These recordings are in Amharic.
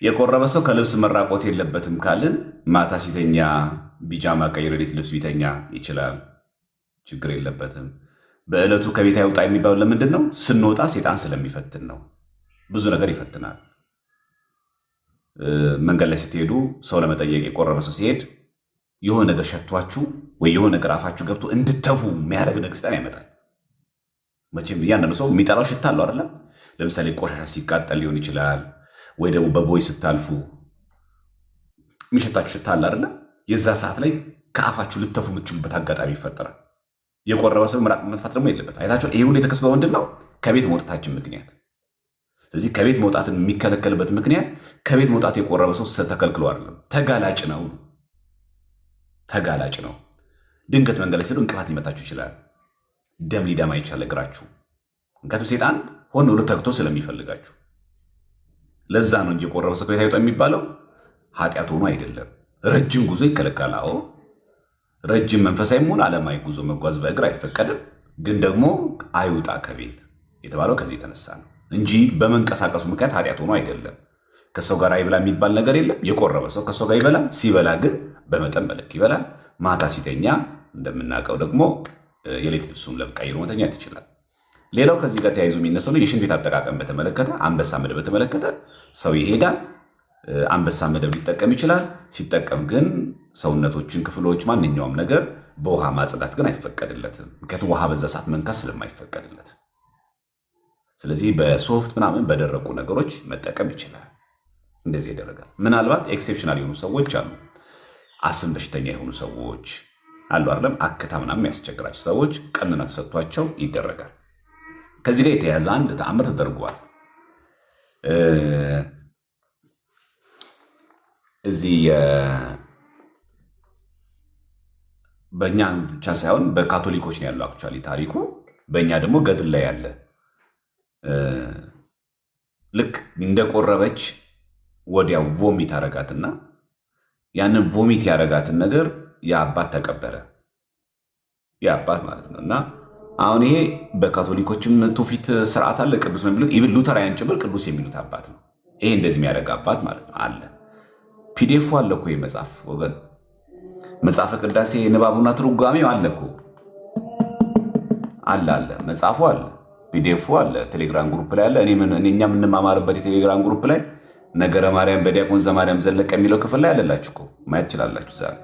የቆረበ ሰው ከልብስ መራቆት የለበትም ካልን ማታ ሲተኛ ቢጃማ ቀይሮ ሌሊት ልብስ ቢተኛ ይችላል፣ ችግር የለበትም። በዕለቱ ከቤት አይውጣ የሚባለው ለምንድን ነው? ስንወጣ ሴጣን ስለሚፈትን ነው። ብዙ ነገር ይፈትናል። መንገድ ላይ ስትሄዱ ሰው ለመጠየቅ የቆረበ ሰው ሲሄድ የሆነ ነገር ሸቷችሁ ወይ የሆነ ነገር አፋችሁ ገብቶ እንድተፉ የሚያደርግ ነገር ሴጣን ያመጣል። መቼም እያንዳንዱ ሰው የሚጠራው ሽታ አለው አይደለም? ለምሳሌ ቆሻሻ ሲቃጠል ሊሆን ይችላል፣ ወይ ደግሞ በቦይ ስታልፉ የሚሸታችሁ ሽታ አለ አይደለም? የዛ ሰዓት ላይ ከአፋችሁ ልተፉ የምትችሉበት አጋጣሚ ይፈጠራል። የቆረበ ሰው ምራቅ መጥፋት ደግሞ የለበት። አይታችሁ ይሄ ሁሉ የተከሰተው ምንድን ነው? ከቤት መውጣታችን ምክንያት። ስለዚህ ከቤት መውጣትን የሚከለከልበት ምክንያት ከቤት መውጣት የቆረበ ሰው ተከልክሎ አይደለም፣ ተጋላጭ ነው። ተጋላጭ ነው። ድንገት መንገድ ላይ ሲሉ እንቅፋት ሊመታችሁ ይችላል። ደም ሊደማ ይችላል እግራችሁ። ምክንያቱም ሴጣን ሆን ብሎ ተግቶ ስለሚፈልጋችሁ። ለዛ ነው እንጂ የቆረበ ሰው ከቤት አይውጣ የሚባለው ኃጢአት ሆኖ አይደለም። ረጅም ጉዞ ይከለከላል። አዎ ረጅም መንፈሳዊ ሆነ ዓለማዊ ጉዞ መጓዝ በእግር አይፈቀድም። ግን ደግሞ አይውጣ ከቤት የተባለው ከዚህ የተነሳ ነው እንጂ በመንቀሳቀሱ ምክንያት ኃጢአት ሆኖ አይደለም። ከሰው ጋር አይበላ የሚባል ነገር የለም። የቆረበ ሰው ከሰው ጋር ይበላል። ሲበላ ግን በመጠን መለክ ይበላል። ማታ ሲተኛ እንደምናውቀው ደግሞ የሌሊት ልብሱን ቀይሮ መተኛት ይችላል። ሌላው ከዚህ ጋር ተያይዞ የሚነሳው ነው የሽንት ቤት አጠቃቀም በተመለከተ። አንበሳ መደብ በተመለከተ ሰው ይሄዳል፣ አንበሳ መደብ ሊጠቀም ይችላል። ሲጠቀም ግን ሰውነቶችን፣ ክፍሎች፣ ማንኛውም ነገር በውሃ ማጽዳት ግን አይፈቀድለትም። ምክንያቱም ውሃ በዛ ሰዓት መንካት ስለማይፈቀድለት፣ ስለዚህ በሶፍት ምናምን በደረቁ ነገሮች መጠቀም ይችላል። እንደዚህ ያደረጋል። ምናልባት ኤክሴፕሽናል የሆኑ ሰዎች አሉ። አስም በሽተኛ የሆኑ ሰዎች አሉ አይደለም? አክታ ምናምን የሚያስቸግራቸው ሰዎች ቀንና ተሰጥቷቸው ይደረጋል። ከዚህ ጋር የተያያዘ አንድ ተአምር ተደርጓል። እዚህ በእኛ ብቻ ሳይሆን በካቶሊኮች ነው ያለው አክቹዋሊ ታሪኩ። በእኛ ደግሞ ገድል ላይ ያለ ልክ እንደቆረበች ወዲያው ቮሚት አረጋትና ያንን ቮሚት ያረጋትን ነገር የአባት ተቀበረ። የአባት ማለት ነው። እና አሁን ይሄ በካቶሊኮችም ትውፊት ስርዓት አለ። ቅዱስ ነው የሚሉት። ኢቭን ሉተራውያን ጭምር ቅዱስ የሚሉት አባት ነው። ይሄ እንደዚህ የሚያደርግ አባት ማለት ነው አለ። ፒዲኤፉ አለ እኮ መጽሐፍ ወገን፣ መጽሐፈ ቅዳሴ ንባቡና ትርጓሜው አለ እኮ አለ መጽሐፉ አለ፣ ፒዲኤፉ አለ፣ ቴሌግራም ግሩፕ ላይ አለ። እኛ የምንማማርበት የቴሌግራም ግሩፕ ላይ ነገረ ማርያም በዲያቆን ዘማርያም ዘለቀ የሚለው ክፍል ላይ አለላችሁ እኮ ማየት ትችላላችሁ። ዛሬ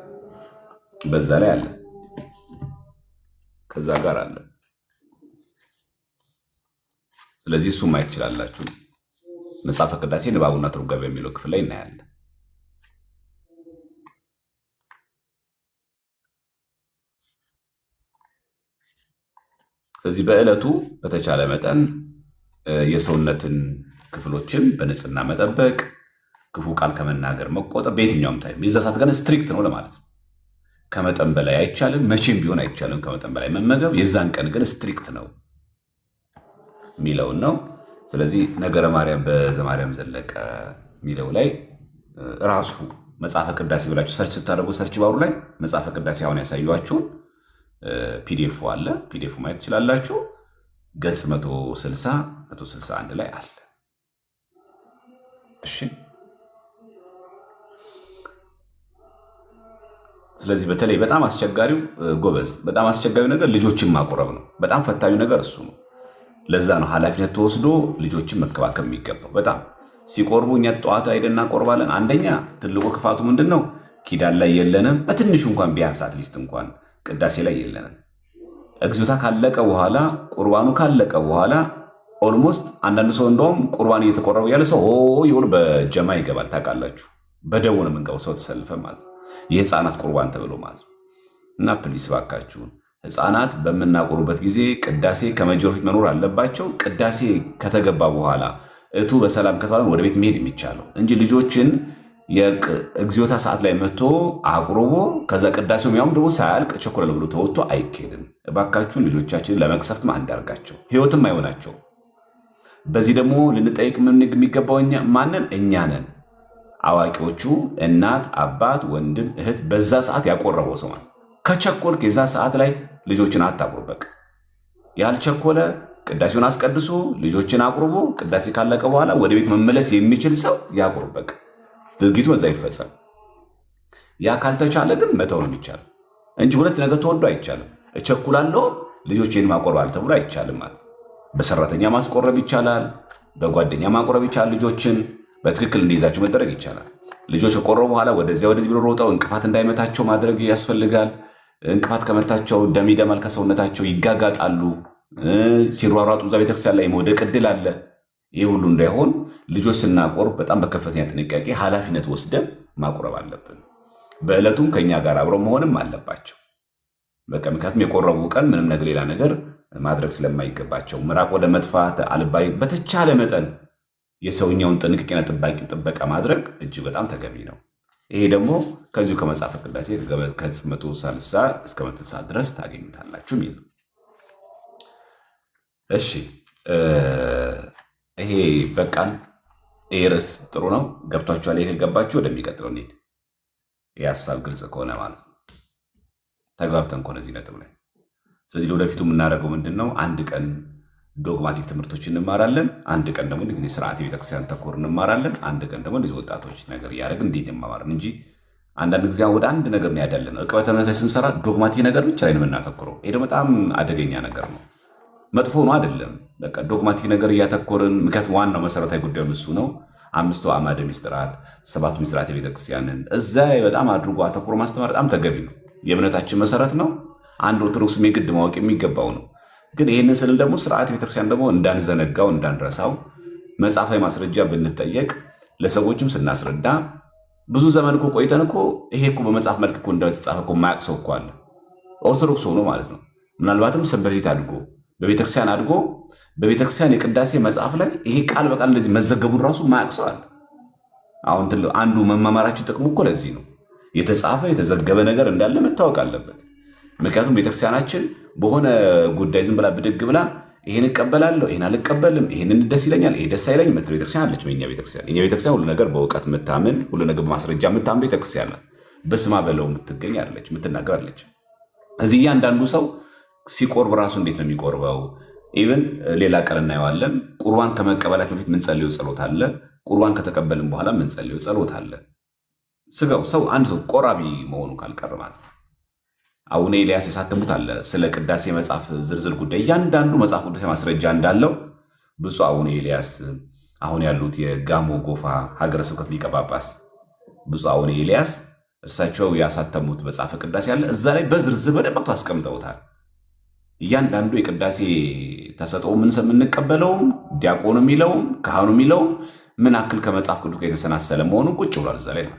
በዛ ላይ አለ፣ ከዛ ጋር አለ። ስለዚህ እሱ ማየት ትችላላችሁ። መጽሐፈ ቅዳሴ ንባቡና ትርጓሜ የሚለው ክፍል ላይ እናያለን። ስለዚህ በዕለቱ በተቻለ መጠን የሰውነትን ክፍሎችን በንጽህና መጠበቅ፣ ክፉ ቃል ከመናገር መቆጠብ፣ በየትኛውም ታይም የዛ ሰዓት ግን ስትሪክት ነው ለማለት ነው። ከመጠን በላይ አይቻልም፣ መቼም ቢሆን አይቻልም ከመጠን በላይ መመገብ። የዛን ቀን ግን ስትሪክት ነው የሚለውን ነው። ስለዚህ ነገረ ማርያም በዘማርያም ዘለቀ የሚለው ላይ ራሱ መጽሐፈ ቅዳሴ ብላችሁ ሰርች ስታደርጉ ሰርች ባሩ ላይ መጽሐፈ ቅዳሴ አሁን ያሳዩዋችሁን ፒዲኤፍ አለ። ፒዲኤፍ ማየት ትችላላችሁ። ገጽ 161 ላይ አለ። እሺ። ስለዚህ በተለይ በጣም አስቸጋሪው ጎበዝ፣ በጣም አስቸጋሪው ነገር ልጆችን ማቆረብ ነው። በጣም ፈታኙ ነገር እሱ ነው። ለዛ ነው ኃላፊነት ተወስዶ ልጆችን መከባከብ የሚገባው። በጣም ሲቆርቡ እኛ ጠዋት አይደን እናቆርባለን። አንደኛ ትልቁ ክፋቱ ምንድን ነው? ኪዳን ላይ የለንም። በትንሹ እንኳን ቢያንስ አትሊስት እንኳን ቅዳሴ ላይ የለንም። እግዚኦታ ካለቀ በኋላ ቁርባኑ ካለቀ በኋላ ኦልሞስት አንዳንድ ሰው እንደውም ቁርባን እየተቆረበ ያለ ሰው ይሁን በጀማ ይገባል። ታውቃላችሁ፣ በደቡ ነው የምንገባው ሰው ተሰልፈ ማለት ነው። የህፃናት ቁርባን ተብሎ ማለት ነው። እና ፕሊስ ባካችሁን ህፃናት በምናቆሩበት ጊዜ ቅዳሴ ከመጀመሩ በፊት መኖር አለባቸው። ቅዳሴ ከተገባ በኋላ እቱ በሰላም ከተባለ ወደ ቤት መሄድ የሚቻለው እንጂ ልጆችን የእግዚኦታ ሰዓት ላይ መጥቶ አቁርቦ ከዛ ቅዳሴው ያውም ደግሞ ሳያልቅ ቸኮለ ብሎ ተወጥቶ አይኬድም። እባካችሁን ልጆቻችንን ለመቅሰፍት አንዳርጋቸው፣ ህይወትም አይሆናቸው። በዚህ ደግሞ ልንጠይቅ የሚገባው ማንን? እኛ ነን አዋቂዎቹ፣ እናት፣ አባት፣ ወንድም፣ እህት። በዛ ሰዓት ያቆረበው ሰው ማለት ከቸኮልክ የዛ ሰዓት ላይ ልጆችን አታቁር። በቃ ያልቸኮለ ቅዳሴውን አስቀድሶ ልጆችን አቁርቦ ቅዳሴ ካለቀ በኋላ ወደ ቤት መመለስ የሚችል ሰው ያቁርብ። በቃ ድርጊቱ በዛ ይፈጸም። ያ ካልተቻለ ግን መተው ነው የሚቻለው እንጂ ሁለት ነገር ተወዶ አይቻልም። እቸኩላለሁ ልጆቼን ማቆርባል ተብሎ አይቻልም ማለት። በሰራተኛ ማስቆረብ ይቻላል፣ በጓደኛ ማቆረብ ይቻላል። ልጆችን በትክክል እንዲይዛቸው መደረግ ይቻላል። ልጆች ከቆረቡ በኋላ ወደዚያ ወደዚህ ብሎ ሮጠው እንቅፋት እንዳይመታቸው ማድረግ ያስፈልጋል። እንቅፋት ከመታቸው ደም ይደማል ከሰውነታቸው፣ ይጋጋጣሉ። ሲሯሯጡ እዛ ቤተክርስቲያን ላይ መውደቅ ዕድል አለ። ይህ ሁሉ እንዳይሆን ልጆች ስናቆርብ በጣም በከፍተኛ ጥንቃቄ ኃላፊነት ወስደን ማቁረብ አለብን። በዕለቱም ከኛ ጋር አብረው መሆንም አለባቸው። በቃ ምክንያቱም የቆረቡ ቀን ምንም ነገር ሌላ ነገር ማድረግ ስለማይገባቸው ምራቅ ወደ መጥፋት አልባይ በተቻለ መጠን የሰውኛውን ጥንቅቄና ጥበቃ ማድረግ እጅግ በጣም ተገቢ ነው። ይሄ ደግሞ ከዚሁ ከመጽሐፈ ቅዳሴ ከገጽ 130 እስከ 160 ድረስ ታገኙታላችሁ የሚል ነው። እሺ ይሄ በቃን። ይሄ ርዕስ ጥሩ ነው፣ ገብቷችኋል? ይሄ ከገባችሁ ወደሚቀጥለው እንሂድ። ይህ ሀሳብ ግልጽ ከሆነ ማለት ነው፣ ተግባብተን ከሆነ እዚህ ነጥብ ላይ። ስለዚህ ለወደፊቱ የምናደርገው ምንድን ነው? አንድ ቀን ዶግማቲክ ትምህርቶች እንማራለን፣ አንድ ቀን ደግሞ እንግዲህ ስርዓት ቤተክርስቲያን ተኮር እንማራለን፣ አንድ ቀን ደግሞ እንደዚህ ወጣቶች ነገር እያደረግን እንዲህ እንማራለን እንጂ አንዳንድ ጊዜ ወደ አንድ ነገር ነው ያዳለን። ዕቅበተ እምነት ላይ ስንሰራ ዶግማቲክ ነገር ብቻ ላይ ነው የምናተኩረው። ይሄ ደግሞ በጣም አደገኛ ነገር ነው። መጥፎ ነው አይደለም። በቃ ዶግማቲክ ነገር እያተኮርን፣ ምክንያቱም ዋናው መሰረታዊ ጉዳዩ እሱ ነው። 5 አዕማደ ምስጢራት፣ 7 ምስጢራት ቤተክርስቲያንን እዛ በጣም አድርጎ አተኩሮ ማስተማር በጣም ተገቢ ነው። የእምነታችን መሰረት ነው። አንድ ኦርቶዶክስ የግድ ማወቅ የሚገባው ነው። ግን ይህንን ስንል ደግሞ ስርዓት ቤተክርስቲያን ደግሞ እንዳንዘነጋው እንዳንረሳው መጽሐፋዊ ማስረጃ ብንጠየቅ ለሰዎችም ስናስረዳ ብዙ ዘመን እኮ ቆይተን እኮ ይሄ እኮ በመጽሐፍ መልክ እኮ እንደተጻፈ እኮ የማያውቅ ሰው እኮ አለ። ኦርቶዶክስ ሆኖ ማለት ነው። ምናልባትም ሰንበት ቤት አድጎ በቤተክርስቲያን አድጎ በቤተክርስቲያን የቅዳሴ መጽሐፍ ላይ ይሄ ቃል በቃል እንደዚህ መዘገቡን ራሱ የማያውቅ ሰው አለ። አሁን አንዱ መማማራችን ጥቅሙ እኮ ለዚህ ነው። የተጻፈ የተዘገበ ነገር እንዳለ መታወቅ አለበት። ምክንያቱም ቤተክርስቲያናችን በሆነ ጉዳይ ዝም ብላ ብድግ ብላ ይሄን እቀበላለሁ፣ ይሄን አልቀበልም፣ ይሄንን ደስ ይለኛል፣ ይሄ ደስ አይለኝ ምትል ቤተክርስቲያን አለች። የኛ ቤተክርስቲያን ሁሉ ነገር በእውቀት የምታምን ሁሉ ነገር በማስረጃ የምታምን ቤተክርስቲያን ናት። በስማ በለው የምትገኝ አለች፣ የምትናገር አለች። እዚህ እያንዳንዱ ሰው ሲቆርብ ራሱ እንዴት ነው የሚቆርበው? ኢቨን ሌላ ቀን እናየዋለን። ቁርባን ከመቀበላችን በፊት ምንጸልየው ጸሎት አለ። ቁርባን ከተቀበልን በኋላ ምንጸልየው ጸሎት አለ። ስጋው ሰው አንድ ሰው ቆራቢ መሆኑ ካልቀረ ማለት ነው። አቡነ ኤልያስ የሳተሙት አለ ስለ ቅዳሴ መጽሐፍ ዝርዝር ጉዳይ እያንዳንዱ መጽሐፍ ቅዱስ ማስረጃ እንዳለው ብፁዕ አቡነ ኤልያስ አሁን ያሉት የጋሞ ጎፋ ሀገረ ስብከት ሊቀ ጳጳስ ብፁዕ አቡነ ኤልያስ እርሳቸው ያሳተሙት መጽሐፈ ቅዳሴ አለ። እዛ ላይ በዝርዝር በደንብ አስቀምጠውታል። እያንዳንዱ የቅዳሴ ተሰጥኦ የምንቀበለውም ዲያቆኑ የሚለውም ካህኑ የሚለውም ምን አክል ከመጽሐፍ ቅዱስ ጋር የተሰናሰለ መሆኑን ቁጭ ብሏል እዛ ላይ ነው።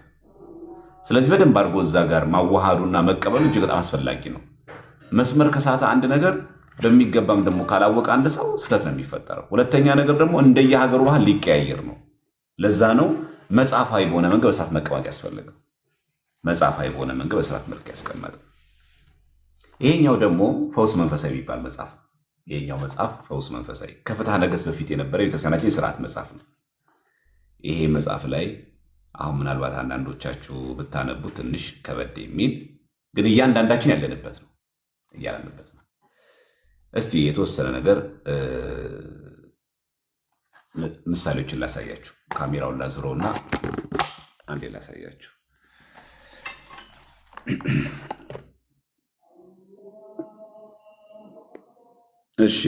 ስለዚህ በደንብ አድርጎ እዛ ጋር ማዋሃዱና መቀበሉ እጅግ በጣም አስፈላጊ ነው። መስመር ከሳተ አንድ ነገር በሚገባም ደግሞ ካላወቀ አንድ ሰው ስህተት ነው የሚፈጠረው። ሁለተኛ ነገር ደግሞ እንደየሀገሩ ባህል ሊቀያየር ነው። ለዛ ነው መጽሐፋዊ በሆነ መንገድ በስርዓት መቀመጥ ያስፈልገው። መጽሐፋዊ በሆነ መንገድ በስርዓት መልክ ያስቀመጠ። ይሄኛው ደግሞ ፈውስ መንፈሳዊ የሚባል መጽሐፍ። ይሄኛው መጽሐፍ ፈውስ መንፈሳዊ ከፍትሐ ነገሥት በፊት የነበረ ቤተክርስቲያናችን የስርዓት መጽሐፍ ነው። ይሄ መጽሐፍ ላይ አሁን ምናልባት አንዳንዶቻችሁ ብታነቡ ትንሽ ከበድ የሚል ግን እያንዳንዳችን ያለንበት ነው። እስቲ የተወሰነ ነገር ምሳሌዎችን ላሳያችሁ። ካሜራውን ላዝሮና አንዴ ላሳያችሁ። እሺ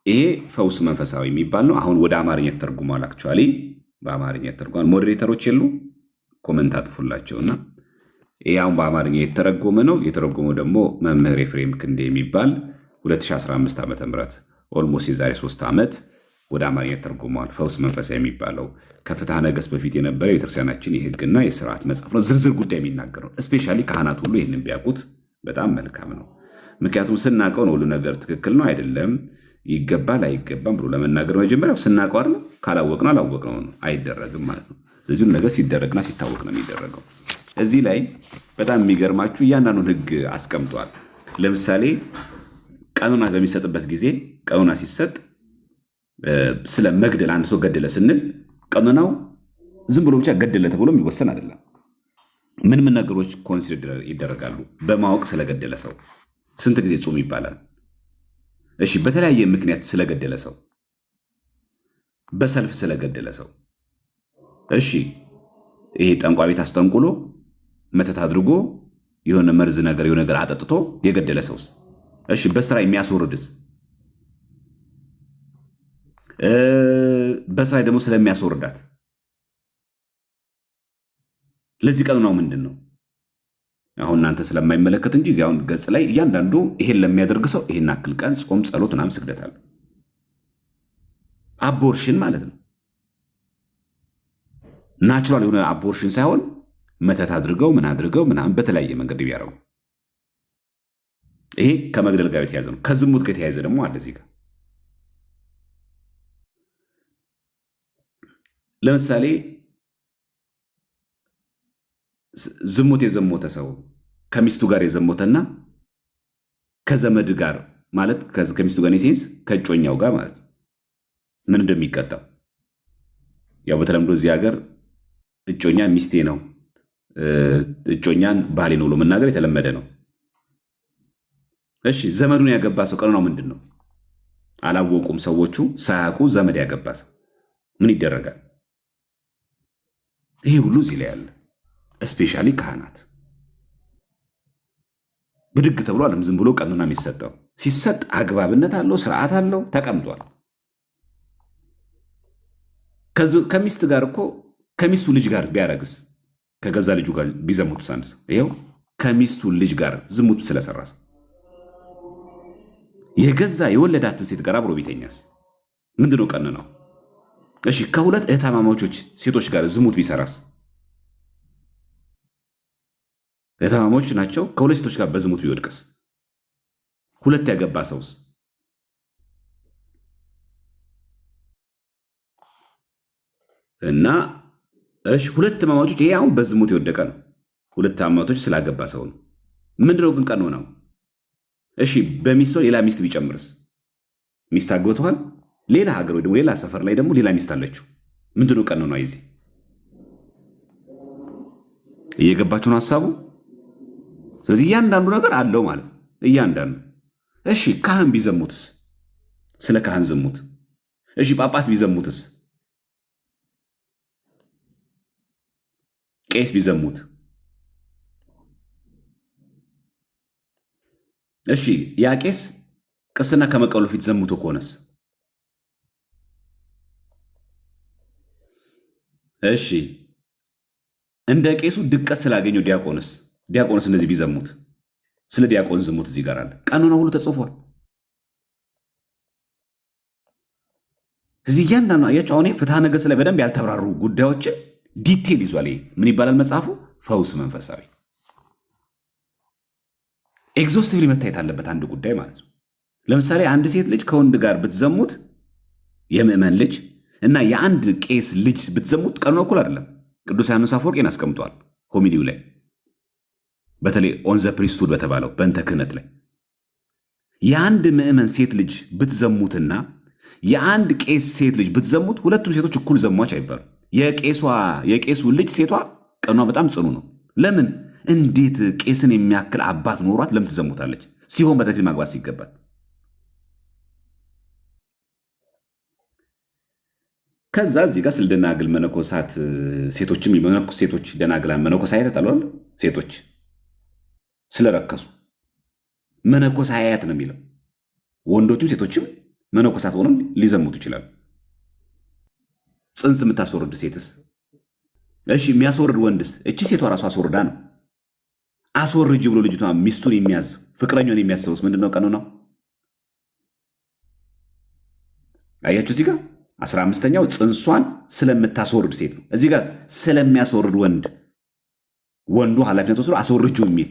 ይሄ ፈውስ መንፈሳዊ የሚባል ነው። አሁን ወደ አማርኛ ተርጉሟል። አክቹዋሊ በአማርኛ ተርጓን ሞዴሬተሮች የሉ ኮመንት አጥፉላቸውና ይሄ አሁን በአማርኛ የተረጎመ ነው። የተረጎመው ደግሞ መምህር ኤፍሬም ክንዴ የሚባል 2015 ዓ.ም ኦልሞስት የዛሬ 3 ዓመት ወደ አማርኛ ተርጉሟል። ፈውስ መንፈሳዊ የሚባለው ከፍትሐ ነገሥት በፊት የነበረ የቤተክርስቲያናችን የሕግና የስርዓት መጽሐፍ ነው። ዝርዝር ጉዳይ የሚናገረው እስፔሻሊ ካህናት ሁሉ ይህንን ቢያውቁት በጣም መልካም ነው። ምክንያቱም ስናውቀው ነው ሁሉ ነገር ትክክል ነው አይደለም፣ ይገባል አይገባም ብሎ ለመናገር መጀመሪያው ስናውቀው አይደለም። ካላወቅነው አላወቅነው ነው አይደረግም ማለት ነው። ስለዚህ ነገር ሲደረግና ሲታወቅ ነው የሚደረገው። እዚህ ላይ በጣም የሚገርማችሁ እያንዳንዱን ሕግ አስቀምጧል። ለምሳሌ ቀኖና በሚሰጥበት ጊዜ ቀኖና ሲሰጥ ስለ መግደል አንድ ሰው ገደለ ስንል ቀኖናው ዝም ብሎ ብቻ ገደለ ተብሎ የሚወሰን አይደለም። ምን ምን ነገሮች ኮንሲደር ይደረጋሉ? በማወቅ ስለገደለ ሰው ስንት ጊዜ ጾም ይባላል? እሺ በተለያየ ምክንያት ስለገደለ ሰው፣ በሰልፍ ስለገደለ ሰው፣ እሺ ይሄ ጠንቋይ ቤት አስጠንቁሎ መተት አድርጎ የሆነ መርዝ ነገር የሆነ ነገር አጠጥቶ የገደለ ሰውስ? እሺ በስራ የሚያስወርድስ? በስራ ደግሞ ስለሚያስወርዳት ለዚህ ቀኑናው ምንድን ነው? አሁን እናንተ ስለማይመለከት እንጂ እዚህ አሁን ገጽ ላይ እያንዳንዱ ይሄን ለሚያደርግ ሰው ይሄን አክል ቀን ጾም፣ ጸሎት ምናምን ስግደት አለ። አቦርሽን ማለት ነው። ናቹራል የሆነ አቦርሽን ሳይሆን መተት አድርገው ምን አድርገው ምናምን በተለያየ መንገድ ቢያረው ይሄ ከመግደል ጋር የተያዘ ነው። ከዝሙት ጋር የተያዘ ደግሞ አለ እዚህ ጋር። ለምሳሌ ዝሙት የዘሞተ ሰው ከሚስቱ ጋር የዘሞተና ከዘመድ ጋር ማለት ከሚስቱ ጋር ሴንስ ከእጮኛው ጋር ማለት ምን እንደሚቀጣው ያው በተለምዶ እዚህ ሀገር እጮኛ ሚስቴ ነው፣ እጮኛን ባሌ ነው ብሎ መናገር የተለመደ ነው። እሺ ዘመዱን ያገባ ሰው ቀኖናው ምንድን ነው? አላወቁም ሰዎቹ ሳያውቁ ዘመድ ያገባ ሰው ምን ይደረጋል? ይሄ ሁሉ እዚህ ላይ አለ። እስፔሻሊ ካህናት ብድግ ተብሎ አለም ዝም ብሎ ቀኖና የሚሰጠው ሲሰጥ አግባብነት አለው፣ ስርዓት አለው፣ ተቀምጧል። ከሚስት ጋር እኮ ከሚስቱ ልጅ ጋር ቢያረግስ ከገዛ ልጁ ጋር ቢዘሙት ሳንስ ይኸው ከሚስቱ ልጅ ጋር ዝሙት ስለሰራ ሰው የገዛ የወለዳትን ሴት ጋር አብሮ ቢተኛስ ምንድነው ቀን ነው? እሺ ከሁለት እህታማማቾች ሴቶች ጋር ዝሙት ቢሰራስ? እህታማማቾች ናቸው። ከሁለት ሴቶች ጋር በዝሙት ቢወድቅስ? ሁለት ያገባ ሰውስ? እና እሺ ሁለት እህታማማቾች ይሄ አሁን በዝሙት የወደቀ ነው። ሁለት እህታማማቾች ስላገባ ሰው ነው። ምንድነው ግን ቀን ነው? እሺ በሚስቱ ሌላ ሚስት ቢጨምርስ? ሚስት አግብተዋል። ሌላ ሀገር ወይ ደግሞ ሌላ ሰፈር ላይ ደግሞ ሌላ ሚስት አለችው። ምንድነው ቀን ነው? አይዚ እየገባችሁ ነው ሐሳቡ? ስለዚህ እያንዳንዱ ነገር አለው ማለት ነው። እያንዳንዱ እሺ ካህን ቢዘሙትስ? ስለ ካህን ዝሙት። እሺ ጳጳስ ቢዘሙትስ? ቄስ ቢዘሙት? እሺ ያ ቄስ ቅስና ከመቀበሉ ፊት ዘሙቶ ከሆነስ? እሺ እንደ ቄሱ ድቀት ስላገኘው ዲያቆንስ እንደዚህ ቢዘሙት? ስለ ዲያቆን ዝሙት እዚህ ጋር አለ። ቀኖና ሁሉ ተጽፏል። እዚህ እያንዳንዱ አያችሁ። አሁን ፍትሐ ነገሥት ላይ በደንብ ያልተብራሩ ጉዳዮችን ዲቴል ይዟል። ምን ይባላል መጽሐፉ? ፈውስ መንፈሳዊ። ኤግዞስቲቭሊ መታየት አለበት አንድ ጉዳይ ማለት ነው። ለምሳሌ አንድ ሴት ልጅ ከወንድ ጋር ብትዘሙት የምዕመን ልጅ እና የአንድ ቄስ ልጅ ብትዘሙት ቀኖና እኩል አይደለም። ቅዱስ ዮሐንስ አፈወርቅን አስቀምጧል ሆሚኒው ላይ፣ በተለይ ኦን ዘ ፕሪስትሁድ በተባለው በእንተ ክህነት ላይ የአንድ ምዕመን ሴት ልጅ ብትዘሙትና የአንድ ቄስ ሴት ልጅ ብትዘሙት ሁለቱም ሴቶች እኩል ዘሟች አይባሉ። የቄሱ ልጅ ሴቷ ቀኗ በጣም ጽኑ ነው። ለምን? እንዴት ቄስን የሚያክል አባት ኖሯት ለምን ትዘሙታለች? ሲሆን በተክሊል ማግባት ሲገባት። ከዛ እዚህ ጋር ስለ ደናግል መነኮሳት ሴቶችም ሴቶች ደናግላን መነኮሳያት አሏል። ሴቶች ስለረከሱ መነኮሳያት ነው የሚለው። ወንዶችም ሴቶችም መነኮሳት ሆነም ሊዘሙት ይችላሉ። ጽንስ የምታስወርድ ሴትስ? እሺ የሚያስወርድ ወንድስ? እቺ ሴቷ ራሱ አስወርዳ ነው። አስወርጅ ብሎ ልጅቷ ሚስቱን የሚያዝ ፍቅረኛውን የሚያስበውስ ምንድነው? ቀኑ ነው። አያችሁ እዚህ ጋር 15ኛው ጽንሷን ስለምታስወርድ ሴት ነው። እዚህ ጋር ስለሚያስወርድ ወንዱ ኃላፊነት ወስዶ አስወርጁ የሚል።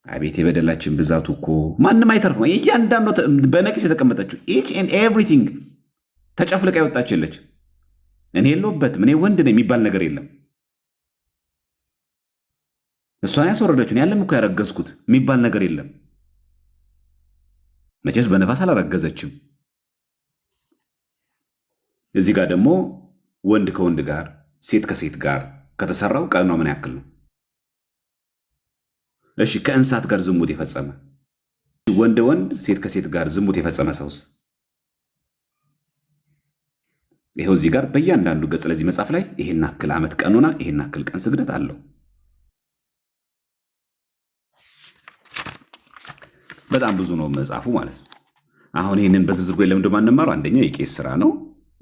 አቤት የበደላችን ብዛቱ እኮ ማንም አይተርፍ ነው። እያንዳንዱ በነቂስ የተቀመጠችው ኢች ኤንድ ኤቭሪቲንግ ተጨፍልቃ የወጣች የለች። እኔ የለሁበትም እኔ ወንድ ነው የሚባል ነገር የለም። እሷን ያስወረደችውን ያለም እኮ ያረገዝኩት የሚባል ነገር የለም። መቼስ በነፋስ አላረገዘችም። እዚህ ጋር ደግሞ ወንድ ከወንድ ጋር ሴት ከሴት ጋር ከተሰራው ቀኗ ምን ያክል ነው? እሺ ከእንስሳት ጋር ዝሙት የፈጸመ ወንድ ወንድ ሴት ከሴት ጋር ዝሙት የፈጸመ ሰውስ? ይኸው እዚህ ጋር በእያንዳንዱ ገጽ ለዚህ መጽሐፍ ላይ ይሄን አክል ዓመት ቀኖና፣ ይሄን አክል ቀን ስግደት አለው። በጣም ብዙ ነው መጽሐፉ ማለት ነው። አሁን ይህንን በዝርዝር ጎይ ለምንድን ማንማረው? አንደኛው የቄስ ስራ ነው።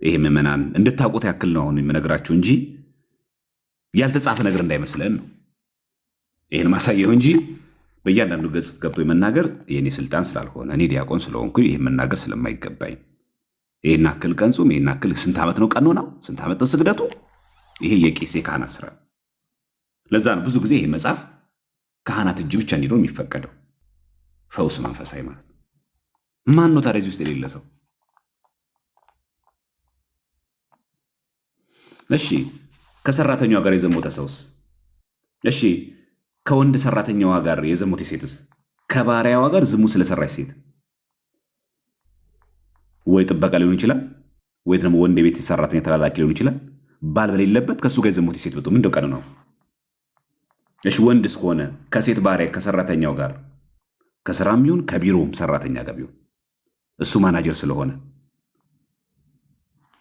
ይሄ ምዕመናን እንድታውቁት ያክል ነው አሁን የምነግራችሁ እንጂ ያልተጻፈ ነገር እንዳይመስለን ነው ይህን ማሳየው እንጂ በእያንዳንዱ ገጽ ገብቶ የመናገር የኔ ስልጣን ስላልሆነ እኔ ዲያቆን ስለሆንኩ ይህን መናገር ስለማይገባኝ ይህን አክል ቀን ጾም፣ ይህን አክል ስንት ዓመት ነው ቀኖናው፣ ስንት ዓመት ነው ስግደቱ? ይሄ የቄስ የካህናት ስራ። ለዛ ነው ብዙ ጊዜ ይህ መጽሐፍ ካህናት እጅ ብቻ እንዲኖር የሚፈቀደው። ፈውስ መንፈሳዊ ማለት ነው። ማን ነው ታዲያ እዚህ ውስጥ የሌለ ሰው? እሺ ከሰራተኛዋ ጋር የዘሞተ ሰውስ? እሺ ከወንድ ሰራተኛዋ ጋር የዘሞተ ሴትስ? ከባሪያዋ ጋር ዝሙት ስለሰራች ሴት ወይ ጥበቃ ሊሆን ይችላል፣ ወይ ደግሞ ወንድ የቤት ሰራተኛ ተላላኪ ሊሆን ይችላል። ባል በሌለበት ከሱ ጋር የዘሞተ ሴት ብጡ ምን ደቀነ ነው? እሺ ወንድ እስከሆነ ከሴት ባሪያ ከሰራተኛው ጋር ከስራም ይሁን ከቢሮም ሰራተኛ ጋር ቢሆን እሱ ማናጀር ስለሆነ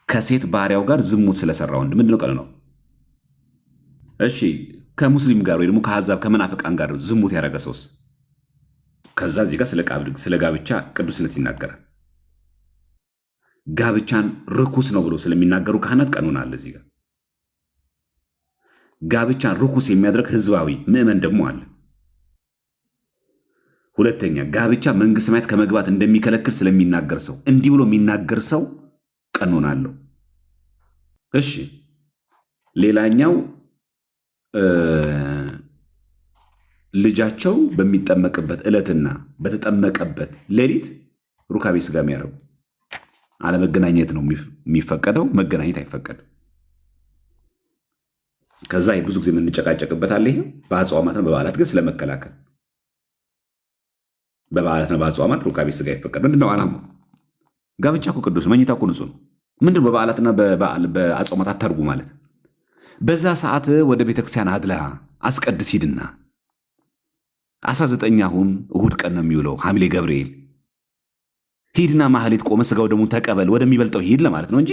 ከሴት ባሪያው ጋር ዝሙት ስለሰራ ወንድ ምንድነው ቀን ነው? እሺ ከሙስሊም ጋር ወይ ደግሞ ከአሕዛብ ከመናፍቃን ጋር ዝሙት ያደረገ ሰውስ? ከዛ እዚህ ጋር ስለ ጋብቻ ቅዱስነት ይናገራል። ጋብቻን ርኩስ ነው ብሎ ስለሚናገሩ ካህናት ቀኖና አለ እዚህ ጋር። ጋብቻን ርኩስ የሚያደርግ ህዝባዊ ምዕመን ደግሞ አለ። ሁለተኛ ጋብቻ መንግስተ ሰማያት ከመግባት እንደሚከለክል ስለሚናገር ሰው እንዲህ ብሎ የሚናገር ሰው ቀኖና አለው። እሺ ሌላኛው ልጃቸው በሚጠመቅበት ዕለትና በተጠመቀበት ሌሊት ሩካቤ ስጋ የሚያደርጉ አለመገናኘት ነው የሚፈቀደው፣ መገናኘት አይፈቀድም። ከዛ ብዙ ጊዜ የምንጨቃጨቅበት አለ። ይሄ በአጽዋማትና በበዓላት ግን ስለመከላከል በበዓላትና በአጽዋማት ሩካቤ ስጋ አይፈቀድ። ምንድነው ዓላማው? ጋብቻ እኮ ቅዱስ፣ መኝታ እኮ ንጹህ ነው። ምንድነው በበዓላትና በአጽዋማት አታርጉ ማለት? በዛ ሰዓት ወደ ቤተክርስቲያን አድላ አስቀድስ ሂድና 19 አሁን እሁድ ቀን ነው የሚውለው ሐምሌ ገብርኤል ሂድና ማህሌት ቆመ ስጋው ደሙን ተቀበል ወደሚበልጠው ሂድ ለማለት ነው እንጂ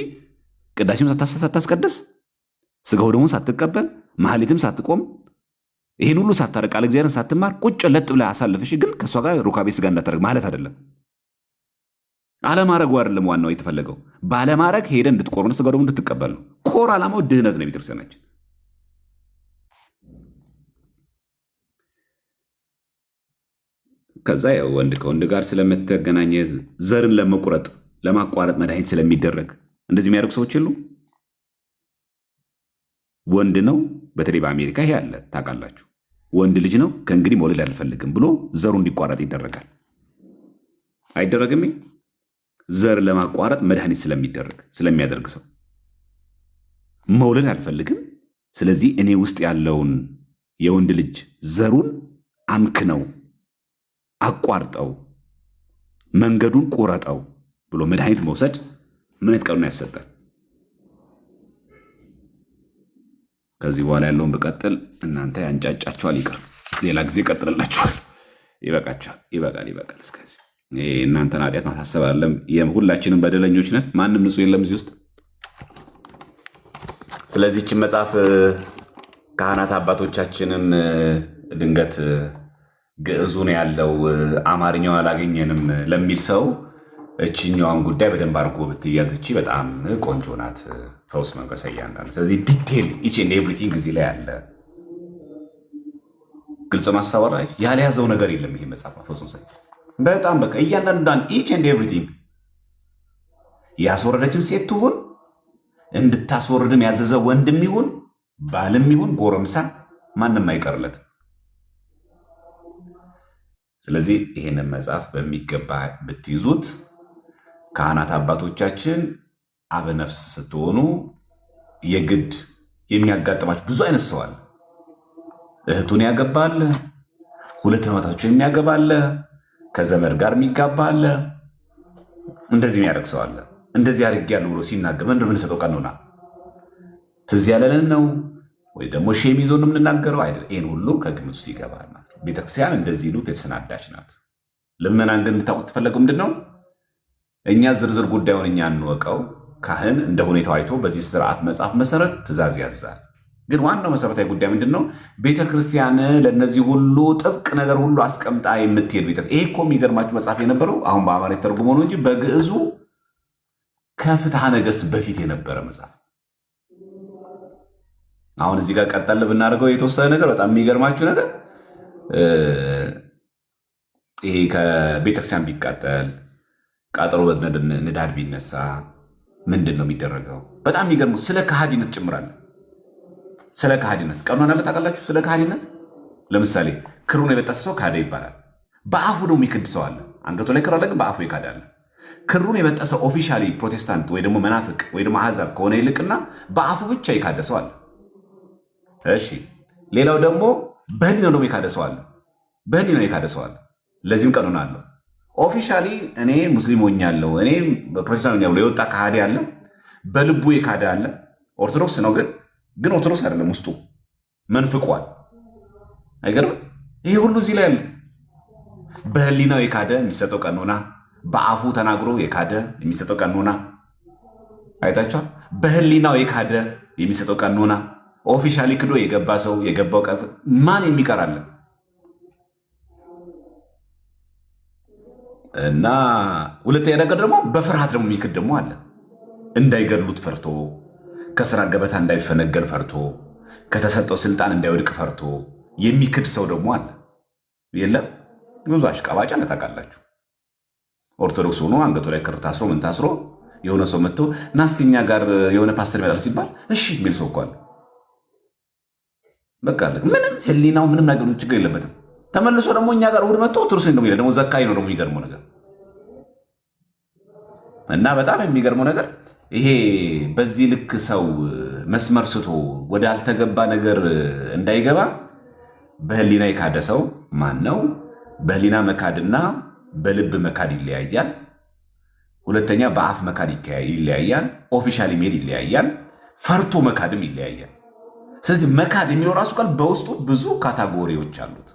ቅዳሴውን ሳታስቀድስ ስጋው ደሙን ሳትቀበል ማህሌትም ሳትቆም ይሄን ሁሉ ሳታረቅ ቃል እግዚአብሔርን ሳትማር ቁጭ ለጥ ብለህ አሳልፈሽ ግን ከሷ ጋር ሩካቤ ስጋ እንዳታደርግ ማለት አይደለም። አለማረጉ አይደለም ዋናው የተፈለገው፣ ባለማረግ ሄደ እንድትቆርብና ስጋው ደሙን እንድትቀበል ነው። ኮር ዓላማው ድህነት ነው ቤተክርስቲያናችን። ከዛ ያው ወንድ ከወንድ ጋር ስለመተገናኘት ዘርን ለማቋረጥ መድኃኒት ስለሚደረግ እንደዚህ የሚያደርጉ ሰዎች የሉ። ወንድ ነው፣ በተለይ በአሜሪካ ይሄ አለ ታውቃላችሁ። ወንድ ልጅ ነው ከእንግዲህ መውለድ አልፈልግም ብሎ ዘሩ እንዲቋረጥ ይደረጋል። አይደረግም? ዘር ለማቋረጥ መድኃኒት ስለሚያደርግ ሰው መውለድ አልፈልግም፣ ስለዚህ እኔ ውስጥ ያለውን የወንድ ልጅ ዘሩን አምክነው አቋርጠው መንገዱን ቁረጠው ብሎ መድኃኒት መውሰድ ምን አይነት ቀኑን ያሰጣል? ከዚህ በኋላ ያለውን ብቀጥል እናንተ ያንጫጫችኋል። ይቅር፣ ሌላ ጊዜ ቀጥልላችኋል። ይበቃችኋል። ይበቃል። እስከዚህ እናንተን ኃጢአት ማሳሰብ አይደለም። ሁላችንም በደለኞች ነን። ማንም ንጹህ የለም እዚህ ውስጥ። ስለዚህ ይህችን መጽሐፍ ካህናት አባቶቻችንም ድንገት ግዕዙ ነው ያለው አማርኛው አላገኘንም ለሚል ሰው እችኛዋን ጉዳይ በደንብ አድርጎ ብትያዝ እቺ በጣም ቆንጆ ናት። ፈውስ መንፈሳዊ እያንዳንዱ። ስለዚህ ዲቴል ኢች ኤንድ ኤቭሪቲንግ እዚህ ላይ አለ። ግልጽ ማሳወራ ያልያዘው ነገር የለም ይሄ መጽሐፍ ፈውስ መንፈሳዊ በጣም በቃ እያንዳንዱ ኢች ኤንድ ኤቭሪቲንግ ያስወረደችም ሴት ትሁን እንድታስወርድም ያዘዘ ወንድም ይሁን ባልም ይሁን ጎረምሳ ማንም አይቀርለት። ስለዚህ ይሄንን መጽሐፍ በሚገባ ብትይዙት ካህናት አባቶቻችን አበነፍስ ስትሆኑ የግድ የሚያጋጥማችሁ ብዙ አይነት ሰው አለ። እህቱን ያገባል፣ ሁለት ዓመታቸው የሚያገባል፣ ከዘመድ ጋር የሚጋባል፣ እንደዚህ የሚያደርግ ሰው አለ። እንደዚህ አድርጌያለሁ ብሎ ሲናገር ምንድን ነው የምንሰጠው ቀኖና? ትዝ ያለንን ነው ወይ ደግሞ ሼም ይዞ ነው የምንናገረው? አይደል። ይህን ሁሉ ከግምት ውስጥ ይገባል ማለት ነው። ቤተክርስቲያን እንደዚህ ሉት የተሰናዳች ናት። ልመና እንድታውቁት ተፈለገው ምንድን ነው? እኛ ዝርዝር ጉዳዩን እኛ እንወቀው። ካህን እንደ ሁኔታው አይቶ በዚህ ስርዓት መጽሐፍ መሰረት ትእዛዝ ያዛል። ግን ዋናው መሰረታዊ ጉዳይ ምንድን ነው? ቤተክርስቲያን ለእነዚህ ሁሉ ጥብቅ ነገር ሁሉ አስቀምጣ የምትሄድ ቤተ ይሄ እኮ የሚገርማችሁ መጽሐፍ የነበረው አሁን በአማርኛ ተርጉሞ ነው እንጂ በግዕዙ ከፍትሐ ነገሥት በፊት የነበረ መጽሐፍ። አሁን እዚህ ጋር ቀጠል ብናደርገው የተወሰነ ነገር በጣም የሚገርማችሁ ነገር ይሄ ከቤተክርስቲያን ቢቃጠል ቃጠሎ ንዳድ ቢነሳ ምንድን ነው የሚደረገው? በጣም የሚገርሙ ስለ ከሃዲነት ጭምራለ። ስለ ከሃዲነት ቀኖና አለ ታውቃላችሁ? ስለ ከሃዲነት ለምሳሌ ክሩን የበጠሰ ሰው ካደ ይባላል። በአፉ ደግሞ የሚክድ ሰው አለ። አንገቱ ላይ ክር አለ፣ ግን በአፉ ይካዳል። ክሩን የበጠሰ ኦፊሻሊ ፕሮቴስታንት ወይ ደግሞ መናፍቅ ወይ ደግሞ አሕዛብ ከሆነ ይልቅና በአፉ ብቻ የካደ ሰው አለ። እሺ፣ ሌላው ደግሞ በህሊናው ደግሞ የካደ ሰው አለ። በህሊናው የካደ ሰው አለ። ለዚህም ቀኖና አለው። ኦፊሻሊ እኔ ሙስሊም ሆኛለሁ እኔ ፕሮቴስታንት ሆኛለሁ ብሎ የወጣ ከሃዲ አለ። በልቡ የካደ አለ። ኦርቶዶክስ ነው ግን ኦርቶዶክስ አይደለም፣ ውስጡ መንፍቋል። አይገርም? ይሄ ሁሉ እዚህ ላይ አለ። በህሊናው የካደ የሚሰጠው ቀኖና፣ በአፉ ተናግሮ የካደ የሚሰጠው ቀኖና አይታችኋል። በህሊናው የካደ የሚሰጠው ቀኖና፣ ኦፊሻሊ ክዶ የገባ ሰው የገባው ማን የሚቀራለ? እና ሁለተኛ ነገር ደግሞ በፍርሃት ደግሞ የሚክድ ደግሞ አለ። እንዳይገድሉት ፈርቶ፣ ከስራ ገበታ እንዳይፈነገል ፈርቶ፣ ከተሰጠው ስልጣን እንዳይወድቅ ፈርቶ የሚክድ ሰው ደግሞ አለ። የለም ብዙ አሽቃባጭ አለ ታውቃላችሁ። ኦርቶዶክስ ሆኖ አንገቱ ላይ ክር ታስሮ ምን ታስሮ የሆነ ሰው መጥቶ ናስቲኛ ጋር የሆነ ፓስተር ይመጣል ሲባል እሺ የሚል ሰው እኮ አለ። በቃ ምንም ህሊናው ምንም ነገር ችግር የለበትም። ተመልሶ ደግሞ እኛ ጋር እሑድ መጥቶ ኦርቶዶክስ ነው የሚለው ደግሞ ዘካይ ነው ደግሞ የሚገርመው ነገር እና በጣም የሚገርመው ነገር ይሄ በዚህ ልክ ሰው መስመር ስቶ ወደ አልተገባ ነገር እንዳይገባ በህሊና የካደ ሰው ማን ነው? በህሊና መካድና በልብ መካድ ይለያያል። ሁለተኛ በአፍ መካድ ይለያያል። ኦፊሻሊ ሜድ ይለያያል። ፈርቶ መካድም ይለያያል። ስለዚህ መካድ የሚለው ራሱ ቃል በውስጡ ብዙ ካታጎሪዎች አሉት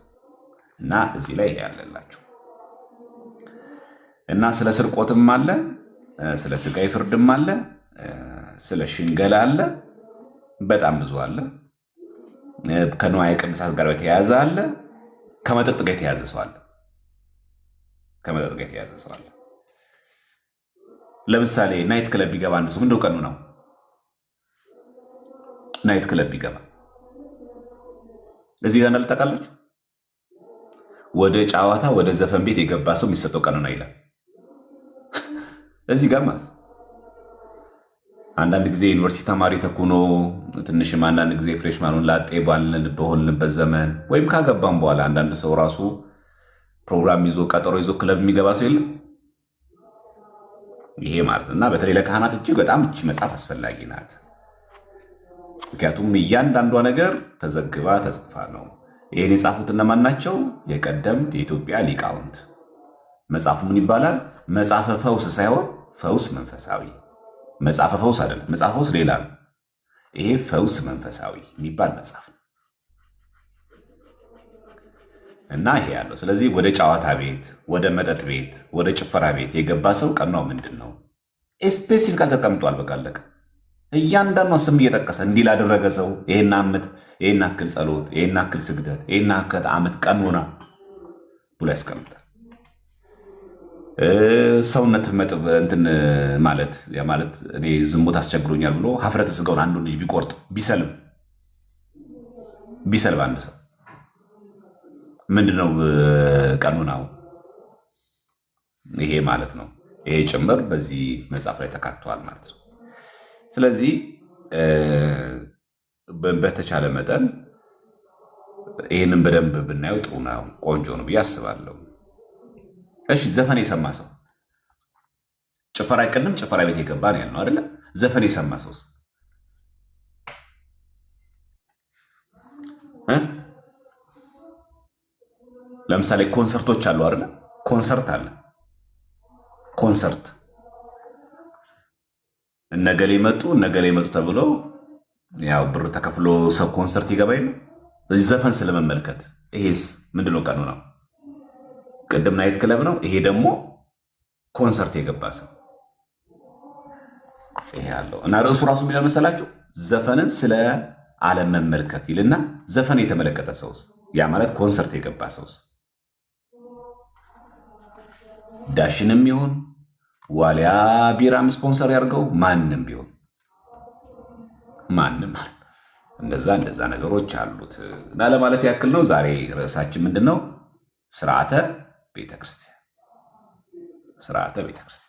እና እዚህ ላይ ያለላችሁ እና ስለ ስርቆትም አለ፣ ስለ ስጋዊ ፍርድም አለ፣ ስለ ሽንገላ አለ፣ በጣም ብዙ አለ። ከንዋየ ቅድሳት ጋር በተያያዘ አለ። ከመጠጥ ጋር የተያዘ ሰው አለ። ከመጠጥ ጋር የተያዘ ሰው አለ። ለምሳሌ ናይት ክለብ ቢገባ አንድ ሰው ምንድነው ቀኑ ነው? ናይት ክለብ ቢገባ እዚህ ጋር እንዳልጠቃላችሁ ወደ ጨዋታ ወደ ዘፈን ቤት የገባ ሰው የሚሰጠው ቀኖና ይላል። እዚህ ጋር ማለት አንዳንድ ጊዜ ዩኒቨርሲቲ ተማሪ ተኩኖ ትንሽም አንዳንድ ጊዜ ፍሬሽማኑን ላጤ በሆንበት ዘመን ወይም ካገባም በኋላ አንዳንድ ሰው ራሱ ፕሮግራም ይዞ ቀጠሮ ይዞ ክለብ የሚገባ ሰው የለም። ይሄ ማለት እና በተለይ ለካህናት እጅግ በጣም እቺ መጽሐፍ አስፈላጊ ናት። ምክንያቱም እያንዳንዷ ነገር ተዘግባ ተጽፋ ነው። ይህን የጻፉት እነማን ናቸው? የቀደምት የኢትዮጵያ ሊቃውንት። መጽሐፉ ምን ይባላል? መጽሐፈ ፈውስ ሳይሆን ፈውስ መንፈሳዊ። መጽሐፈ ፈውስ አይደለም፣ መጽሐፈ ፈውስ ሌላ ነው። ይሄ ፈውስ መንፈሳዊ የሚባል መጽሐፍ እና ይሄ ያለው። ስለዚህ ወደ ጨዋታ ቤት፣ ወደ መጠጥ ቤት፣ ወደ ጭፈራ ቤት የገባ ሰው ቀኖናው ምንድን ነው? ስፔሲፊካል ተቀምጧል። በቃ አለቀ። እያንዳንዷ ስም እየጠቀሰ እንዲህ ላደረገ ሰው ይሄን ዓመት ይሄን አክል ጸሎት፣ ይሄን አክል ስግደት፣ ይሄን አክል ዓመት ቀኖና ብሎ ያስቀምጣል። ሰውነት መጥብ እንትን ማለት እኔ ዝሙት አስቸግሮኛል ብሎ ሀፍረተ ስጋውን አንዱን ልጅ ቢቆርጥ ቢሰልብ አንድ ሰው ምንድነው ቀኖናው? ይሄ ማለት ነው። ይሄ ጭምር በዚህ መጽሐፍ ላይ ተካቷል ማለት ነው። ስለዚህ በተቻለ መጠን ይህንን በደንብ ብናየው ጥሩ ነው፣ ቆንጆ ነው ብዬ አስባለሁ። እሺ፣ ዘፈን የሰማ ሰው ጭፈራ አይቀድም፣ ጭፈራ ቤት የገባ ነው ያልነው አይደለ? ዘፈን የሰማ ሰው ለምሳሌ ኮንሰርቶች አሉ አይደለ? ኮንሰርት አለ። ኮንሰርት እነገሌ መጡ ተብሎ ያው ብር ተከፍሎ ሰው ኮንሰርት ይገባ የለ? ስለዚህ ዘፈን ስለመመልከት ይሄስ ምንድነው ቀኖናው? ቅድም ናይት ክለብ ነው። ይሄ ደግሞ ኮንሰርት የገባ ሰው ይሄ ያለው እና ርዕሱ ራሱ የሚለው መሰላችሁ ዘፈንን ስለ ዓለም መመልከት ይልና ዘፈን የተመለከተ ሰውስ ያ ማለት ኮንሰርት የገባ ሰውስ ዳሽንም ይሁን ዋሊያ ቢራም ስፖንሰር ያርገው ማንም ቢሆን ማንም እንደዛ ነገሮች አሉት እና ለማለት ያክል ነው። ዛሬ ርዕሳችን ምንድነው? ስርዓተ ቤተክርስቲያን። ስርዓተ ቤተክርስቲያን።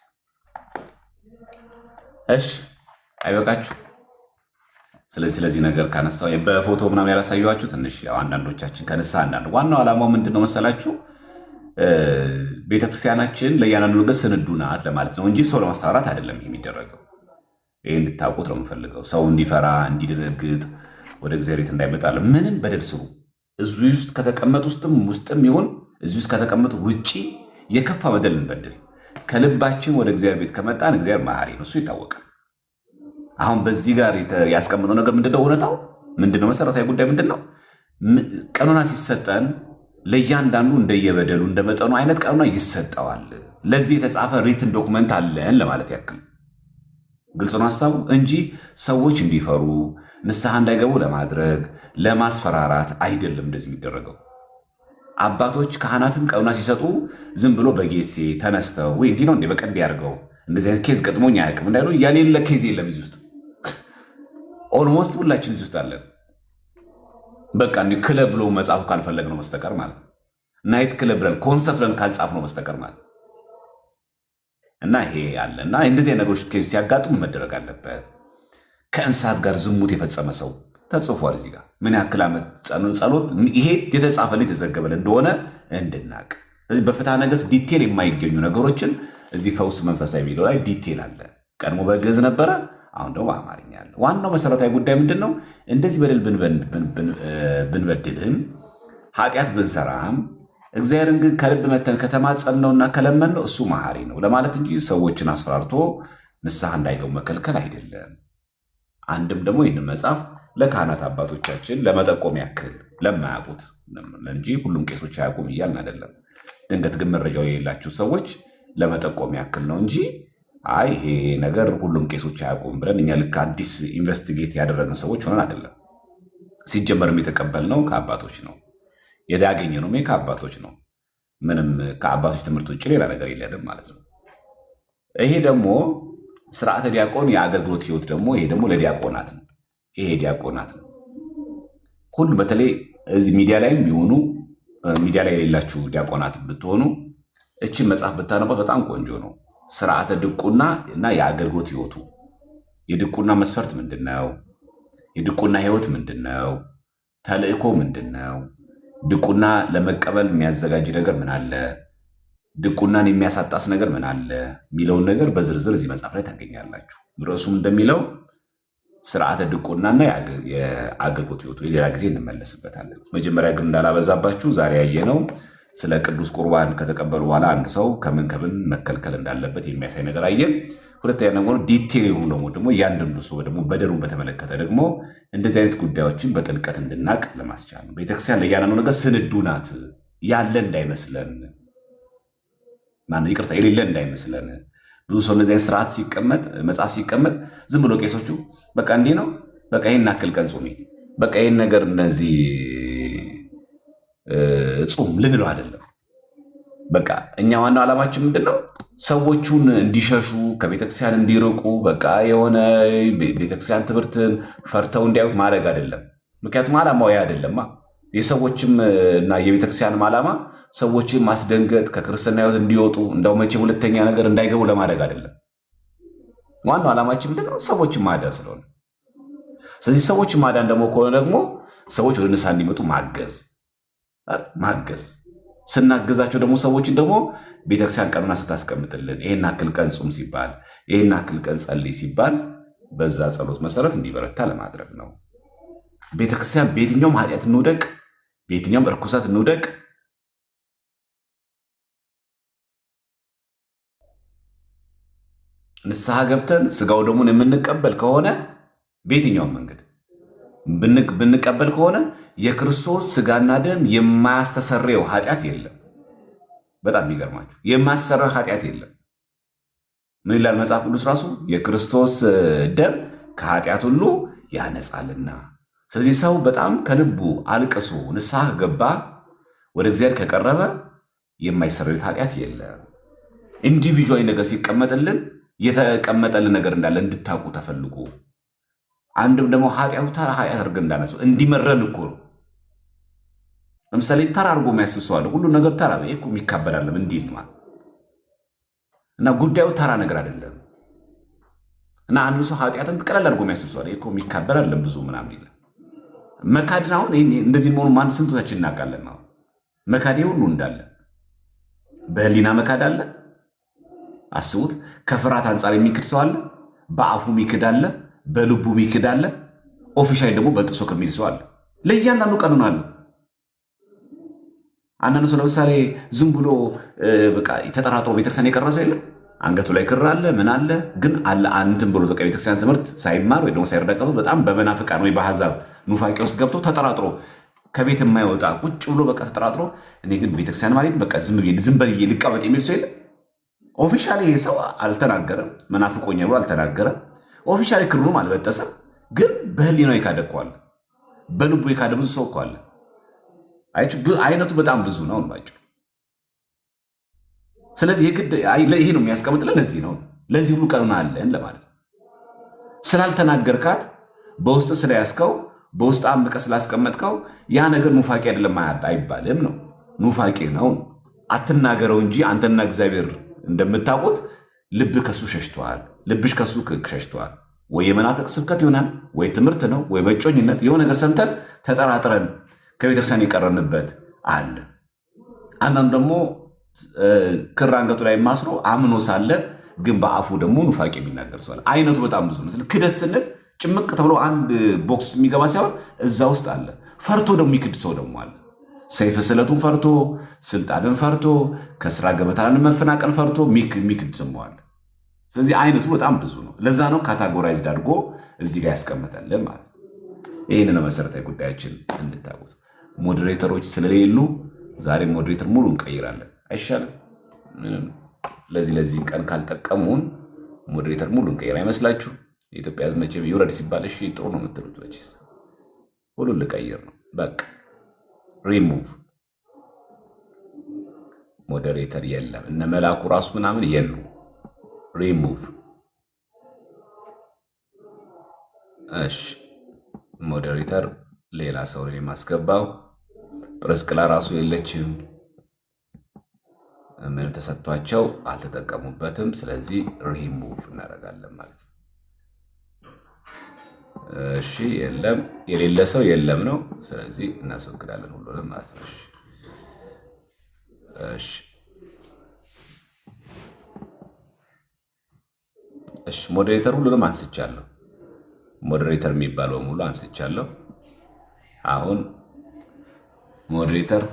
እሺ አይበቃችሁ? ስለዚህ ነገር ካነሳው በፎቶ ምናምን ያላሳየኋችሁ ትንሽ ያው አንዳንዶቻችን ከነሳ አንዳንድ ዋናው ዓላማው ምንድነው መሰላችሁ? ቤተክርስቲያናችን ለእያንዳንዱ ነገር ስንዱ ናት ለማለት ነው እንጂ ሰው ለማስተዋራት አይደለም የሚደረገው። ይሄ እንድታውቁት ነው የምፈልገው። ሰው እንዲፈራ እንዲደነግጥ ወደ እግዚአብሔር እንዳይመጣ ምንም በደል ስሩ። እዚህ ውስጥ ከተቀመጡ ውስጥም ይሁን እዚህ ውስጥ ከተቀመጡ ውጪ የከፋ በደል እንበድል ከልባችን ወደ እግዚአብሔር ቤት ከመጣን እግዚአብሔር መሐሪ ነው፣ እሱ ይታወቃል። አሁን በዚህ ጋር ያስቀምጠው ነገር ምንድነው? እውነታው ምንድነው? መሰረታዊ ጉዳይ ምንድነው? ቀኖና ሲሰጠን ለእያንዳንዱ እንደየበደሉ እንደመጠኑ አይነት ቀኖና ይሰጠዋል። ለዚህ የተጻፈ ሪትን ዶክመንት አለን ለማለት ያክል ግልጽ ነው ሐሳቡ እንጂ ሰዎች እንዲፈሩ ንስሐ እንዳይገቡ ለማድረግ ለማስፈራራት አይደለም እንደዚህ የሚደረገው። አባቶች ካህናትም ቀኖና ሲሰጡ ዝም ብሎ በጌሴ ተነስተው ወይ እንዲህ ነው እንደ በቀንድ ያርገው እንደዚህ አይነት ኬዝ ገጥሞኝ አያውቅም እንዳይሉ ያሌለ ኬዝ የለም እዚህ ውስጥ። ኦልሞስት ሁላችን እዚህ ውስጥ አለን። በቃ እንዲህ ክለብ ብሎ መጻፉ ካልፈለግ ነው በስተቀር ማለት ነው። ናይት ክለብ ብለን ኮንሰርት ብለን ካልጻፍ ነው በስተቀር ማለት እና ይሄ አለ እና እንደዚህ ነገሮች ሲያጋጥሙ መደረግ አለበት። ከእንስሳት ጋር ዝሙት የፈጸመ ሰው ተጽፏል እዚህ ጋር ምን ያክል ዓመት ጸሎት ይሄ የተጻፈልን የተዘገበልን እንደሆነ እንድናቅ። ስለዚህ በፍትሐ ነገሥት ዲቴል የማይገኙ ነገሮችን እዚህ ፈውስ መንፈሳዊ የሚለው ላይ ዲቴል አለ። ቀድሞ በግዕዝ ነበረ፣ አሁን ደግሞ በአማርኛ አለ። ዋናው መሰረታዊ ጉዳይ ምንድን ነው? እንደዚህ በደል ብንበድልም ኃጢአት ብንሰራም እግዚአብሔርን ግን ከልብ መተን ከተማጸንነውና ከለመንነው እሱ መሐሪ ነው ለማለት እንጂ ሰዎችን አስፈራርቶ ንስሐ እንዳይገቡ መከልከል አይደለም። አንድም ደግሞ ይህንን መጽሐፍ ለካህናት አባቶቻችን ለመጠቆም ያክል ለማያውቁት እንጂ ሁሉም ቄሶች አያውቁም እያልን አይደለም። ድንገት ግን መረጃው የሌላችሁ ሰዎች ለመጠቆም ያክል ነው እንጂ አይ ይሄ ነገር ሁሉም ቄሶች አያውቁም ብለን እኛ ልክ አዲስ ኢንቨስቲጌት ያደረግን ሰዎች ሆነን አይደለም። ሲጀመርም የተቀበልነው ከአባቶች ነው፣ ያገኘነው ከአባቶች ነው። ምንም ከአባቶች ትምህርት ውጭ ሌላ ነገር የለንም ማለት ነው። ይሄ ደግሞ ስርዓተ ዲያቆን የአገልግሎት ህይወት ደግሞ ይሄ ደግሞ ለዲያቆናት ነው። ይሄ ዲያቆናት ነው። ሁሉም በተለይ እዚህ ሚዲያ ላይም ቢሆኑ ሚዲያ ላይ የሌላችሁ ዲያቆናት ብትሆኑ እችን መጽሐፍ ብታነቧት በጣም ቆንጆ ነው። ስርዓተ ድቁና እና የአገልግሎት ህይወቱ የድቁና መስፈርት ምንድነው? የድቁና ህይወት ምንድነው? ተልእኮ ምንድነው? ድቁና ለመቀበል የሚያዘጋጅ ነገር ምን አለ? ድቁናን የሚያሳጣስ ነገር ምን አለ? የሚለውን ነገር በዝርዝር እዚህ መጽሐፍ ላይ ታገኛላችሁ። ርዕሱም እንደሚለው ስርዓተ ድቁናና የአገልግሎት ህይወቱ የሌላ ጊዜ እንመለስበታለን። መጀመሪያ ግን እንዳላበዛባችሁ ዛሬ ያየነው ስለ ቅዱስ ቁርባን ከተቀበሉ በኋላ አንድ ሰው ከምን መከልከል እንዳለበት የሚያሳይ ነገር አየን። ሁለተኛ ደግሞ ዲቴል የሆኑ ደግሞ እያንዳንዱ ሰው ደግሞ በደሩን በተመለከተ ደግሞ እንደዚህ አይነት ጉዳዮችን በጥልቀት እንድናቅ ለማስቻል ነው። ቤተክርስቲያን ለእያንዳንዱ ነገር ስንዱ ናት። ያለ እንዳይመስለን ይቅርታ የሌለ እንዳይመስለን። ብዙ ሰው እንደዚህ አይነት ስርዓት ሲቀመጥ መጽሐፍ ሲቀመጥ ዝም ብሎ ቄሶቹ በቃ እንዲህ ነው በቃ ይህን አክል ቀን ጹሚ በቃ ይህን ነገር እነዚህ ጹም ልንለው አይደለም። በቃ እኛ ዋናው ዓላማችን ምንድነው? ሰዎቹን እንዲሸሹ ከቤተክርስቲያን እንዲርቁ በቃ የሆነ ቤተክርስቲያን ትምህርትን ፈርተው እንዲያዩት ማድረግ አይደለም። ምክንያቱም ዓላማው ያ አይደለማ። የሰዎችም እና የቤተክርስቲያንም ዓላማ ሰዎችን ማስደንገጥ ከክርስትና ሕይወት እንዲወጡ እንደው መቼ ሁለተኛ ነገር እንዳይገቡ ለማድረግ አይደለም። ዋናው ዓላማችን ምንድነው? ሰዎችን ማዳን ስለሆነ፣ ስለዚህ ሰዎችን ማዳን ደግሞ ከሆነ ደግሞ ሰዎች ወደ ንስሐ እንዲመጡ ማገዝ ስናገዛቸው ደግሞ ሰዎችን ደግሞ ቤተክርስቲያን ቀኖና ስታስቀምጥልን ይሄን አክል ቀን ጹም ሲባል ይሄን አክል ቀን ጸልይ ሲባል በዛ ጸሎት መሰረት እንዲበረታ ለማድረግ ነው። ቤተክርስቲያን በየትኛውም ኃጢአት እንውደቅ፣ በየትኛውም እርኩሰት እንውደቅ ንስሐ ገብተን ስጋው ደሙን የምንቀበል ከሆነ በየትኛውም መንገድ ብንቀበል ከሆነ የክርስቶስ ስጋና ደም የማያስተሰርየው ኃጢአት የለም። በጣም የሚገርማችሁ የማሰራ ኃጢአት የለም። ምን ይላል መጽሐፍ ቅዱስ ራሱ? የክርስቶስ ደም ከኃጢአት ሁሉ ያነጻልና። ስለዚህ ሰው በጣም ከልቡ አልቅሶ ንስሐ ገባ፣ ወደ እግዚአብሔር ከቀረበ የማይሰረይ ኃጢአት የለም። ኢንዲቪጁዋሊ ነገር ሲቀመጥልን የተቀመጠልን ነገር እንዳለ እንድታውቁ ተፈልጎ፣ አንድም ደግሞ ኃጢአቱ ተራ ኃጢአት አድርገን እንዳነሰው እንዲመረን እኮ ነው። ለምሳሌ ተራ አድርጎ የሚያስብ ሰው አለ። ሁሉ ነገር ተራ እኮ የሚካበዳለም እንዲል ማለት እና ጉዳዩ ተራ ነገር አይደለም። እና አንዱ ሰው ኃጢአትን ቀላል አድርጎ የሚያስብ ሰው አለ። እኮ የሚካበድ አይደለም ብዙ ምናምን ይላል። መካድን አሁን እንደዚህ መሆኑ ማን ስንቶቻችን እናውቃለን? ነው መካድ ሁሉ እንዳለ በህሊና መካድ አለ። አስቡት። ከፍርሃት አንጻር የሚክድ ሰው አለ፣ በአፉ የሚክድ አለ፣ በልቡ የሚክድ አለ፣ ኦፊሻሊ ደግሞ በጥሶ ከሚል ሰው አለ። ለእያንዳንዱ ቀኑን አለ። አንዳንዱ ሰው ለምሳሌ ዝም ብሎ በቃ ተጠራጥሮ ቤተክርስቲያን የቀረሰው የለም። አንገቱ ላይ ክር አለ፣ ምን አለ፣ ግን አለ አንተም ብሎ በቃ ቤተክርስቲያን ትምህርት ሳይማር ወይ ደግሞ ሳይረዳቀቱ በጣም በመናፍቃን ወይ በአሕዛብ ኑፋቄ ውስጥ ገብቶ ተጠራጥሮ ከቤት የማይወጣ ቁጭ ብሎ በቃ ተጠራጥሮ እኔ ግን ቤተክርስቲያን ማለት በቃ ዝም ብዬ ልቀመጥ የሚል ሰው የለም። ኦፊሻሊ ይሄ ሰው አልተናገረም፣ መናፍቆኛ ብሎ አልተናገረም። ኦፊሻሊ ክሩንም አልበጠሰም፣ ግን በህሊናው የካደ እኮ አለ፣ በልቡ የካደ ብዙ ሰው እኮ አለ። አይነቱ በጣም ብዙ ነው ባጭሩ። ስለዚህ ይሄ ነው የሚያስቀምጥልን። ለዚህ ነው ለዚህ ሁሉ ቀኑና አለን ለማለት ነው። ስላልተናገርካት በውስጥ ስለያዝከው በውስጥ አምቀ ስላስቀመጥከው ያ ነገር ኑፋቄ አይደለም አይባልም ነው። ኑፋቄ ነው። አትናገረው እንጂ አንተና እግዚአብሔር እንደምታውቁት ልብ ከሱ ሸሽቷል፣ ልብሽ ከሱ ሸሽቷል። ወይ የመናፍቅ ስብከት ይሆናል፣ ወይ ትምህርት ነው፣ ወይ በጮኝነት የሆነ ነገር ሰምተን ተጠራጥረን ከቤተክርስቲያን የቀረንበት አለ። አንዳንዱ ደግሞ ክር አንገቱ ላይ ማስሮ አምኖ ሳለ ግን በአፉ ደግሞ ኑፋቄ የሚናገር ሰው አለ። አይነቱ በጣም ብዙ ነው። ክደት ስንል ጭምቅ ተብሎ አንድ ቦክስ የሚገባ ሳይሆን እዛ ውስጥ አለ። ፈርቶ ደግሞ የሚክድ ሰው ደግሞ አለ። ሰይፍ ስለቱን ፈርቶ፣ ስልጣንን ፈርቶ፣ ከስራ ገበታን መፈናቀል ፈርቶ የሚክድ ሰው አለ። ስለዚህ አይነቱ በጣም ብዙ ነው። ለዛ ነው ካታጎራይዝድ አድርጎ እዚህ ጋር ያስቀምጠልን ማለት ነው። ይህን መሰረታዊ ጉዳያችን እንድታውቁት። ሞዴሬተሮች ስለሌሉ ዛሬ ሞዴሬተር ሙሉ እንቀይራለን። አይሻልም? ለዚህ ቀን ካልጠቀሙን ሞዴሬተር ሙሉ እንቀይር አይመስላችሁ? የኢትዮጵያ ሕዝብ መቼም ይውረድ ሲባል እሺ ጥሩ ነው የምትሉት፣ መቼስ ሁሉን ልቀይር ነው በቃ። ሪሙቭ ሞዴሬተር የለም። እነ መላኩ ራሱ ምናምን የሉ። ሪሙቭ። እሺ ሞዴሬተር ሌላ ሰው ላይ ማስገባው። ፕረስቅላ ራሱ የለችም። ምን ተሰጥቷቸው አልተጠቀሙበትም። ስለዚህ ሪሙቭ እናደርጋለን ማለት ነው። እሺ የለም፣ የሌለ ሰው የለም ነው። ስለዚህ እናስወግዳለን ሁሉንም ማለት ነው። እሺ ሞዴሬተር ሁሉንም አንስቻለሁ። ሞዴሬተር የሚባለው ሙሉ አንስቻለሁ። አሁን ሞዴሬተር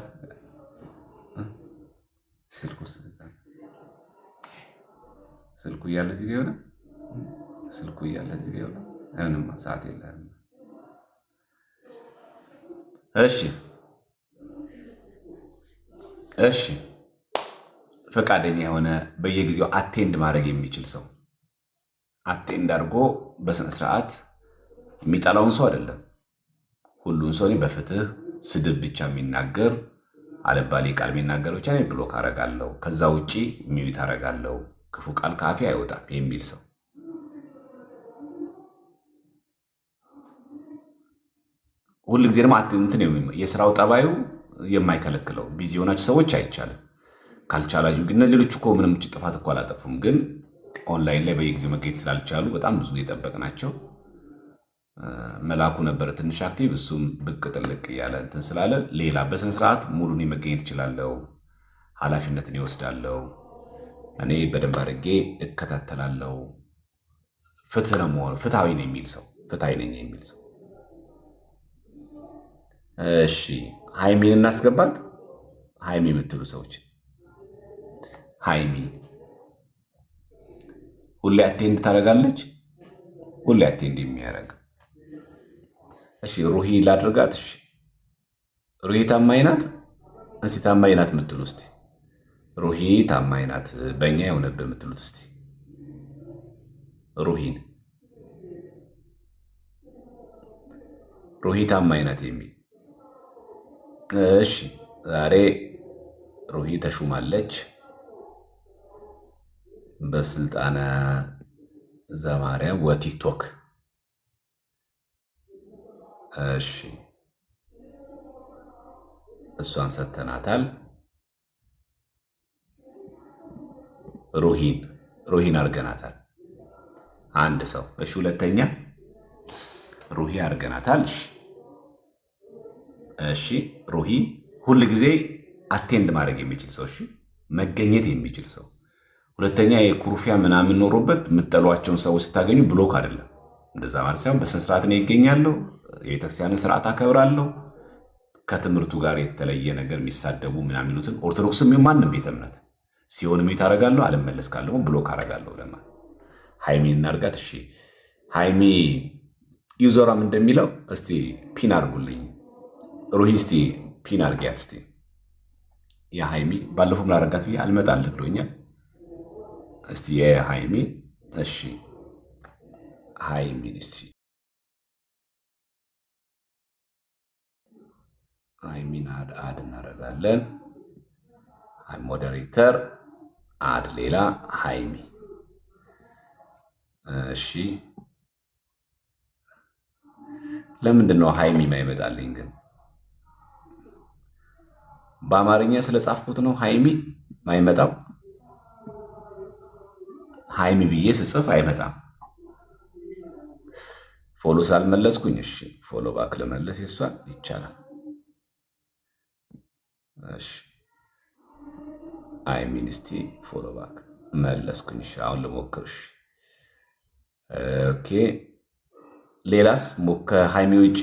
ስልኩ እያለ እዚህ ጋር የሆነ ስልኩ እያለ እዚህ ጋር የሆነ ምንም ሰዓት የለም። እሺ ፈቃደኛ የሆነ በየጊዜው አቴንድ ማድረግ የሚችል ሰው አቴንድ አድርጎ በስነ ስርዓት የሚጠላውን ሰው አይደለም። ሁሉን ሰው በፍትህ ስድብ ብቻ የሚናገር አለባሌ ቃል የሚናገር ብቻ እኔ ብሎክ አረጋለሁ፣ ከዛ ውጪ ሚዩት አረጋለሁ፣ ክፉ ቃል ካፌ አይወጣም የሚል ሰው ሁል ጊዜ ደግሞ እንትን የስራው ጠባዩ የማይከለክለው ቢዚ የሆናችሁ ሰዎች አይቻልም። ካልቻላችሁ ግን ሌሎች እኮ ምንም ጥፋት እኮ አላጠፉም፣ ግን ኦንላይን ላይ በየጊዜው መገኘት ስላልቻሉ በጣም ብዙ የጠበቅናቸው መላኩ ነበረ ትንሽ አክቲቭ፣ እሱም ብቅ ጥልቅ እያለ እንትን ስላለ ሌላ በስነ ስርዓት ሙሉን መገኘት እችላለሁ፣ ኃላፊነትን ይወስዳለሁ፣ እኔ በደንብ አድርጌ እከታተላለሁ። ፍትህ ነው መሆን ፍትሃዊ ነኝ የሚል ሰው ፍትሃዊ ነኝ የሚል ሰው። እሺ ሃይሚን እናስገባት። ሃይሚ የምትሉ ሰዎች ሃይሚ ሁሌ አቴንድ ታደርጋለች፣ ሁሌ አቴንድ የሚያደርግ እሺ ሩሂ ላድርጋት። እሺ ሩሂ ታማኝ ናት። እስኪ ታማኝ ናት የምትሉ እስኪ ሩሂ ታማኝ ናት በእኛ የሆነብህ የምትሉት እስቲ ሩሂ ታማኝ ናት የሚል እሺ። ዛሬ ሩሂ ተሹማለች በስልጣነ ዘማርያም ወቲክቶክ። እሺ እሷን ሰተናታል። ሩሂን አድርገናታል። አንድ ሰው እሺ። ሁለተኛ ሩሂ አድርገናታል። እሺ ሩሂ ሁል ጊዜ አቴንድ ማድረግ የሚችል ሰው፣ እሺ መገኘት የሚችል ሰው። ሁለተኛ የኩርፊያ ምናምን ኖሮበት የምትጠሏቸውን ሰዎች ስታገኙ ብሎክ አይደለም፣ እንደዛ ማለት ሳይሆን በስነ ስርዓት ነው ይገኛለሁ። የቤተክርስቲያንን ስርዓት አከብራለሁ። ከትምህርቱ ጋር የተለየ ነገር የሚሳደቡ ምናምን የሚሉትን ኦርቶዶክስም ማንም ቤተ እምነት ሲሆን ሜት አረጋለሁ፣ አልመለስ ካለሁ ብሎክ አረጋለሁ። ለማ ሃይሚ እናርጋት። እሺ ሃይሚ ዩዘሯም እንደሚለው እስቲ ፒን አርጉልኝ። ሩሂ እስቲ ፒን አርጊያት እስቲ። የሃይሚ ባለፈው ላረጋት ብዬ አልመጣልህ ብሎኛል። እስቲ የሃይሚ እሺ ሃይሚን እስቲ ሃይሚን አድ እናደርጋለን። ሞዴሬተር አድ ሌላ ሃይሚ እሺ። ለምንድን ነው ሃይሚ ማይመጣልኝ ግን? በአማርኛ ስለጻፍኩት ነው ሃይሚ ማይመጣው። ሃይሚ ብዬ ስጽፍ አይመጣም። ፎሎ ሳልመለስኩኝ እሺ ፎሎ ባክ ለመለስ ይሷል ይቻላል። እሺ ሃይሚን እስቲ ፎሎ ባክ መለስኩኝ። እሺ አሁን ልሞክርሽ። ኦኬ ሌላስ ከሃይሚ ውጪ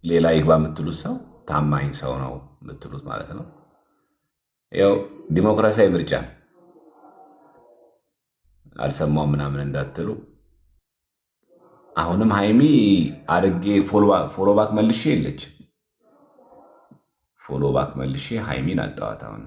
ሌላ ይግባ የምትሉት ሰው ታማኝ ሰው ነው የምትሉት ማለት ነው። ያው ዲሞክራሲያዊ ምርጫ አልሰማው ምናምን እንዳትሉ። አሁንም ሃይሚ አድርጌ ፎሎ ባክ መልሼ የለች ፎሎ ባክ መልሼ ሃይሚን አጣዋት። አሁን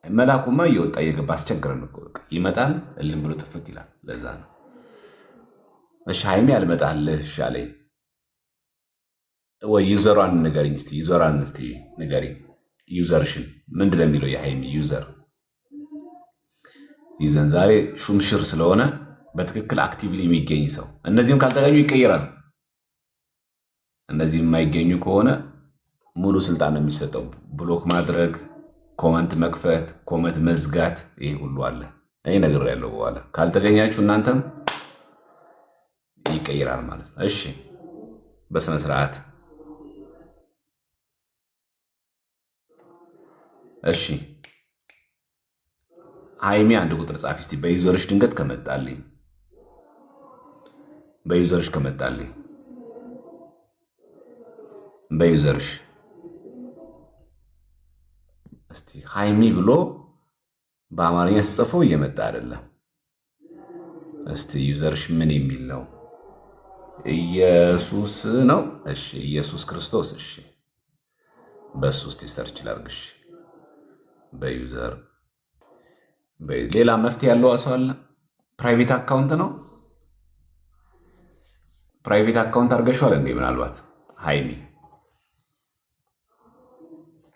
መላኩማ እየወጣ እየገባ አስቸግረን እኮ ይመጣል እልም ብሎ ጥፍት ይላል። ለዛ ነው እሺ ሃይሚ አልመጣልህ ሻለኝ ወይ? ዩዘሯን ንገሪኝ እስቲ። ዩዘሯን እስቲ ንገሪኝ። ዩዘርሽን ምንድን ነው የሚለው የሃይሚ ዩዘር? ይዘን ዛሬ ሹምሽር ስለሆነ በትክክል አክቲቭሊ የሚገኝ ሰው። እነዚህም ካልተገኙ ይቀየራል። እነዚህም የማይገኙ ከሆነ ሙሉ ስልጣን ነው የሚሰጠው። ብሎክ ማድረግ፣ ኮመንት መክፈት፣ ኮመንት መዝጋት፣ ይሄ ሁሉ አለ። እኔ ነግሬያለሁ። በኋላ ካልተገኛችሁ እናንተም ይቀየራል ማለት ነው። እሺ በስነ ስርዓት እሺ ሃይሚ አንድ ቁጥር ጻፊ እስቲ በዩዘርሽ ድንገት ከመጣልኝ በዩዘርሽ እስቲ ሃይሚ ብሎ በአማርኛ ስጽፈው እየመጣ አይደለም። እስቲ ዩዘርሽ ምን የሚል ነው? ኢየሱስ ነው። እሺ ኢየሱስ ክርስቶስ። እሺ በሱ እስቲ ሰርች ላድርግሽ በዩዘር። ሌላ መፍትሄ ያለው ሰው አለ? ፕራይቬት አካውንት ነው። ፕራይቬት አካውንት አድርገሽዋል እንዴ? ምናልባት ሃይሚ።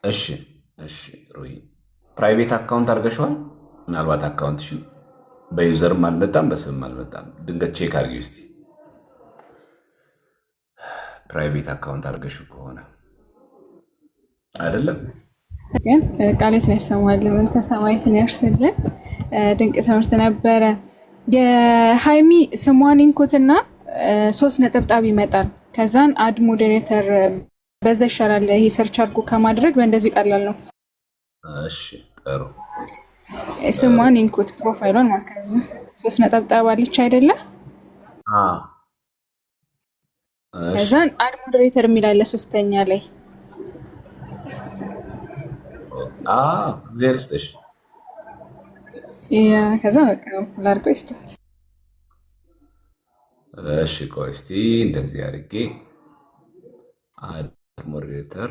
እሺ ሩሂ ፕራይቬት አካውንት አድርገሽዋል? ምናልባት አካውንትሽን በዩዘርም አልመጣም በስምም አልመጣም። ድንገት ቼክ አድርጊው እስቲ። ፕራይቬት አካውንት አድርገሽው ከሆነ አይደለም ግን ቃሌትን ያሰማል። መልዕልተ ሰማያትን ያርስልን። ድንቅ ትምህርት ነበረ። የሃይሚ ስሟን ኢንኩትና 3 ነጠብጣብ ይመጣል። ከዛን አድ ሞዴሬተር በዛ ይሻላል። ይሄ ሰርች አድርጎ ከማድረግ በእንደዚህ ቀላል ነው። እሺ ጥሩ። ስሟን ኢንኩት ፕሮፋይሏን ማከዝ 3 ነጠብጣብ አለች አይደለ? ከዛን አድ ሞዴሬተር የሚላለ 3ኛ ላይ እግዚአብሔር ይስጥሽ። ከዛ በቃ ላድርገው ይስተዋል። እሺ ቆይ እስቲ እንደዚህ አድርጌ አድ ሞዴሬተር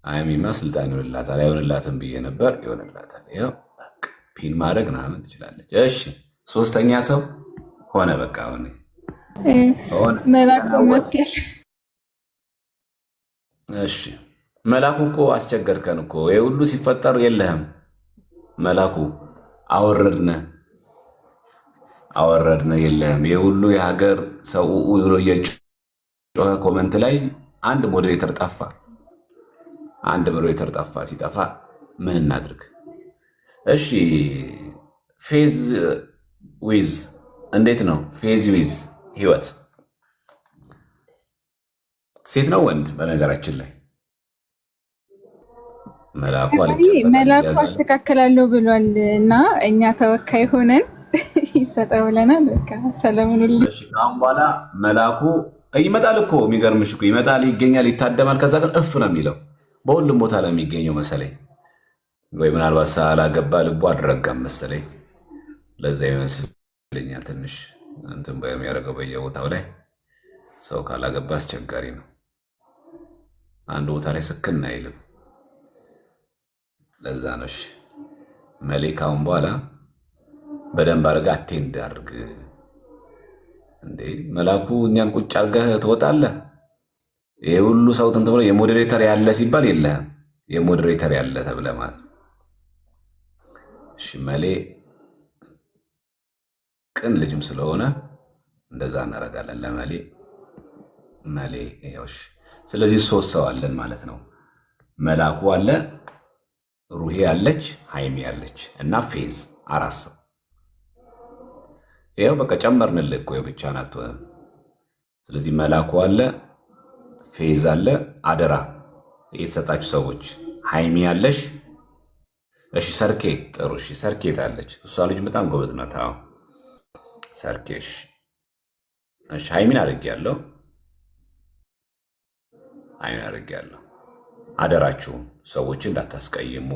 አይሚማ ስልጣን ይሆንላታል። አይሆንላትም ብዬ ነበር፣ ይሆንላታል። ያው ፒን ማድረግ ምናምን ትችላለች። እሺ ሶስተኛ ሰው ሆነ። በቃ ሆነ መላኩ መጥቷል። እሺ መላኩ እኮ አስቸገርከን እኮ። ይሄ ሁሉ ሲፈጠሩ የለህም መላኩ። አወረድነ የለህም። ይሄ ሁሉ የሀገር ሰው ብሎ የጮኸ ኮመንት ላይ አንድ ሞዴሬተር ጠፋ። ሲጠፋ ምን እናድርግ? እሺ ፌዝ ዊዝ እንዴት ነው? ፌዝ ዊዝ ህይወት ሴት ነው ወንድ? በነገራችን ላይ መላኩ አስተካከላለሁ ብሏል እና እኛ ተወካይ ሆነን ይሰጠው ብለናል። በቃ ሰለሞን አሁን በኋላ መላኩ ይመጣል እኮ የሚገርምሽ እኮ ይመጣል፣ ይገኛል፣ ይታደማል። ከዛ ግን እፍ ነው የሚለው በሁሉም ቦታ ላይ የሚገኘው መሰለኝ። ወይ ምናልባት ሳላገባ ልቡ አልረጋም መሰለኝ። ለዛ ይመስለኛል ትንሽ እንትን የሚያደርገው በየቦታው ላይ ሰው ካላገባ አስቸጋሪ ነው። አንድ ቦታ ላይ ስክን አይልም። ለዛ ነው መሌካውን በኋላ በደንብ አድርገህ አቴንድ አድርግ። እንዴ መላኩ እኛን ቁጭ አድርገህ ትወጣለህ። ይሄ ሁሉ ሰው እንትን ብሎ የሞዴሬተር ያለ ሲባል የለህም። የሞዴሬተር ያለ ተብለህ ማለት እሺ። መሌ ቅን ልጅም ስለሆነ እንደዛ እናደርጋለን ለመሌ መሌ ይኸውሽ። ስለዚህ 3 ሰው አለን ማለት ነው። መላኩ አለ፣ ሩሄ አለች፣ ሃይሚ አለች እና ፌዝ 4 ሰው። ይኸው በቃ ጨመርንልህ እኮ ብቻ ናት። ስለዚህ መላኩ አለ፣ ፌዝ አለ። አደራ የተሰጣችሁ ሰዎች ሃይሚ አለሽ። እሺ ሰርኬ ጥሩ። እሺ ሰርኬ ታለች። እሷ ልጅ በጣም ጎበዝ ናት። አዎ ሰርኬሽ። እሺ ሃይሚን አድርጌያለሁ። አደራችሁም ሰዎችን እንዳታስቀይሙ።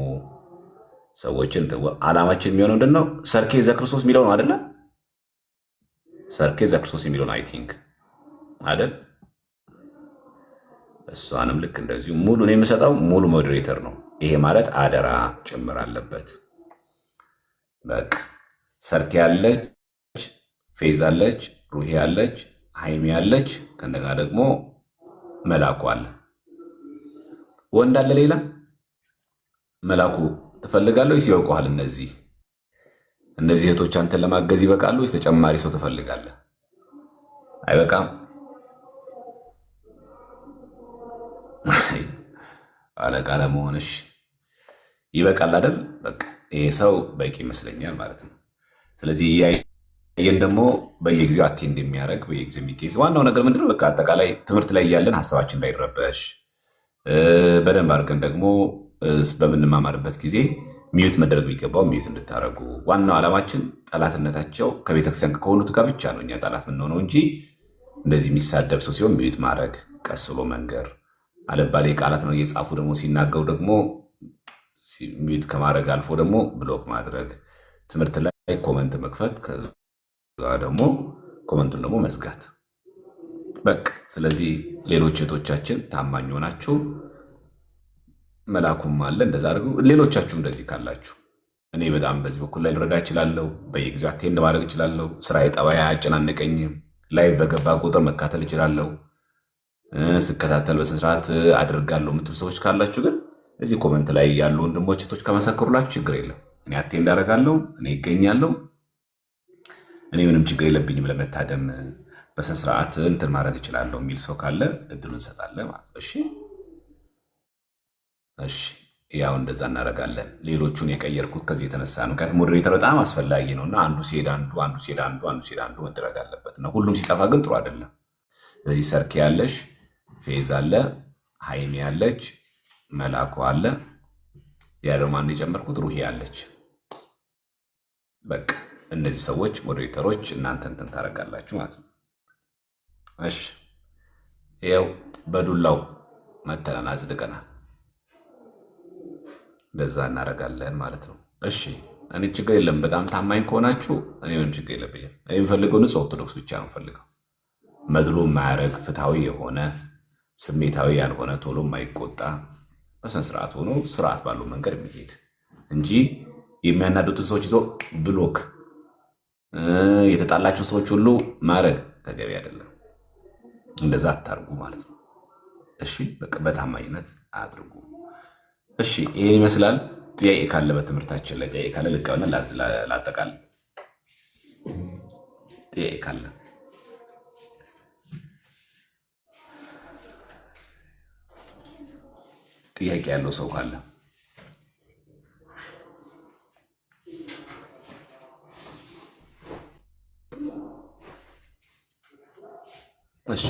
ሰዎችን ዓላማችን የሚሆነው ምንድን ነው? ሰርኬ ዘክርስቶስ የሚለው ነው አይደለ? ሰርኬ ዘክርስቶስ የሚለው ነው አይ ቲንክ አይደል? እሷንም ልክ እንደዚሁ ሙሉ ነው የምሰጠው። ሙሉ ሞዴሬተር ነው ይሄ ማለት አደራ ጭምር አለበት። በቃ ሰርኬ አለች፣ ፌዝ አለች፣ ሩሄ አለች፣ ሃይሚ አለች። ከእንደገና ደግሞ መላኩ አለ። ወንድ አለ ሌላ? መላኩ ትፈልጋለህ ወይስ ይበቃዋል? እነዚህ እህቶች አንተን ለማገዝ ይበቃሉ ወይስ ተጨማሪ ሰው ትፈልጋለህ? አይበቃም? አለቃ ለመሆንሽ ይበቃል አይደል? በቃ ይሄ ሰው በቂ ይመስለኛል ማለት ነው። ስለዚህ ይህን ደግሞ በየጊዜው አቴንድ የሚያደርግ በየጊዜው የሚገዝ ዋናው ነገር ምንድነው? በቃ አጠቃላይ ትምህርት ላይ ያለን ሀሳባችን እንዳይረበሽ በደንብ አድርገን ደግሞ በምንማማርበት ጊዜ ሚዩት መደረግ የሚገባው ሚዩት እንድታደረጉ። ዋናው ዓላማችን ጠላትነታቸው ከቤተክርስቲያን ከሆኑት ጋር ብቻ ነው እኛ ጠላት የምንሆነው እንጂ እንደዚህ የሚሳደብ ሰው ሲሆን ሚዩት ማድረግ፣ ቀስ ብሎ መንገር፣ አለባሌ ቃላት ነው እየጻፉ ደግሞ ሲናገሩ ደግሞ ሚዩት ከማድረግ አልፎ ደግሞ ብሎክ ማድረግ፣ ትምህርት ላይ ኮመንት መክፈት፣ ከዛ ደግሞ ኮመንቱን ደግሞ መዝጋት። በቃ ስለዚህ ሌሎች እህቶቻችን ታማኝ ሆናችሁ መላኩም አለ እንደዛ አድርጉ። ሌሎቻችሁ እንደዚህ ካላችሁ እኔ በጣም በዚህ በኩል ላይ ልረዳ እችላለሁ። በየጊዜው አቴንድ ማድረግ እችላለሁ። ስራዬ ጠባይ አያጨናንቀኝም። ላይ በገባ ቁጥር መካተል እችላለሁ። ስከታተል በስርዓት አድርጋለሁ የምትሉ ሰዎች ካላችሁ ግን እዚህ ኮመንት ላይ ያሉ ወንድሞች እህቶች ከመሰከሩላችሁ ችግር የለም። እኔ አቴንድ አደርጋለሁ። እኔ ይገኛለሁ። እኔ ምንም ችግር የለብኝም ለመታደም በስርዓት እንትን ማድረግ እችላለሁ የሚል ሰው ካለ እድሉን እንሰጣለን ማለት ነው። እሺ ያው እንደዛ እናደርጋለን። ሌሎቹን የቀየርኩት ከዚህ የተነሳ ነው። ምክንያቱም ሞዴሬተር በጣም አስፈላጊ ነው እና አንዱ ሲሄድ አንዱ መደረግ አለበት ነው። ሁሉም ሲጠፋ ግን ጥሩ አይደለም። ስለዚህ ሰርኬ ያለሽ፣ ፌዝ አለ፣ ሃይሚ ያለች፣ መላኩ አለ። ያ ደግሞ አንድ የጨመርኩት ሩሄ አለች። በቃ እነዚህ ሰዎች ሞዴሬተሮች እናንተ እንትን ታደርጋላችሁ ማለት ነው። እሺ ያው በዱላው መተናን አጽድቀናል። በዛ እናደርጋለን ማለት ነው። እሺ እኔ ችግር የለም። በጣም ታማኝ ከሆናችሁ እኔ ምንም ችግር የለብኝም። እኔ የምፈልገው ንጹህ ኦርቶዶክስ ብቻ ነው የምፈልገው። መድሎ የማያደርግ ፍትሐዊ የሆነ ስሜታዊ ያልሆነ ቶሎ የማይቆጣ በስነስርዓት ሆኖ ስርዓት ባለው መንገድ የሚሄድ እንጂ የሚያናዱትን ሰዎች ይዞ ብሎክ የተጣላቸው ሰዎች ሁሉ ማድረግ ተገቢ አይደለም። እንደዛ አታርጉ ማለት ነው። እሺ፣ በታማኝነት አድርጉ። እሺ፣ ይህን ይመስላል። ጥያቄ ካለ በትምህርታችን ላይ ጥያቄ ካለ ልቀበልና ላጠቃል። ጥያቄ ካለ ጥያቄ ያለው ሰው ካለ እሺ፣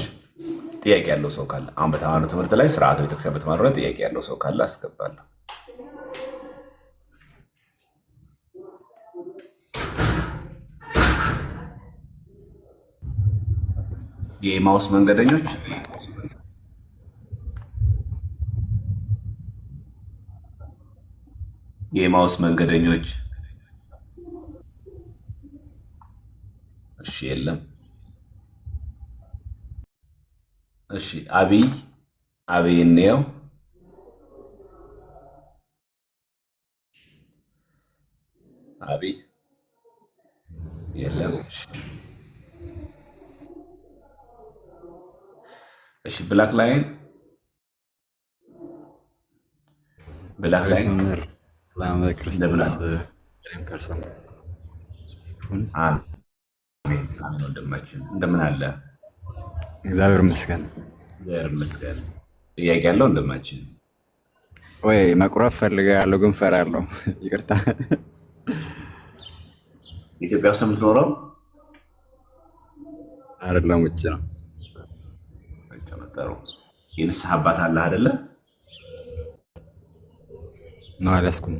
ጥያቄ ያለው ሰው ካለ አሁን በተማሪው ትምህርት ላይ ስርዓተ ቤተክርስቲያን በተማሪው ላይ ጥያቄ ያለው ሰው ካለ አስገባለሁ። የኤማውስ መንገደኞች የኤማውስ መንገደኞች እሺ፣ የለም። እሺ፣ አብይ እንየው። አብይ የለም። እሺ፣ ብላክ ላይን ሰላም ክርስቶስ ወንድማችን እንደምን አለ? እግዚአብሔር ይመስገን። እግዚአብሔር ይመስገን። ጥያቄ ያለው ወንድማችን? ወይ መቁረብ ፈልጋለሁ ግን ፈራለሁ። ይቅርታ። ኢትዮጵያ ውስጥ የምትኖረው? አይደለም፣ ውጭ ነው። የንስሐ አባት አለህ አይደለ? ነው አልያዝኩም።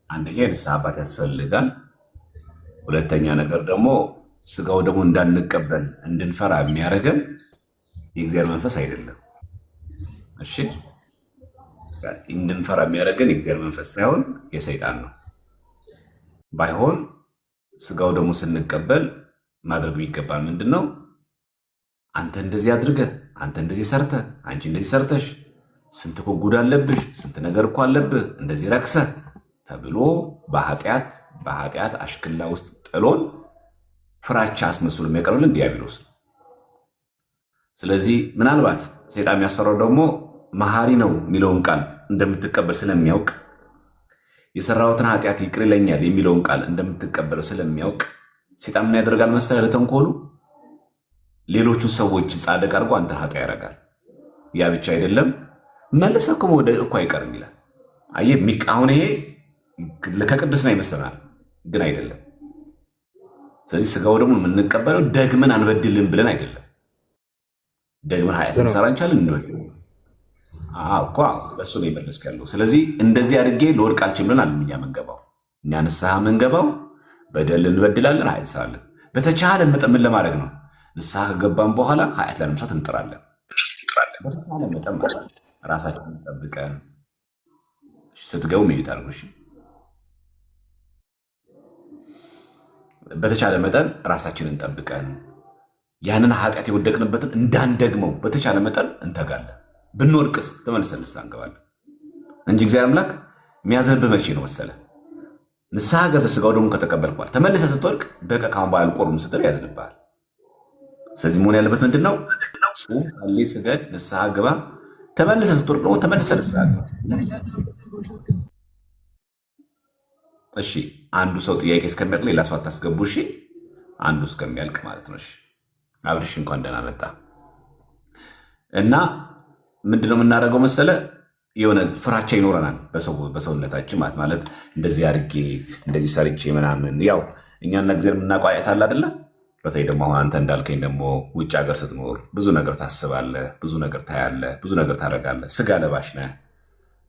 አንደኛ የንስሐ አባት ያስፈልጋል። ሁለተኛ ነገር ደግሞ ስጋው ደግሞ እንዳንቀበል እንድንፈራ የሚያደርገን የእግዚአብሔር መንፈስ አይደለም። እሺ፣ እንድንፈራ የሚያደርገን የእግዚአብሔር መንፈስ ሳይሆን የሰይጣን ነው። ባይሆን ስጋው ደግሞ ስንቀበል ማድረግ የሚገባል ምንድን ነው? አንተ እንደዚህ አድርገህ፣ አንተ እንደዚህ ሰርተህ፣ አንቺ እንደዚህ ሰርተሽ፣ ስንት እኮ ጉድ አለብሽ፣ ስንት ነገር እኮ አለብህ፣ እንደዚህ ረክሰህ ተብሎ በኃጢአት አሽክላ ውስጥ ጥሎን ፍራቻ አስመስሎ የሚያቀርብልን ዲያብሎስ ነው። ስለዚህ ምናልባት ሰይጣን የሚያስፈራው ደግሞ መሐሪ ነው የሚለውን ቃል እንደምትቀበል ስለሚያውቅ፣ የሰራሁትን ኃጢአት ይቅር ይለኛል የሚለውን ቃል እንደምትቀበለው ስለሚያውቅ ሰይጣን ምን ያደርጋል መሰለህ? ለተንኮሉ ሌሎቹን ሰዎች ጻድቅ አድርጎ አንተን ኃጢአት ያደርጋል። ያ ብቻ አይደለም፣ መልሰህ እኮ መውደቅ እኮ አይቀርም ይላል። አየህ፣ አሁን ይሄ ከቅድስና ይመስለናል፣ ግን አይደለም። ስለዚህ ስጋው ደግሞ የምንቀበለው ደግመን አንበድልም ብለን አይደለም። ደግመን ኃጢአት ልንሰራ እንችላለን እኮ በእሱ ነው የመለስኩ ያለው። ስለዚህ እንደዚህ አድርጌ ልወድቅ አልችልም ብለን እኛ መንገባው እኛ ንስሐ መንገባው በደል እንበድላለን፣ ኃጢአት እንሰራለን። በተቻለን መጠን ምን ለማድረግ ነው? ንስሐ ከገባን በኋላ ኃጢአት ለመስራት እንጥራለን። በተቻለ መጠን ማለት ራሳችንን ጠብቀን ስትገቡ ሚዩት አድርጉ። በተቻለ መጠን ራሳችንን ጠብቀን ያንን ኃጢአት የወደቅንበትን እንዳንደግመው በተቻለ መጠን እንተጋለን። ብንወድቅስ ተመልሰን ንስሐ እንገባለን እንጂ እግዚአብሔር አምላክ የሚያዘንብ መቼ ነው መሰለ? ንስሐ ገብተህ ስጋው ደግሞ ከተቀበልኳል ተመልሰህ ስትወድቅ በቃ ካሁን በኋላ አልቆርም ስትል ያዝንብሃል። ስለዚህ መሆን ያለበት ምንድን ነው? ጹም፣ ጸልይ፣ ስገድ፣ ንስሐ ግባ። ተመልሰህ ስትወድቅ ደግሞ ተመልሰህ ንስሐ ግባ። እሺ፣ አንዱ ሰው ጥያቄ እስከሚያልቅ ሌላ ሰው አታስገቡ። እሺ፣ አንዱ እስከሚያልቅ ማለት ነው። እሺ፣ አብርሽ እንኳን ደህና መጣ። እና ምንድነው የምናደርገው መሰለ? የሆነ ፍራቻ ይኖረናል በሰውነታችን ማለት እንደዚህ አድርጌ እንደዚህ ሰርቼ ምናምን። ያው እኛና እግዚአብሔር የምናውቀው አየት አለ አይደለ? በተለይ ደግሞ አሁን አንተ እንዳልከኝ ደግሞ ውጭ ሀገር ስትኖር ብዙ ነገር ታስባለህ፣ ብዙ ነገር ታያለህ፣ ብዙ ነገር ታደርጋለህ። ስጋ ለባሽ ነህ፣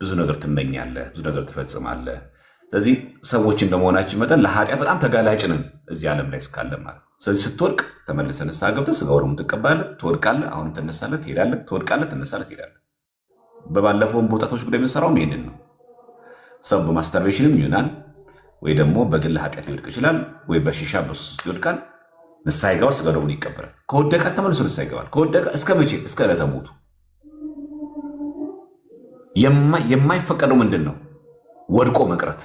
ብዙ ነገር ትመኛለህ፣ ብዙ ነገር ትፈጽማለህ። ስለዚህ ሰዎች እንደመሆናችን መጠን ለኃጢአት በጣም ተጋላጭ ነን እዚህ ዓለም ላይ እስካለን ማለት ነው። ስለዚህ ስትወድቅ ተመልሰህ ንስሐ ገብተህ ስጋው ደግሞ ትቀባለህ፣ ትወድቃለህ፣ አሁንም ትነሳለህ፣ ትሄዳለህ፣ ትወድቃለህ፣ ትነሳለህ፣ ትሄዳለህ። በባለፈውም በወጣቶች ጉዳይ የምንሰራውም ይሄንን ነው። ሰው በማስተርቤሽንም ይሆናል፣ ወይ ደግሞ በግል ኃጢአት ሊወድቅ ይችላል፣ ወይ በሺሻ በሱስ ይወድቃል። ንስሐ ይገባል፣ ስጋ ደሙን ይቀበላል። ከወደቀ ተመልሶ ንስሐ ይገባል። ከወደቀ እስከ መቼ? እስከ ዕለተ ሞቱ። የማይፈቀደው ምንድን ነው? ወድቆ መቅረት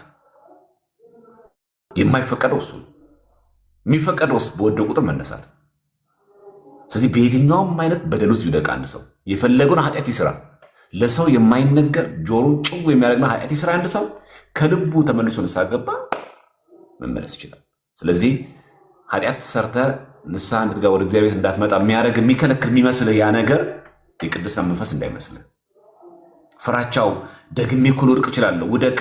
የማይፈቀደው እሱ። የሚፈቀደውስ በወደቁ ቁጥር መነሳት። ስለዚህ በየትኛውም አይነት በደል ውስጥ ይውደቅ አንድ ሰው የፈለገውን ኃጢአት ይስራ፣ ለሰው የማይነገር ጆሮን ጭው የሚያደርግ ኃጢአት ይስራ አንድ ሰው ከልቡ ተመልሶ ንስሐ ገባ መመለስ ይችላል። ስለዚህ ኃጢአት ሰርተ ንስሐ እንድትገባ ወደ እግዚአብሔር እንዳትመጣ የሚያደርግ የሚከለክል የሚመስልህ ያ ነገር የቅድስና መንፈስ እንዳይመስልህ። ፍራቻው ደግሜ እኮ ልወድቅ እችላለሁ፣ ውደቅ።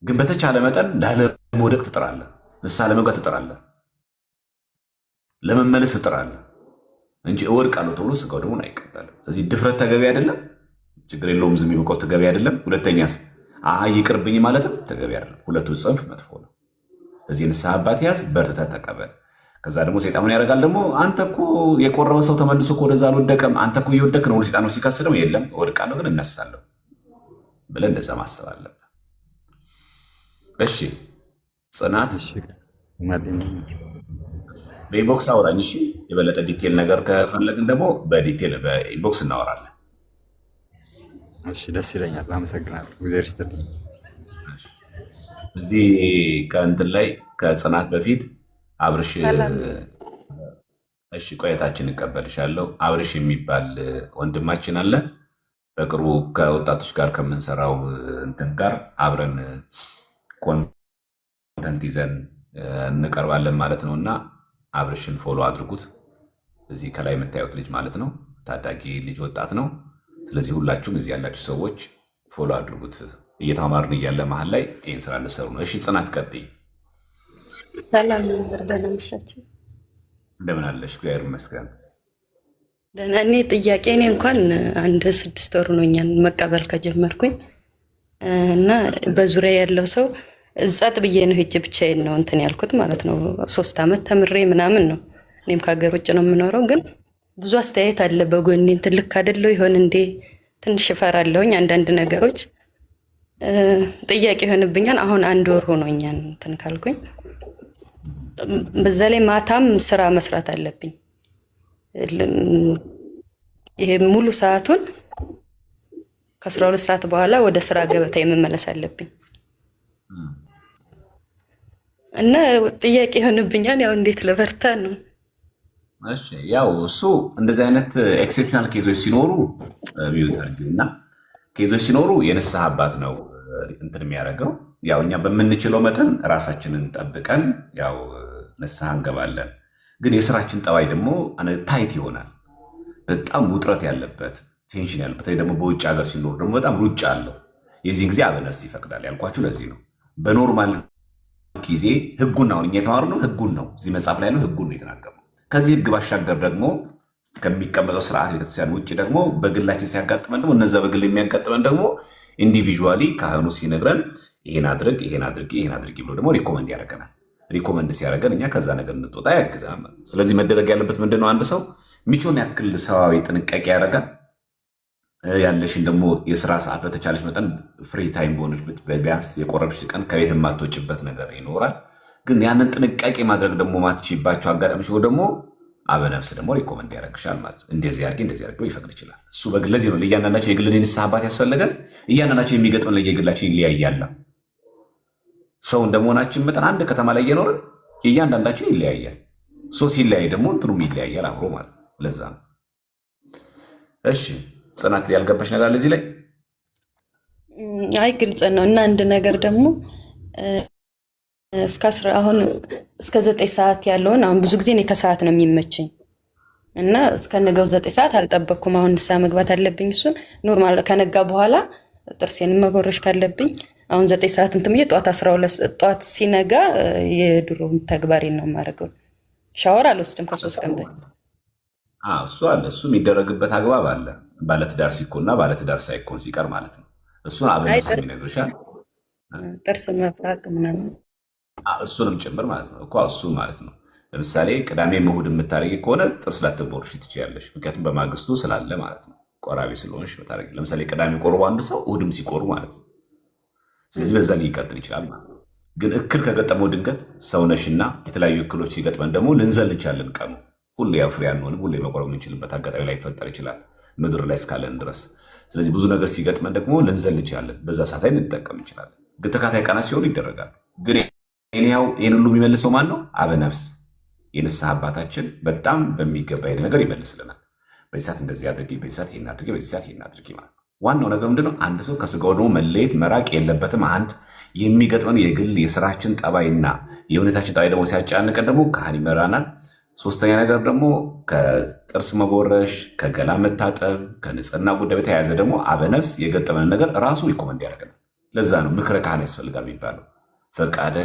ግን በተቻለ መጠን ላለመውደቅ ትጥራለህ፣ ንስሐ ለመግባት ትጥራለህ፣ ለመመለስ ትጥራለህ እንጂ እወድቃለሁ ተብሎ ስጋው ደግሞ አይቀበልም። ስለዚህ ድፍረት ተገቢ አይደለም። ችግር የለውም ዝም የሚበቃው ተገቢ አይደለም። ሁለተኛስ ይቅርብኝ ማለትም ተገቢ አይደለም። ሁለቱ ጽንፍ መጥፎ ነው። ስለዚህ ንስሐ አባት ያዝ፣ በርትተህ ተቀበል። ከዛ ደግሞ ሴጣን ምን ያደርጋል ደግሞ? አንተ እኮ የቆረበ ሰው ተመልሶ እኮ ወደዛ አልወደቀም፣ አንተ እኮ እየወደቅህ ነው። ሴጣን ሲከስ ደግሞ የለም እወድቃለሁ ግን እነሳለሁ ብለህ እንደዛ ማሰብ አለብህ። እሺ ጽናት በኢንቦክስ አውራኝ። እሺ የበለጠ ዲቴል ነገር ከፈለግን ደግሞ በዲቴል በኢንቦክስ እናወራለን። እሺ ደስ ይለኛል። አመሰግናለሁ። እግዚአብሔር ይስጥልኝ። እዚህ ከእንትን ላይ ከጽናት በፊት አብርሽ፣ እሺ ቆየታችን እቀበልሻለሁ። አብርሽ የሚባል ወንድማችን አለ። በቅርቡ ከወጣቶች ጋር ከምንሰራው እንትን ጋር አብረን ኮንተንት ይዘን እንቀርባለን ማለት ነው እና አብርሽን ፎሎ አድርጉት። እዚህ ከላይ የምታዩት ልጅ ማለት ነው ታዳጊ ልጅ ወጣት ነው። ስለዚህ ሁላችሁም እዚህ ያላችሁ ሰዎች ፎሎ አድርጉት። እየተማርን እያለ መሀል ላይ ይህን ስራ እንሰሩ ነው። እሺ ጽናት ቀጥይ። ሰላም ነበር። ደህና መሻችሁ? እንደምን አለሽ? እግዚአብሔር ይመስገን ደህና። እኔ ጥያቄ እኔ እንኳን አንድ 6 ወር ሆኖኛል መቀበል ከጀመርኩኝ እና በዙሪያ ያለው ሰው ጸጥ ብዬ ነው ሄጄ ብቻዬን ነው እንትን ያልኩት ማለት ነው። 3 ዓመት ተምሬ ምናምን ነው። እኔም ከሀገር ውጭ ነው የምኖረው። ግን ብዙ አስተያየት አለ በጎኔ እንትን ልክ አይደለው ይሆን እንዴ? ትንሽ እፈራለሁኝ አንዳንድ ነገሮች ጥያቄ ይሆንብኛል። አሁን 1 ወር ሆኖኛል እንትን ካልኩኝ። በዛ ላይ ማታም ስራ መስራት አለብኝ። ይሄ ሙሉ ሰዓቱን ከ12 ሰዓት በኋላ ወደ ስራ ገበታ የመመለስ አለብኝ እና ጥያቄ ይሆንብኛል። ያው እንዴት ልበርታ ነው? እሺ ያው እሱ እንደዚህ አይነት ኤክሴፕሽናል ኬዞች ሲኖሩ እና ኬዞች ሲኖሩ የንስሐ አባት ነው እንትን የሚያደርገው። ያው እኛ በምንችለው መጠን ራሳችንን ጠብቀን ያው ንስሐ እንገባለን። ግን የስራችን ጠባይ ደግሞ ታይት ይሆናል። በጣም ውጥረት ያለበት ቴንሽን ያለበት ደግሞ በውጭ ሀገር ሲኖር ደግሞ በጣም ሩጫ አለው። የዚህን ጊዜ አበነፍስ ይፈቅዳል ያልኳችሁ ለዚህ ነው። በኖርማል ጊዜ ህጉን አሁን እኛ የተማርነው ህጉን ነው። እዚህ መጽሐፍ ላይ ነው ህጉን ነው የተናገርነው። ከዚህ ህግ ባሻገር ደግሞ ከሚቀመጠው ስርዓት ቤተክርስቲያን ውጭ ደግሞ በግላችን ሲያጋጥመን ደግሞ እነዛ በግል የሚያጋጥመን ደግሞ ኢንዲቪዥዋሊ ካህኑ ሲነግረን ይሄን አድርግ ይሄን አድርግ ይሄን አድርግ ብሎ ደግሞ ሪኮመንድ ያደርገናል። ሪኮመንድ ሲያደርገን እኛ ከዛ ነገር እንጥወጣ ያግዘናል። ስለዚህ መደረግ ያለበት ምንድነው? አንድ ሰው የሚችውን ያክል ሰዋዊ ጥንቃቄ ያደርጋል። ያለሽን ደግሞ የስራ ሰዓት በተቻለች መጠን ፍሪ ታይም በሆነች ቢያንስ የቆረብሽ ቀን ከቤት የማትወጭበት ነገር ይኖራል። ግን ያንን ጥንቃቄ ማድረግ ደግሞ ማትችይባቸው አጋጣሚዎች ደግሞ አበነፍስ ደግሞ ሪኮመንድ ያደርግሻል ማለት ነው። እንደዚህ አድርጊ እንደዚህ አድርጊ ይፈቅድ ይችላል እሱ በግል። ለዚህ ነው ለእያንዳንዳቸው የግል ንስሐ አባት ያስፈልጋል። እያንዳንዳቸው የሚገጥመን ለየግላችን ይለያያል። ሰው እንደመሆናችን መጠን አንድ ከተማ ላይ እየኖርን የእያንዳንዳችን ይለያያል። ሲለያይ ደግሞ እንትኑም ይለያያል አብሮ ማለት ነው። ለዛ ነው። እሺ ጽናት ያልገባሽ ነገር አለ እዚህ ላይ? አይ ግልጽ ነው። እና አንድ ነገር ደግሞ አሁን እስከ 9 ሰዓት ያለውን አሁን ብዙ ጊዜ እኔ ከሰዓት ነው የሚመቸኝ እና እስከ ነገው 9 ሰዓት አልጠበቅኩም። አሁን ንስሐ መግባት አለብኝ። እሱን ኖርማል ከነጋ በኋላ ጥርሴን መቦረሽ ካለብኝ አሁን 9 ሰዓት እንትን ብዬ ጠዋት ሲነጋ የድሮ ተግባሬን ነው የማደርገው። ሻወር አልወስድም ከ3 ቀን በፊት። እሱ አለ። እሱ የሚደረግበት አግባብ አለ። ባለትዳር ሲኮንና ባለትዳር ሳይኮን ሲቀር ማለት ነው። እሱን አበነፍስ ይነግርሻል። ጥርስ መፋቅ ምናምን እሱንም ጭምር ማለት ነው እኮ እሱ ማለት ነው። ለምሳሌ ቅዳሜ እሑድ የምታደርጊ ከሆነ ጥርስ ላትቦርሽ ትችያለሽ። ምክንያቱም በማግስቱ ስላለ ማለት ነው። ቆራቢ ስለሆንሽ ብታደርጊ ለምሳሌ ቅዳሜ ቆርቦ አንድ ሰው እሑድም ሲቆሩ ማለት ነው። ስለዚህ በዛ ሊቀጥል ይችላል ማለት ነው። ግን እክል ከገጠመው ድንገት ሰውነሽና የተለያዩ እክሎች ሲገጥመን ደግሞ ልንዘል እንችላለን። ቀኑ ሁሌ ፍሬ አንሆንም። ሁሌ መቆረብ የምንችልበት አጋጣሚ ላይ ይፈጠር ይችላል ምድር ላይ እስካለን ድረስ። ስለዚህ ብዙ ነገር ሲገጥመን ደግሞ ልንዘል እንችላለን። በዛ ሰዓት ላይ እንጠቀም እንችላለን። ግን ተካታይ ቀናት ሲሆኑ ይደረጋሉ። ግን ይህን ሁሉ የሚመልሰው ማን ነው? አበነፍስ የንስሐ አባታችን በጣም በሚገባ ሄደ ነገር ይመልስልናል። በዚህ ሰዓት እንደዚህ አድርጊ፣ በዚህ ሰዓት ይህን አድርጊ፣ በዚህ ሰዓት ይህን አድርጊ ማለት ነው። ዋናው ነገር ምንድነው? አንድ ሰው ከስጋው ደግሞ መለየት መራቅ የለበትም። አንድ የሚገጥመን የግል የስራችን ጠባይና የሁኔታችን ጠባይ ደግሞ ሲያጫንቀን ደግሞ ካህን ይመራናል። ሶስተኛ ነገር ደግሞ ከጥርስ መቦረሽ፣ ከገላ መታጠብ፣ ከንጽህና ጉዳይ በተያያዘ ደግሞ አበነፍስ የገጠመን ነገር ራሱ ሪኮመንድ ያደርገናል። ለዛ ነው ምክረ ካህን ያስፈልጋል የሚባለው። ፈቃደ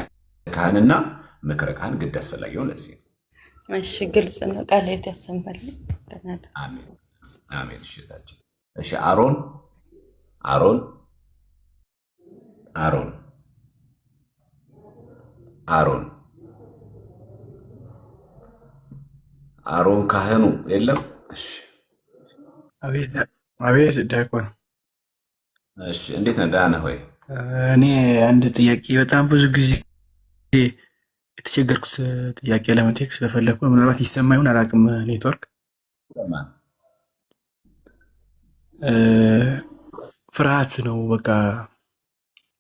ካህንና ምክረ ካህን ግድ ያስፈላጊ ነው። ለዚህ ነው። እሺ፣ ግልጽ ነው። ቃል ያሰማል። አሜን አሜን። እሺ አሮን አሮን አሮን አሮን አሮን ካህኑ የለም። እሺ አቤት ዲያቆን። እሺ እንዴት ነህ? ደህና ነህ ወይ? እኔ አንድ ጥያቄ በጣም ብዙ ጊዜ የተቸገርኩት ጥያቄ ለመጠየቅ ስለፈለግኩ ምናልባት ይሰማ ይሆን አላውቅም። ኔትወርክ ፍርሃት ነው። በቃ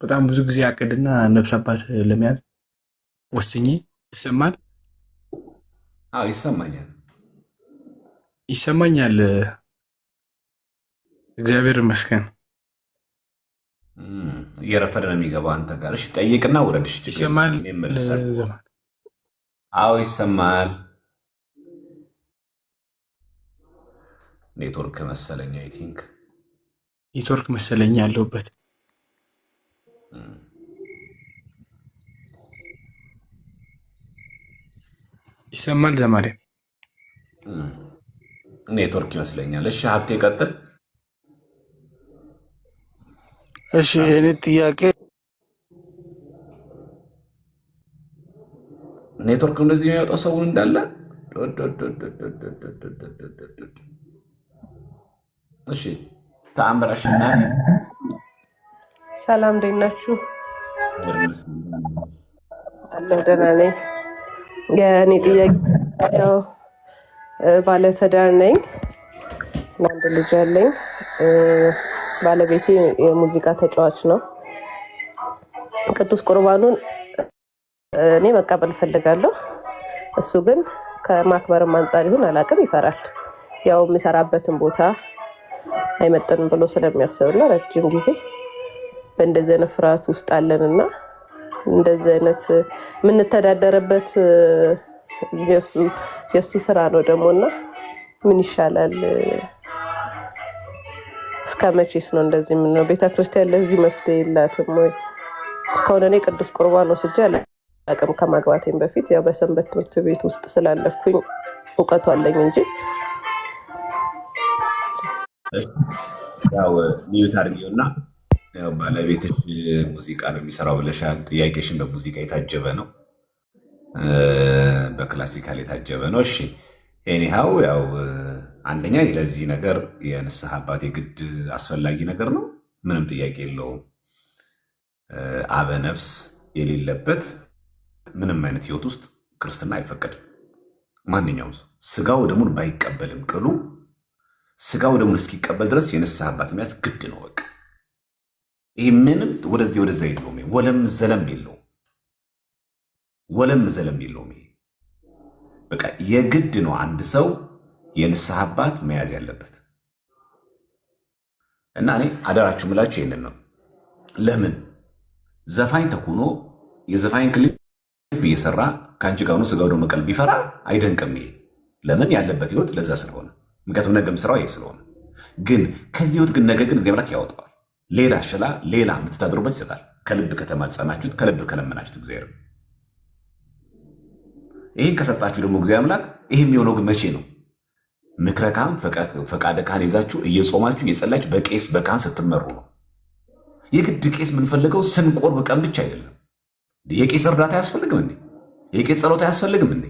በጣም ብዙ ጊዜ አቅድና ነፍስ አባት ለመያዝ ወስኜ ይሰማል። አዎ ይሰማኛል፣ ይሰማኛል። እግዚአብሔር ይመስገን። እየረፈደ ነው የሚገባው አንተ ጋር። እሺ ጠይቅና ውረድሽ። ይሰማል? አዎ ይሰማል። ኔትወርክ መሰለኝ። አይ ቲንክ ኔትወርክ መሰለኝ ያለሁበት። ይሰማል ዘማሪ? ኔትወርክ ይመስለኛል። እሺ ሀብቴ ቀጥል። እሺ የኔ ጥያቄ ኔትወርክ እንደዚህ የሚያወጣው ሰውን እንዳለ እሺ ተአምር አሸናፊ ሰላም፣ እንዴት ናችሁ? አለሁ ደህና ነኝ። የእኔ ጥያቄ ያው ባለትዳር ነኝ እና አንድ ልጅ አለኝ። ባለቤቴ የሙዚቃ ተጫዋች ነው። ቅዱስ ቁርባኑን እኔ መቀበል እፈልጋለሁ። እሱ ግን ከማክበርም አንጻር ይሁን አላውቅም ይፈራል። ያው የሚሰራበትን ቦታ አይመጥንም ብሎ ስለሚያስብና ረጅም ጊዜ በእንደዚህ አይነት ፍርሃት ውስጥ አለንና እንደዚህ አይነት የምንተዳደርበት የእሱ ስራ ነው ደግሞና ምን ይሻላል? እስከ መቼስ ነው እንደዚህ የምንለው? ቤተክርስቲያን ለዚህ መፍትሄ የላትም ወይ? እስካሁን እኔ ቅዱስ ቁርባን ወስጄ አላውቅም ከማግባቴም በፊት ያው በሰንበት ትምህርት ቤት ውስጥ ስላለፍኩኝ እውቀቱ አለኝ እንጂ ያው ሚዩት አድርጊውና ያው ባለቤትሽ ሙዚቃ ነው የሚሰራው ብለሻል። ጥያቄሽን በሙዚቃ የታጀበ ነው፣ በክላሲካል የታጀበ ነው። እሺ ኤኒሃው ያው አንደኛ ለዚህ ነገር የንስሐ አባት የግድ አስፈላጊ ነገር ነው፣ ምንም ጥያቄ የለውም። አበነፍስ የሌለበት ምንም አይነት ህይወት ውስጥ ክርስትና አይፈቀድም። ማንኛውም ሰው ስጋው ደሙን ባይቀበልም ቅሉ ስጋው ደሙን እስኪቀበል ድረስ የንስሐ አባት መያዝ ግድ ነው። በቃ ይህ ምንም ወደዚህ ወደዛ የለውም፣ ወለም ዘለም የለውም፣ ወለም ዘለም የለውም። ይሄ በቃ የግድ ነው አንድ ሰው የንስሐ አባት መያዝ ያለበት። እና እኔ አደራችሁ ምላችሁ ይህንን ነው። ለምን ዘፋኝ ተኩኖ የዘፋኝ ክሊፕ እየሰራ ከአንቺ ጋር ሆኖ ስጋው ደሙ መቀበል ቢፈራ አይደንቅም። ይሄ ለምን ያለበት ህይወት ለዛ ስለሆነ፣ ምክንያቱም ነገም ስራው ይሄ ስለሆነ። ግን ከዚህ ህይወት ግን ነገ ግን እግዚአብሔር አምላክ ያወጣዋል። ሌላ ሽላ ሌላ የምትታድሩበት ይሰጣል። ከልብ ከተማጸናችሁት፣ ከልብ ከለመናችሁት እግዚአብሔር ይህን ከሰጣችሁ ደግሞ እግዚአብሔር አምላክ ይህ የሚሆነው ግን መቼ ነው? ምክረ ካህን ፈቃደ ካህን ይዛችሁ እየጾማችሁ እየጸላችሁ በቄስ በካህን ስትመሩ ነው። የግድ ቄስ የምንፈልገው ስንቆርብ ቀን ብቻ አይደለም። የቄስ እርዳታ አያስፈልግም እንዴ? የቄስ ጸሎት አያስፈልግም እንዴ?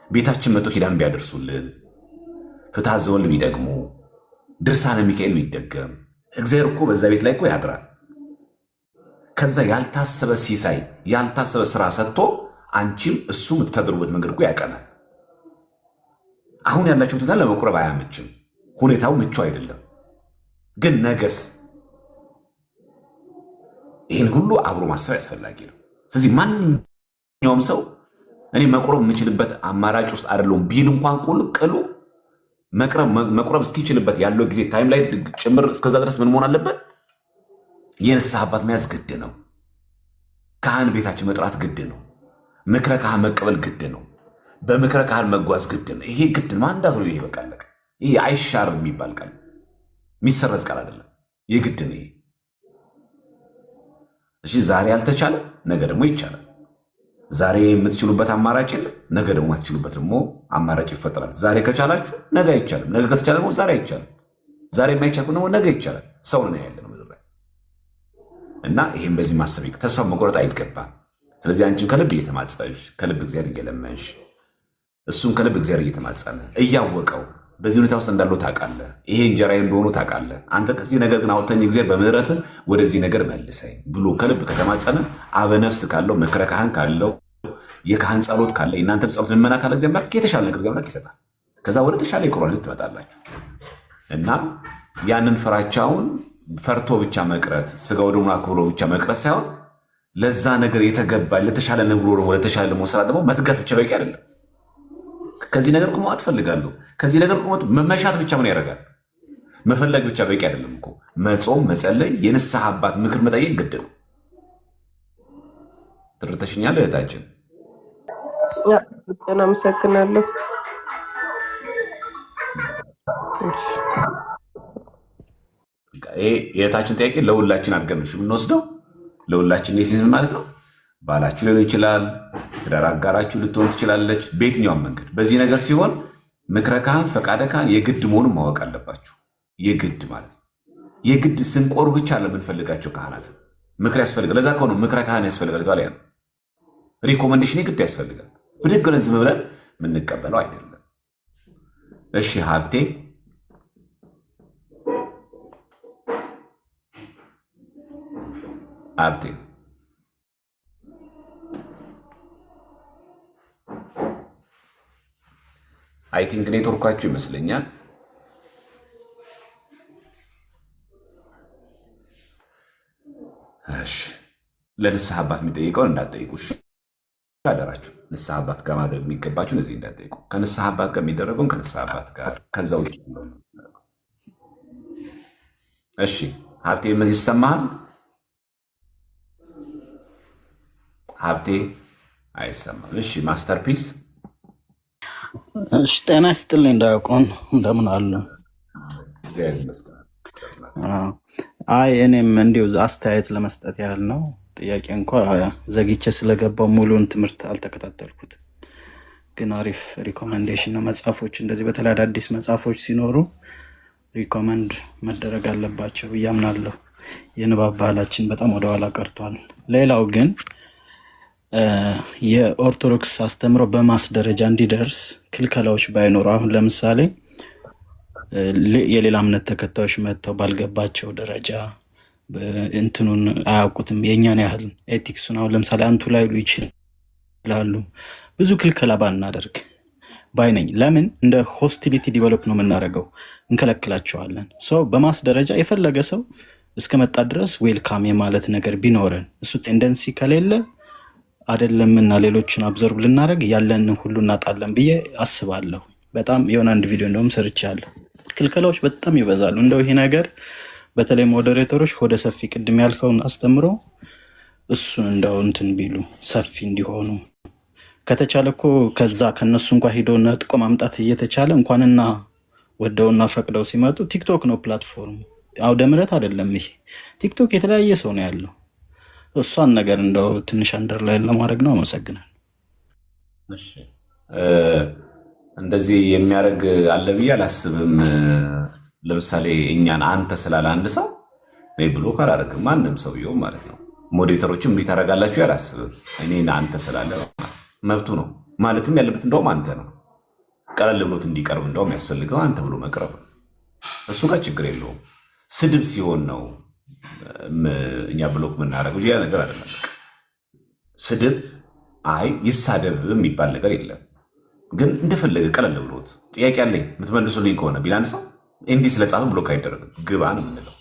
ቤታችን መቶ ኪዳን ቢያደርሱልን፣ ፍትሐ ዘወልድ ቢደግሙ፣ ድርሳነ ሚካኤል ቢደገም፣ እግዚአብሔር እኮ በዛ ቤት ላይ እኮ ያድራል። ከዛ ያልታሰበ ሲሳይ ያልታሰበ ስራ ሰጥቶ አንቺም እሱ የምትተድሩበት መንገድ እኮ ያቀናል። አሁን ያላችሁት ሁኔታ ለመቁረብ አያመችም። ሁኔታው ምቹ አይደለም። ግን ነገስ ይህን ሁሉ አብሮ ማሰብ ያስፈላጊ ነው። ስለዚህ ማንኛውም ሰው እኔ መቁረብ የምችልበት አማራጭ ውስጥ አይደለሁም ቢል እንኳን ቅሉ መቁረብ እስኪችልበት ያለው ጊዜ ታይም ላይ ጭምር እስከዛ ድረስ ምን መሆን አለበት? የንስሐ አባት መያዝ ግድ ነው። ካህን ቤታችን መጥራት ግድ ነው። ምክረ ካህን መቀበል ግድ ነው። በምክረ ካህን መጓዝ ግድ ነው። ይሄ ግድ ማንዳት ነው። ይሄ በቃ አለቀ። ይሄ አይሻር የሚባል ቃል የሚሰረዝ ቃል አይደለም። የግድ ነው ይሄ። እሺ ዛሬ ያልተቻለ ነገ ደግሞ ይቻላል። ዛሬ የምትችሉበት አማራጭ የለም፣ ነገ ደግሞ የማትችሉበት ደግሞ አማራጭ ይፈጠራል። ዛሬ ከቻላችሁ ነገ አይቻልም፣ ነገ ከተቻለ ደግሞ ዛሬ አይቻልም፣ ዛሬ የማይቻል ደግሞ ነገ ይቻላል። ሰው ነው ያለ ነው ምድር ላይ እና ይህም በዚህ ማሰብ ተስፋ መቆረጥ አይገባም። ስለዚህ አንቺም ከልብ እየተማጸንሽ ከልብ እግዚአብሔር እየለመንሽ እሱም ከልብ እግዚአብሔር እየተማጸነ እያወቀው በዚህ ሁኔታ ውስጥ እንዳለው ታውቃለህ። ይሄ እንጀራዬ እንደሆኑ ታውቃለህ። አንተ ከዚህ ነገር ግን አውጥተኝ እግዚአብሔር በምህረትህ ወደዚህ ነገር መልሰኝ ብሎ ከልብ ከተማጸነ አበነፍስ ካለው ምክረ ካህን ካለው የካህን ጸሎት ካለ እናንተም ጸሎት ልመና ካለ እግዚአብሔር የተሻለ ነገር እግዚአብሔር ይሰጣል። ከዛ ወደ ተሻለ የቁርባን ሕይወት ትመጣላችሁ እና ያንን ፍራቻውን ፈርቶ ብቻ መቅረት ስጋው ደግሞ አክብሮ ብቻ መቅረት ሳይሆን ለዛ ነገር የተገባ ለተሻለ ነገር ለተሻለ ደግሞ ስራ ደግሞ መትጋት ብቻ በቂ አይደለም። ከዚህ ነገር ቁሞ አትፈልጋለሁ ከዚህ ነገር ቁሞ መመሻት ብቻ ምን ያደርጋል? መፈለግ ብቻ በቂ አይደለም እኮ መጾም፣ መጸለይ፣ የንስሐ አባት ምክር መጠየቅ ግድ ነው። ትርተሽኛል እህታችን። አመሰግናለሁ። የእህታችን ጥያቄ ለሁላችን አድርገን ነው የምንወስደው። ለሁላችን ኔሲዝም ማለት ነው። ባላችሁ ሊሆን ይችላል፣ ትዳር አጋራችሁ ልትሆን ትችላለች። በየትኛውም መንገድ በዚህ ነገር ሲሆን ምክረ ካህን ፈቃደ ካህን የግድ መሆኑን ማወቅ አለባችሁ። የግድ ማለት ነው። የግድ ስንቆር ብቻ ለምንፈልጋቸው ካህናት ምክር ያስፈልጋል። ለዛ ከሆነ ምክረ ካህን ያስፈልጋል። ያ ነው ሪኮመንዴሽን የግድ ያስፈልጋል። ብድግ ብለን ዝም ብለን የምንቀበለው አይደለም። እሺ ሀብቴ አይ ቲንክ ኔትወርካችሁ ይመስለኛል። እሺ ለንስሐ አባት የሚጠይቀውን እንዳትጠይቁ አደራችሁ። ንስሐ አባት ጋር ማድረግ የሚገባችሁ እነዚህ እንዳትጠይቁ። ከንስሐ አባት ጋር የሚደረገውን ከንስሐ አባት ጋር ከዛ ውጭ። እሺ ሀብቴ ይሰማሃል? ሀብቴ አይሰማም። እሺ ማስተርፒስ እሺ ጤና ይስጥልኝ ዲያቆን፣ እንደምን አሉ? አይ እኔም እንዲሁ አስተያየት ለመስጠት ያህል ነው። ጥያቄ እንኳ ዘግቼ ስለገባው ሙሉን ትምህርት አልተከታተልኩት፣ ግን አሪፍ ሪኮመንዴሽን ነው። መጽሐፎች እንደዚህ በተለይ አዳዲስ መጽሐፎች ሲኖሩ ሪኮመንድ መደረግ አለባቸው ብዬ አምናለሁ። የንባብ ባህላችን በጣም ወደኋላ ቀርቷል። ሌላው ግን የኦርቶዶክስ አስተምሮ በማስ ደረጃ እንዲደርስ ክልከላዎች ባይኖሩ፣ አሁን ለምሳሌ የሌላ እምነት ተከታዮች መጥተው ባልገባቸው ደረጃ እንትኑን አያውቁትም የእኛን ያህል ኤቲክሱን፣ አሁን ለምሳሌ አንቱ ላይሉ ይችላሉ። ብዙ ክልከላ ባናደርግ ባይነኝ። ለምን እንደ ሆስቲሊቲ ዲቨሎፕ ነው የምናደርገው፣ እንከለክላቸዋለን። ሰው በማስ ደረጃ የፈለገ ሰው እስከመጣ ድረስ ዌልካም የማለት ነገር ቢኖረን፣ እሱ ቴንደንሲ ከሌለ አይደለምና ሌሎችን አብዞርብ ልናደርግ ያለንን ሁሉ እናጣለን ብዬ አስባለሁ። በጣም የሆነ አንድ ቪዲዮ እንደውም ሰርቻለሁ። ክልከላዎች በጣም ይበዛሉ። እንደው ይሄ ነገር በተለይ ሞዴሬተሮች ወደ ሰፊ ቅድም ያልከውን አስተምሮ እሱን እንደው እንትን ቢሉ ሰፊ እንዲሆኑ ከተቻለ እኮ ከዛ ከነሱ እንኳ ሂዶ ነጥቆ ማምጣት እየተቻለ እንኳንና ወደውና ፈቅደው ሲመጡ ቲክቶክ ነው ፕላትፎርሙ፣ አውደ ምሕረት አይደለም። ይሄ ቲክቶክ የተለያየ ሰው ነው ያለው። እሷን ነገር እንደው ትንሽ አንደርላይን ለማድረግ ነው። አመሰግናል። እንደዚህ የሚያደርግ አለ ብዬ አላስብም። ለምሳሌ እኛን አንተ ስላለ አንድ ሰው እኔ ብሎ ካላደረግም ማንም ሰው ቢሆን ማለት ነው። ሞዴሬተሮችም እንዲህ ታደርጋላችሁ አላስብም። እኔና አንተ ስላለ መብቱ ነው ማለትም ያለበት እንደውም አንተ ነው። ቀለል ብሎት እንዲቀርብ እንደውም ያስፈልገው አንተ ብሎ መቅረብ፣ እሱ ጋር ችግር የለውም። ስድብ ሲሆን ነው እኛ ብሎክ የምናደርገው ያ ነገር አይደለም። ስድብ ይሳደብ የሚባል ነገር የለም። ግን እንደፈለገ ቀለል ብሎት ጥያቄ አለኝ የምትመልሱልኝ ከሆነ ቢል አንድ ሰው እንዲህ ስለጻፈ ብሎክ አይደረግም፣ ግባ ነው የምንለው።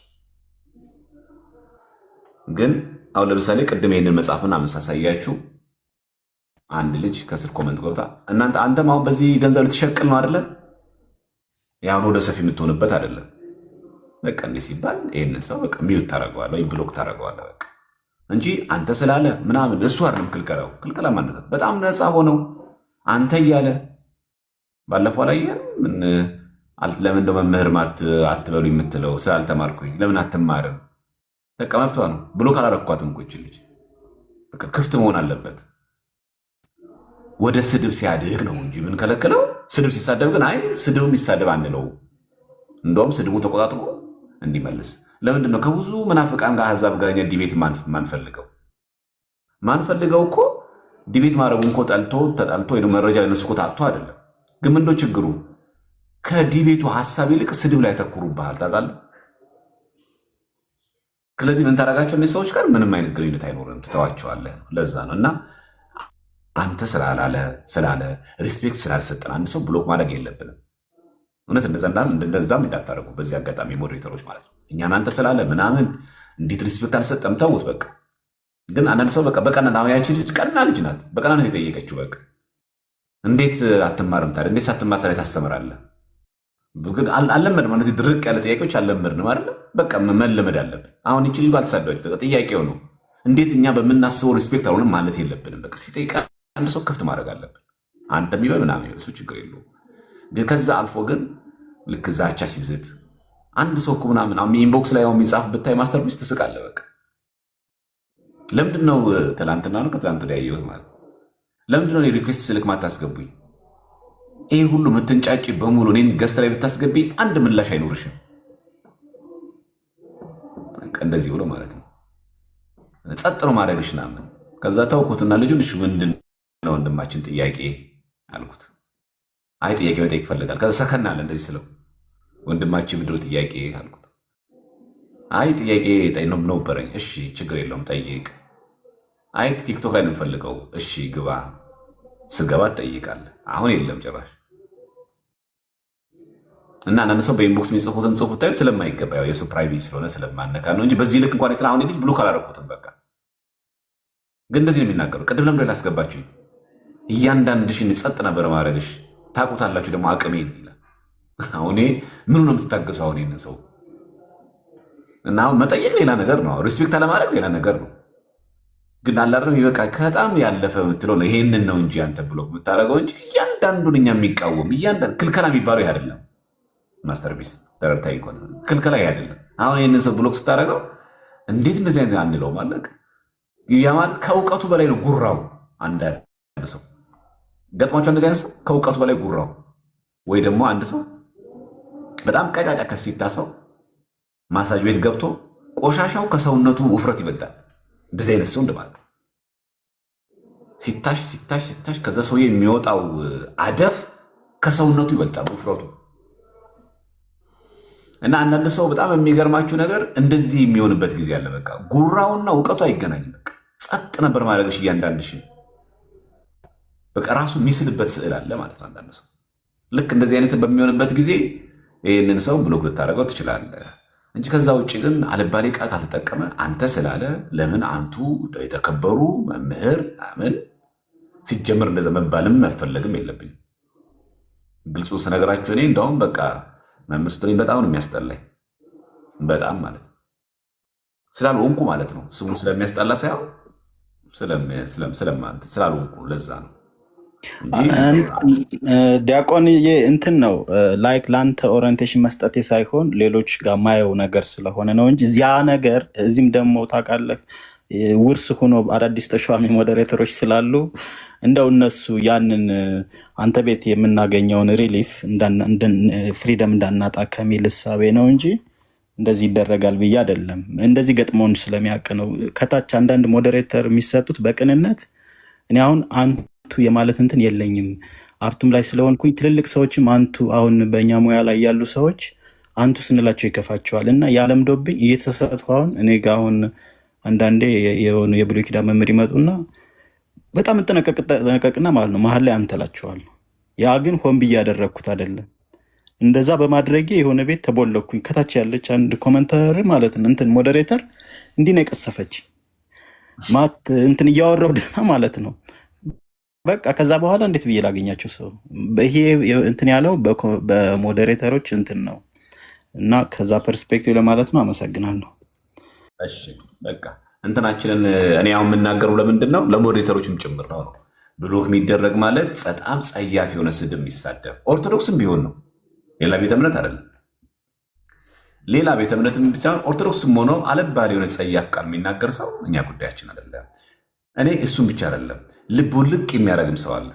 ግን አሁን ለምሳሌ ቅድም ይህንን መጽሐፍና ሳሳያችሁ አንድ ልጅ ከስር ኮመንት ገብታ አንተም አሁን በዚህ ገንዘብ ልትሸቅል ነው አይደለ? ያሁን ወደ ሰፊ የምትሆንበት አይደለም። በቃ እንዲህ ሲባል ይህንን ሰው በቃ ሚዩት ታደርገዋለህ ወይም ብሎክ ታደርገዋለህ በቃ እንጂ አንተ ስላለ ምናምን እሱ አይደለም ክልከላው። ክልከላ ማነሳት በጣም ነፃ ሆነው አንተ እያለ ባለፈው ላይ ለምን እንደ መምህር አትበሉ የምትለው ስላልተማርኩኝ ለምን አትማርም? በቃ መብቷ ነው። ብሎክ አላረኳትም እኮ ይህች ልጅ። በቃ ክፍት መሆን አለበት። ወደ ስድብ ሲያድግ ነው እንጂ ምን ከለክለው። ስድብ ሲሳደብ ግን ስድቡ የሚሳደብ አንለው። እንደውም ስድቡን ተቆጣጥሮ እንዲመልስ። ለምንድን ነው ከብዙ መናፍቃን ጋር አሕዛብ ጋር ዲቤት ማንፈልገው እኮ ዲቤት ማድረጉ እኮ ተጣልቶ ወይ መረጃ ለነሱ እኮ ታጥቶ አይደለም። ግን ምንድነው ችግሩ? ከዲቤቱ ሀሳብ ይልቅ ስድብ ላይ ያተኩሩብሃል። ታውቃለህ? ስለዚህ ምን ታደርጋቸው እነዚህ ሰዎች ጋር ምንም አይነት ግንኙነት አይኖርም፣ ትተዋቸዋለህ። ለዛ ነው እና አንተ ስላለ ሪስፔክት ስላልሰጠን አንድ ሰው ብሎክ ማድረግ የለብንም። እውነት እንደዛም እንዳታደርጉ በዚህ አጋጣሚ ሞዴሬተሮች ማለት ነው። እኛን አንተ ስላለ ምናምን እንዴት ሪስፔክት አልሰጠም ተውት በቃ። ግን አንዳንድ ሰው በቃ በቀና አሁን ያቺ ልጅ ቀና ልጅ ናት፣ በቀና ነው የጠየቀችው። በቃ እንዴት አትማርም ታዲያ? እንዴት ሳትማር ታዲያ ታስተምራለህ? ግን አልለመድም። እነዚህ ድርቅ ያለ ጥያቄዎች አልለመድንም አይደለ? በቃ መለመድ አለብን። አሁን ይቺ ልጅ ባልተሳደበች ጥያቄው ነው እንዴት እኛ በምናስበው ሪስፔክት አልሆንም ማለት የለብንም። በቃ ሲጠይቅ አንድ ሰው ክፍት ማድረግ አለብን። አንተ የሚበል ምናምን እሱ ችግር የለውም። ግን ከዛ አልፎ ግን ልክ ዛቻ ሲዝት አንድ ሰው እኮ ምናምን ኢንቦክስ ላይ የሚጻፍ ብታይ ማስተርፒስ ትስቃለህ። በቃ ለምንድን ነው ትላንትና ነው ከትላንት ወዲያ ያየሁት ማለት ለምንድን ነው ሪኩዌስት ስልክ ማታስገቡኝ? ይህ ሁሉ ምትንጫጭ በሙሉ እኔን ገስት ላይ ብታስገቢኝ አንድ ምላሽ አይኖርሽም። እንደዚህ ብሎ ማለት ነው ጸጥ ነው ማድረግሽ ናምን። ከዛ ታውኩትና ልጁን እሺ ምንድን ነው ወንድማችን ጥያቄ አልኩት። ጥያቄ መጠየቅ ይፈልጋል። ከዛ ሰከን አለ እንደዚህ ስለው ወንድማችን ምንድን ነው ጥያቄ አልኩት። ጥያቄ ነበረኝ። እሺ ችግር የለውም ጠይቅ። ቲክቶክ ላይ ነው የምፈልገው። እሺ ግባ። ስገባ ትጠይቃለህ። አሁን የለም ጭራሽ። እና አንዳንድ ሰው በኢንቦክስ የሚጽፉትን ጽሁፍ ታዩ ስለማይገባ የሱ ፕራይቬሲ ስለሆነ ስለማነካ ነው እንጂ በዚህ ልክ እንኳን አሁን ልጅ ብሎክ አላደረኩትም። በቃ ግን እንደዚህ ነው የሚናገሩ። ቅድም ለምንድን ነው ላስገባችሁኝ? እያንዳንድሽን ጸጥ ነበር ማድረግሽ። ታውቁታላችሁ ደግሞ አቅሜን ይላል። አሁን ምኑ ነው የምትታገሱ? አሁን ይህንን ሰው እና አሁን መጠየቅ ሌላ ነገር ነው፣ ሪስፔክት አለማድረግ ሌላ ነገር ነው። ግን አላርም ይበቃ ከጣም ያለፈ የምትለው ነው። ይሄንን ነው እንጂ አንተ ብሎክ የምታደርገው እንጂ እያንዳንዱን እኛ የሚቃወም እያንዳንዱ ክልከላ የሚባለው ይህ አይደለም። ማስተርፒስ ተረድታ ይኮን ክልከላ ይህ አይደለም። አሁን ይህንን ሰው ብሎክ ስታደርገው እንዴት እንደዚህ አይነት አንለው ማለት ያ ማለት ከእውቀቱ በላይ ነው ጉራው። አንዳንድ ሰው ገጥሟቸው እንደዚህ አይነት ሰው ከእውቀቱ በላይ ጉራው፣ ወይ ደግሞ አንድ ሰው በጣም ቀጫጫ ከሲታ ሰው ማሳጅ ቤት ገብቶ ቆሻሻው ከሰውነቱ ውፍረት ይበልጣል። እንደዚህ አይነት ሰው እንደማለት ሲታሽ ከዛ ሰው የሚወጣው አደፍ ከሰውነቱ ይበልጣል ውፍረቱ። እና አንዳንድ ሰው በጣም የሚገርማችሁ ነገር እንደዚህ የሚሆንበት ጊዜ አለ። በቃ ጉራውና እውቀቱ አይገናኝም። በቃ ጸጥ ነበር ማድረግሽ እያንዳንድሽን በቃ ራሱ የሚስልበት ስዕል አለ ማለት ነው። አንዳንድ ሰው ልክ እንደዚህ አይነት በሚሆንበት ጊዜ ይህንን ሰው ብሎክ ልታደርገው ትችላለህ እንጂ ከዛ ውጭ ግን አልባሌ ቃል ካልተጠቀመ አንተ ስላለ ለምን አንቱ የተከበሩ መምህር ምን ሲጀምር እንደዛ መባልም መፈለግም የለብኝም። ግልጹ ስነግራችሁ እኔ እንደውም በቃ መምህር ስትለኝ በጣም ነው የሚያስጠላኝ። በጣም ማለት ነው ስላልሆንኩ ማለት ነው። ስሙ ስለሚያስጠላ ሳይሆን ስላልሆንኩ ለዛ ነው። ዲያቆንዬ እንትን ነው ላይክ ለአንተ ኦሪንቴሽን መስጠቴ ሳይሆን ሌሎች ጋር ማየው ነገር ስለሆነ ነው እንጂ ያ ነገር እዚህም ደግሞ ታውቃለህ ውርስ ሆኖ አዳዲስ ተሿሚ ሞዴሬተሮች ስላሉ እንደው እነሱ ያንን አንተ ቤት የምናገኘውን ሪሊፍ ፍሪደም እንዳናጣ ከሚል እሳቤ ነው እንጂ እንደዚህ ይደረጋል ብዬ አይደለም። እንደዚህ ገጥሞን ስለሚያውቅ ነው። ከታች አንዳንድ ሞዴሬተር የሚሰጡት በቅንነት እኔ አሁን አንቱ የማለት እንትን የለኝም። አርቱም ላይ ስለሆንኩኝ ትልልቅ ሰዎችም አንቱ አሁን በእኛ ሙያ ላይ ያሉ ሰዎች አንቱ ስንላቸው ይከፋቸዋል። እና ያለምዶብኝ እየተሳሳትኩ አሁን እኔ ጋ አሁን አንዳንዴ የሆኑ የብሉይ ኪዳን መምህር ይመጡና በጣም እጠነቀቅና ማለት ነው መሀል ላይ አንተ እላቸዋለሁ። ያ ግን ሆን ብዬ ያደረግኩት አይደለም። እንደዛ በማድረጌ የሆነ ቤት ተቦለኩኝ። ከታች ያለች አንድ ኮመንተር ማለት ነው እንትን ሞዴሬተር እንዲህ ነው የቀሰፈች ማት እንትን እያወራው ደህና ማለት ነው። በቃ ከዛ በኋላ እንዴት ብዬ ላገኛቸው ሰው ይሄ እንትን ያለው በሞዴሬተሮች እንትን ነው እና ከዛ ፐርስፔክቲቭ ለማለት ነው። አመሰግናለሁ። እሺ በቃ እንትናችንን እኔ አሁን የምናገረው ለምንድን ነው ለሞዴሬተሮችም ጭምር ነው። ብሎክ የሚደረግ ማለት በጣም ጸያፍ የሆነ ስድብ የሚሳደብ ኦርቶዶክስም ቢሆን ነው፣ ሌላ ቤተ እምነት አይደለም። ሌላ ቤተ እምነትም ሳይሆን ኦርቶዶክስም ሆኖ አለባሪ የሆነ ጸያፍ ቃል የሚናገር ሰው እኛ ጉዳያችን አይደለም። እኔ እሱም ብቻ አይደለም ልቡን ልቅ የሚያደርግም ሰው አለ።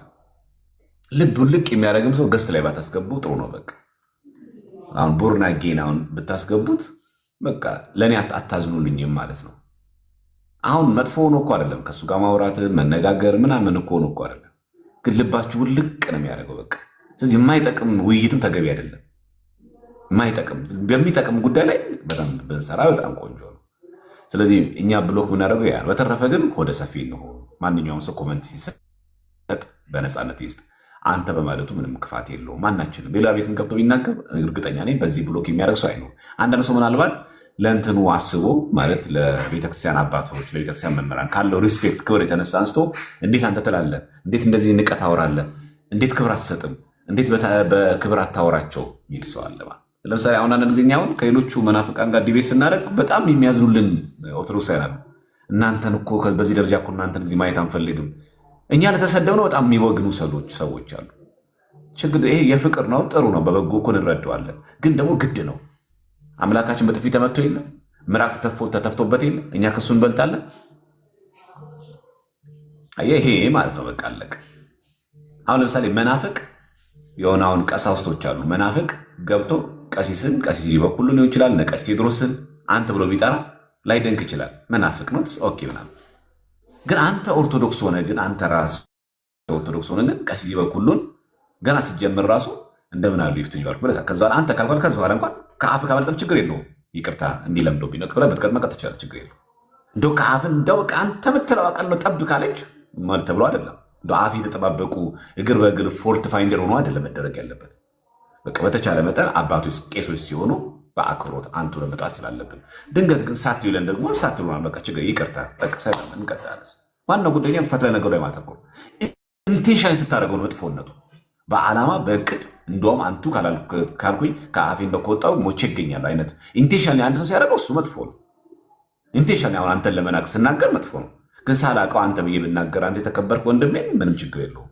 ልቡን ልቅ የሚያደርግም ሰው ገስት ላይ ባታስገቡ ጥሩ ነው። በቃ አሁን ቦርናጌን አሁን ብታስገቡት በቃ ለእኔ አታዝኑልኝም ማለት ነው። አሁን መጥፎ ሆኖ እኮ አይደለም ከእሱ ጋር ማውራት መነጋገር ምናምን እኮ ሆኖ እኮ አይደለም፣ ግን ልባችሁን ልቅ ነው የሚያደርገው በቃ። ስለዚህ የማይጠቅም ውይይትም ተገቢ አይደለም። የማይጠቅም በሚጠቅም ጉዳይ ላይ በጣም ብንሰራ በጣም ቆንጆ ነው። ስለዚህ እኛ ብሎክ የምናደርገው ያ። በተረፈ ግን ወደ ሰፊ ነው። ማንኛውም ሰው ኮመንት ሲሰጥ በነፃነት ይስጥ። አንተ በማለቱ ምንም ክፋት የለውም። ማናችንም ሌላ ቤትም ገብተው ይናገር፣ እርግጠኛ ነኝ በዚህ ብሎክ የሚያደርግ ሰው አይኖርም። አንዳንድ ሰው ምናልባት ለእንትኑ አስቦ ማለት ለቤተክርስቲያን አባቶች ለቤተክርስቲያን መምህራን ካለው ሪስፔክት ክብር የተነሳ አንስቶ እንዴት አንተ ትላለህ፣ እንዴት እንደዚህ ንቀት ታወራለህ፣ እንዴት ክብር አትሰጥም፣ እንዴት በክብር አታወራቸው የሚል ሰው አለ። ለምሳሌ አሁን አንዳንድ ጊዜ አሁን ከሌሎቹ መናፍቃን ጋር ዲቤት ስናደርግ በጣም የሚያዝኑልን ኦርቶዶክሳውያን አሉ። እናንተን እኮ በዚህ ደረጃ እኮ እናንተን እዚህ ማየት አንፈልግም። እኛ ለተሰደብነው በጣም የሚወግኑ ሰዎች አሉ። ችግር ይሄ የፍቅር ነው፣ ጥሩ ነው፣ በበጎ እኮ እንረዳዋለን። ግን ደግሞ ግድ ነው። አምላካችን በጥፊ ተመቶ የለ ምራቅ ተተፍቶበት የለ እኛ ከሱ እንበልጣለን። ይሄ ማለት ነው በቃ አለቀ። አሁን ለምሳሌ መናፍቅ የሆነ አሁን ቀሳውስቶች አሉ። መናፍቅ ገብቶ ቀሲስ ሊበኩሉ ሊሆን ይችላል ነቀስ ቴድሮስን አንተ ብሎ ቢጠራ ላይደንቅ ይችላል። መናፍቅ ነው ኦኬ ምናምን። ግን አንተ ኦርቶዶክስ ሆነ ግን አንተ ራሱ ኦርቶዶክስ ሆነ ግን ቀሲስ ሊበኩሉን ገና ሲጀምር ራሱ እንደምን አሉ ይፍቱ ይባል ብለህ ከዛ አንተ ካልኳል ከዛ በኋላ እንኳን ከአፍ ካመልጠም ችግር የለውም። ይቅርታ እንዲለምዶብኝ ነው ብለህ በትቀር መቀጥ ትችላለህ። ችግር የለውም። እንደው ከአፍ እንደው በቃ አንተ ምትለው አቃል ነው ጠብ ካለች ማለት ተብሎ አይደለም። እንደው አፍ የተጠባበቁ እግር በእግር ፎልት ፋይንደር ሆኖ አይደለም መደረግ ያለበት። በቃ በተቻለ መጠን አባቶች ቄሶች ሲሆኑ በአክብሮት አንቱ ለመጣት ስላለብን፣ ድንገት ግን ሳት ይለን ደግሞ ሳት ይሉናል። በቃ ችግር ይቅርታ በቃ ሰላም እንቀጥላለን። ዋናው ጉዳይ ፈትለ ነገሩ ላይ ማተኮር ኢንቴንሽን ስታደርገው ነው መጥፎነቱ። በዓላማ በእቅድ እንደውም አንቱ ካልኩኝ ከአፌን በከወጣው ሞቼ ይገኛሉ አይነት ኢንቴንሽን አንድ ሰው ሲያደርገው እሱ መጥፎ ነው። ኢንቴንሽን አሁን አንተን ለመናቅ ስናገር መጥፎ ነው። ግን ሳላውቀው አንተ ብዬ ብናገር አንተ የተከበርክ ወንድሜ ምንም ችግር የለውም።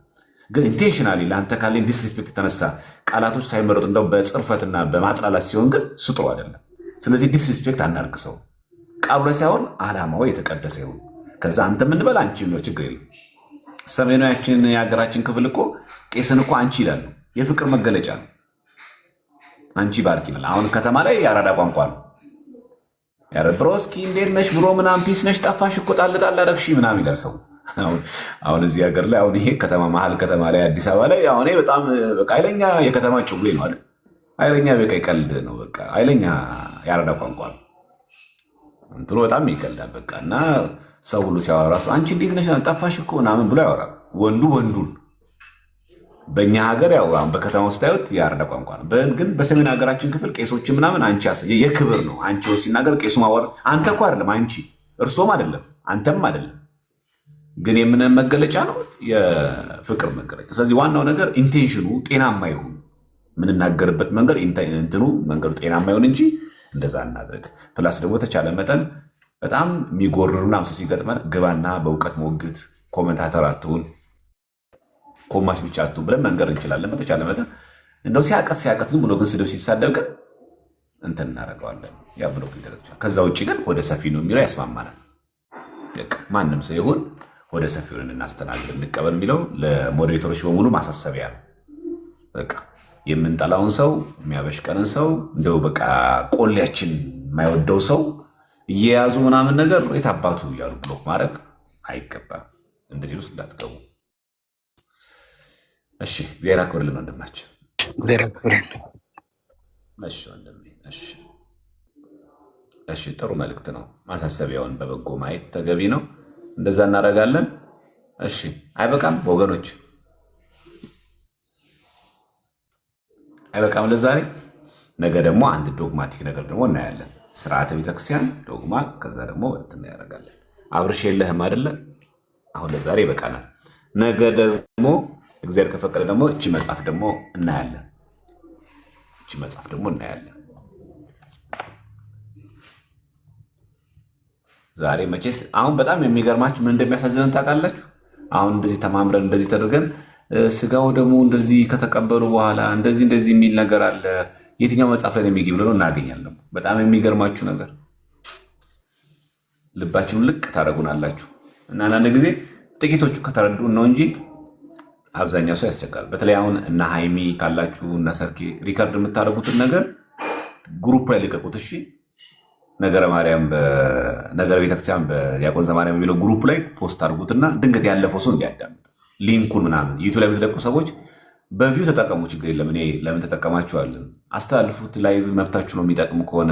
ግን ኢንቴንሽናሊ ለአንተ ካለኝ ዲስሪስፔክት የተነሳ ቃላቶች ሳይመረጡ እንደው በጽርፈትና በማጥላላት ሲሆን ግን ስጥሩ አይደለም። ስለዚህ ዲስሪስፔክት አናርግ። ሰው ቃሉ ላይ ሳይሆን ዓላማው የተቀደሰ ይሁን። ከዛ አንተ የምንበላ አንቺ ነው ችግር የለም። ሰሜናዊያችን የሀገራችን ክፍል እኮ ቄስን እኮ አንቺ ይላሉ። የፍቅር መገለጫ ነው። አንቺ ባርክ ይላል። አሁን ከተማ ላይ የአራዳ ቋንቋ ነው። ብሮስኪ እንዴት ነሽ ብሮ ምናምን ፒስ ነሽ ጠፋሽ እኮ ጣል ጣል አደረግሽ ምናምን ይላል ሰው። አሁን እዚህ ሀገር ላይ አሁን ይሄ ከተማ መሀል ከተማ ላይ አዲስ አበባ ላይ አሁን በጣም በቃ ኃይለኛ የከተማ ጭዌ ነው አይደል? ኃይለኛ በቃ ይቀልድ ነው በቃ ኃይለኛ የአራዳ ቋንቋ ነው። እንትኑ በጣም ይቀልዳል በቃ። እና ሰው ሁሉ ሲያወራ ራሱ አንቺ እንዴት ነሽ ጠፋሽ እኮ ምናምን ብሎ ያወራል። ወንዱ ወንዱን በእኛ ሀገር ያው አሁን በከተማ ውስጥ ታዩት የአራዳ ቋንቋ ነው። ግን በሰሜን ሀገራችን ክፍል ቄሶች ምናምን አንቺ የክብር ነው። አንቺ ሲናገር ቄሱ ማወር አንተ እኮ አይደለም አንቺ እርሶም አይደለም አንተም አይደለም፣ ግን የምን መገለጫ ነው? የፍቅር መገለጫ። ስለዚህ ዋናው ነገር ኢንቴንሽኑ ጤናማ ይሁን፣ የምንናገርበት መንገድ እንትኑ መንገዱ ጤናማ ይሁን እንጂ እንደዛ እናድርግ። ፕላስ ደግሞ ተቻለ መጠን በጣም የሚጎርሩና ምሰ ሲገጥመን ግባና በእውቀት ሞግት፣ ኮመንታተር አትሁን፣ ኮማች ብቻ አትሁን ብለን መንገር እንችላለን። በተቻለ መጠን እንደው ሲያቀት ዝም ብሎ ግን ስድብ ሲሳደብ ግን እንትን እናደርገዋለን። ያ ብሎ ይደረግቻል። ከዛ ውጭ ግን ወደ ሰፊ ነው የሚለው ያስማማናል። ማንም ሰው ይሁን ወደ ሰፊውን እናስተናግድ እንቀበል የሚለው ለሞዴሬተሮች በሙሉ ማሳሰቢያ ነው። በቃ የምንጠላውን ሰው የሚያበሽቀንን ሰው እንደው በቃ ቆሌያችን የማይወደው ሰው እየያዙ ምናምን ነገር የታባቱ እያሉ ብሎክ ማድረግ አይገባም። እንደዚህ ውስጥ እንዳትገቡ እሺ። ዜራ ክብርልን ወንድማችን፣ ዜራ ክብርልን። እሺ ወንድሜ። እሺ እሺ፣ ጥሩ መልእክት ነው። ማሳሰቢያውን በበጎ ማየት ተገቢ ነው። እንደዛ እናደርጋለን። እሺ፣ አይበቃም ወገኖች? አይበቃም ለዛሬ? ነገ ደግሞ አንድ ዶግማቲክ ነገር ደግሞ እናያለን። ስርዓተ ቤተክርስቲያን ዶግማ፣ ከዛ ደግሞ እንትን ያደርጋለን። አብርሽ የለህም አይደለ? አሁን ለዛሬ ይበቃናል። ነገ ደግሞ እግዚአብሔር ከፈቀደ ደግሞ እቺ መጽሐፍ ደግሞ እናያለን። እቺ መጽሐፍ ደግሞ እናያለን። ዛሬ መቼስ አሁን በጣም የሚገርማችሁ ምን እንደሚያሳዝነን ታውቃላችሁ? አሁን እንደዚህ ተማምረን እንደዚህ ተደርገን ስጋው ደግሞ እንደዚህ ከተቀበሉ በኋላ እንደዚህ የሚል ነገር አለ። የትኛው መጽሐፍ ላይ የሚገኝ ብሎ እናገኛለን። በጣም የሚገርማችሁ ነገር ልባችሁን ልቅ ታደርጉናላችሁ። እና አንዳንድ ጊዜ ጥቂቶቹ ከተረዱ ነው እንጂ አብዛኛው ሰው ያስቸግራል። በተለይ አሁን እና ሃይሚ ካላችሁ እና ሰርኬ ሪከርድ የምታደርጉትን ነገር ግሩፕ ላይ ልቀቁት። እሺ፣ ነገረ ማርያም በነገረ ቤተክርስቲያን በዲያቆን ዘማርያም የሚለው ግሩፕ ላይ ፖስት አድርጉትና ድንገት ያለፈው ሰው እንዲያዳምጥ ሊንኩን ምናምን ዩቱብ ላይ የምትለቁ ሰዎች በቪው ተጠቀሙ፣ ችግር የለም። እኔ ለምን ተጠቀማችኋለን? አስተላልፉት። ላይ መብታችሁ ነው። የሚጠቅሙ ከሆነ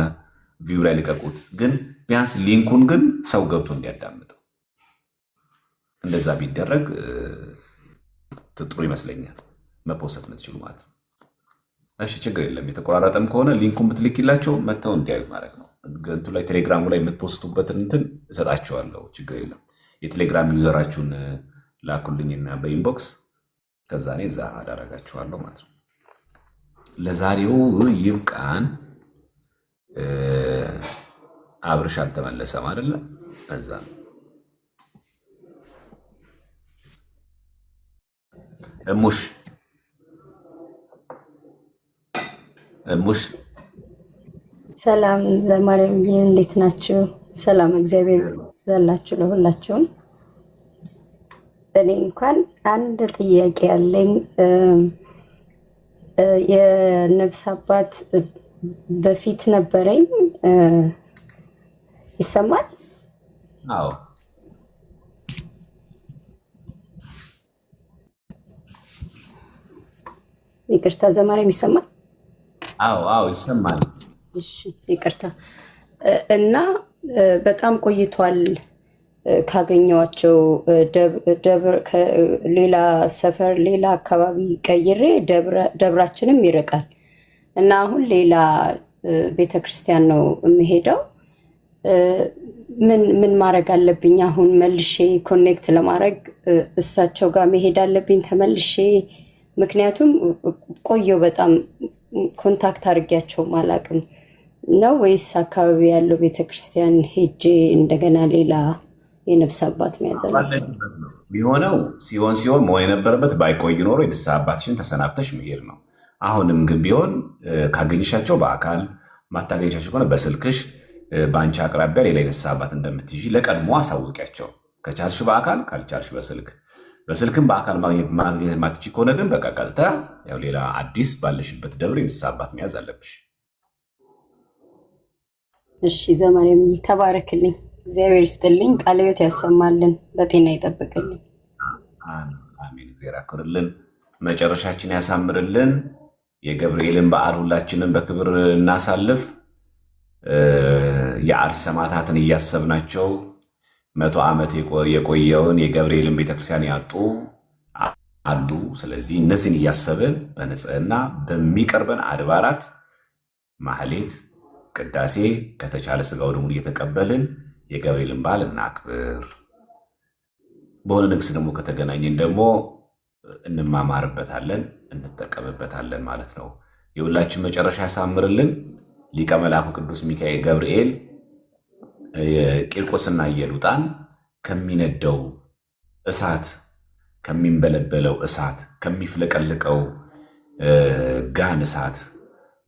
ቪው ላይ ልቀቁት። ግን ቢያንስ ሊንኩን ግን ሰው ገብቶ እንዲያዳምጠው እንደዛ ቢደረግ ጥሩ ይመስለኛል። መፖሰት የምትችሉ ማለት ነው። እሺ፣ ችግር የለም። የተቆራረጠም ከሆነ ሊንኩን ብትልኪላቸው መጥተው እንዲያዩት ማድረግ ነው። ገንቱ ላይ ቴሌግራሙ ላይ የምትፖስቱበትን እንትን እሰጣቸዋለሁ። ችግር የለም። የቴሌግራም ዩዘራችሁን ላኩልኝና በኢንቦክስ ከዛ እኔ እዛ አዳረጋችኋለሁ ማለት ነው። ለዛሬው ይብቃን። አብርሽ አልተመለሰም አይደለ? እዛ ነው። እሙሽ ሰላም ዘማሪያም፣ እንዴት ናችሁ? ሰላም እግዚአብሔር ይዛላችሁ ለሁላችሁም። እኔ እንኳን አንድ ጥያቄ ያለኝ የነፍስ አባት በፊት ነበረኝ። ይሰማል? አዎ ይቅርታ፣ ዘማሪያም ይሰማል? አዎ ይሰማል። እሺ ይቅርታ። እና በጣም ቆይቷል ካገኘኋቸው። ሌላ ሰፈር ሌላ አካባቢ ቀይሬ ደብራችንም ይርቃል እና አሁን ሌላ ቤተክርስቲያን ነው የምሄደው። ምን ማድረግ አለብኝ? አሁን መልሼ ኮኔክት ለማድረግ እሳቸው ጋር መሄድ አለብኝ ተመልሼ? ምክንያቱም ቆየው በጣም ኮንታክት አድርጊያቸውም አላውቅም ነው ወይስ አካባቢ ያለው ቤተክርስቲያን ሄጄ እንደገና ሌላ የነፍስ አባት መያዝ አለብኝ? ቢሆነው ሲሆን መሆን የነበረበት ባይቆይ ኖሮ የንስሐ አባትሽን ተሰናብተሽ መሄድ ነው። አሁንም ግን ቢሆን ካገኘሻቸው በአካል ማታገኘሻቸው ከሆነ በስልክሽ በአንቺ አቅራቢያ ሌላ የንስሐ አባት እንደምትይዢ ለቀድሞ አሳውቂያቸው። ከቻልሽ በአካል ካልቻልሽ በስልክም በአካል ማግኘት ማትች ከሆነ ግን በቃ ቀጥታ ያው ሌላ አዲስ ባለሽበት ደብር የንስሐ አባት መያዝ አለብሽ። እሺ ዘማሪያም ተባረክልኝ፣ እግዚአብሔር ይስጥልኝ፣ ቃለ ሕይወት ያሰማልን፣ በጤና ይጠብቅልኝ። አሜን። እግዚአብሔር ያክብርልን፣ መጨረሻችን ያሳምርልን። የገብርኤልን በዓል ሁላችንም በክብር እናሳልፍ። የአርሲ ሰማዕታትን እያሰብናቸው 100 ዓመት የቆየውን የገብርኤልን ቤተክርስቲያን ያጡ አሉ። ስለዚህ እነዚህን እያሰብን በንጽህና በሚቀርበን አድባራት ማህሌት፣ ቅዳሴ ከተቻለ ስጋው ደሙን እየተቀበልን የገብርኤልን በዓል እናክብር። በሆነ ንግስ ደግሞ ከተገናኘን ደግሞ እንማማርበታለን፣ እንጠቀምበታለን ማለት ነው። የሁላችን መጨረሻ ያሳምርልን። ሊቀ መላኩ ቅዱስ ሚካኤል ገብርኤል ቂርቆስና ኢየሉጣን ከሚነደው እሳት፣ ከሚንበለበለው እሳት፣ ከሚፍለቀልቀው ጋን እሳት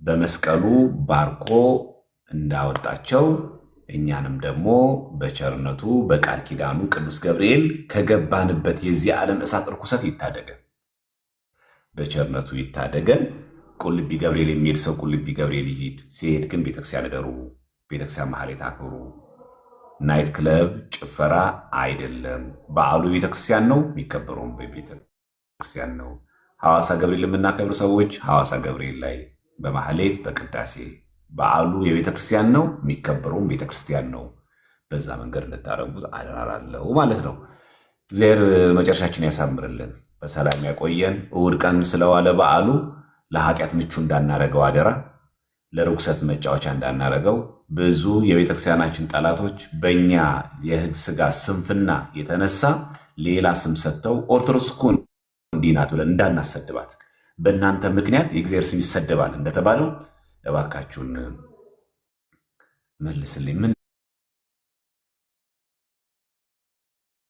በመስቀሉ ባርኮ እንዳወጣቸው እኛንም ደግሞ በቸርነቱ በቃል ኪዳኑ ቅዱስ ገብርኤል ከገባንበት የዚህ ዓለም እሳት ርኩሰት ይታደገን፣ በቸርነቱ ይታደገን። ቁልቢ ገብርኤል የሚሄድ ሰው ቁልቢ ገብርኤል ይሂድ። ሲሄድ ግን ቤተክርስቲያን እደሩ፣ ቤተክርስቲያን ማህሌት አክብሩ። ናይት ክለብ ጭፈራ አይደለም። በዓሉ ቤተክርስቲያን ነው፣ የሚከበረውም በቤተክርስቲያን ነው። ሐዋሳ ገብርኤል የምናከብር ሰዎች ሐዋሳ ገብርኤል ላይ በማህሌት በቅዳሴ በዓሉ የቤተክርስቲያን ነው፣ የሚከበረውም ቤተክርስቲያን ነው። በዛ መንገድ እንድታረጉት አደራላለሁ ማለት ነው። እግዚአብሔር መጨረሻችን ያሳምርልን፣ በሰላም ያቆየን። እሑድ ቀን ስለዋለ በዓሉ ለኃጢአት ምቹ እንዳናረገው አደራ፣ ለርኩሰት መጫወቻ እንዳናረገው። ብዙ የቤተክርስቲያናችን ጠላቶች በእኛ የሕግ ሥጋ ስንፍና የተነሳ ሌላ ስም ሰጥተው ኦርቶዶክስ እኮ እንዲህ ናት ብለን እንዳናሰድባት፣ በእናንተ ምክንያት የእግዚአብሔር ስም ይሰደባል እንደተባለው እባካችሁን መልስልኝ። ምንድን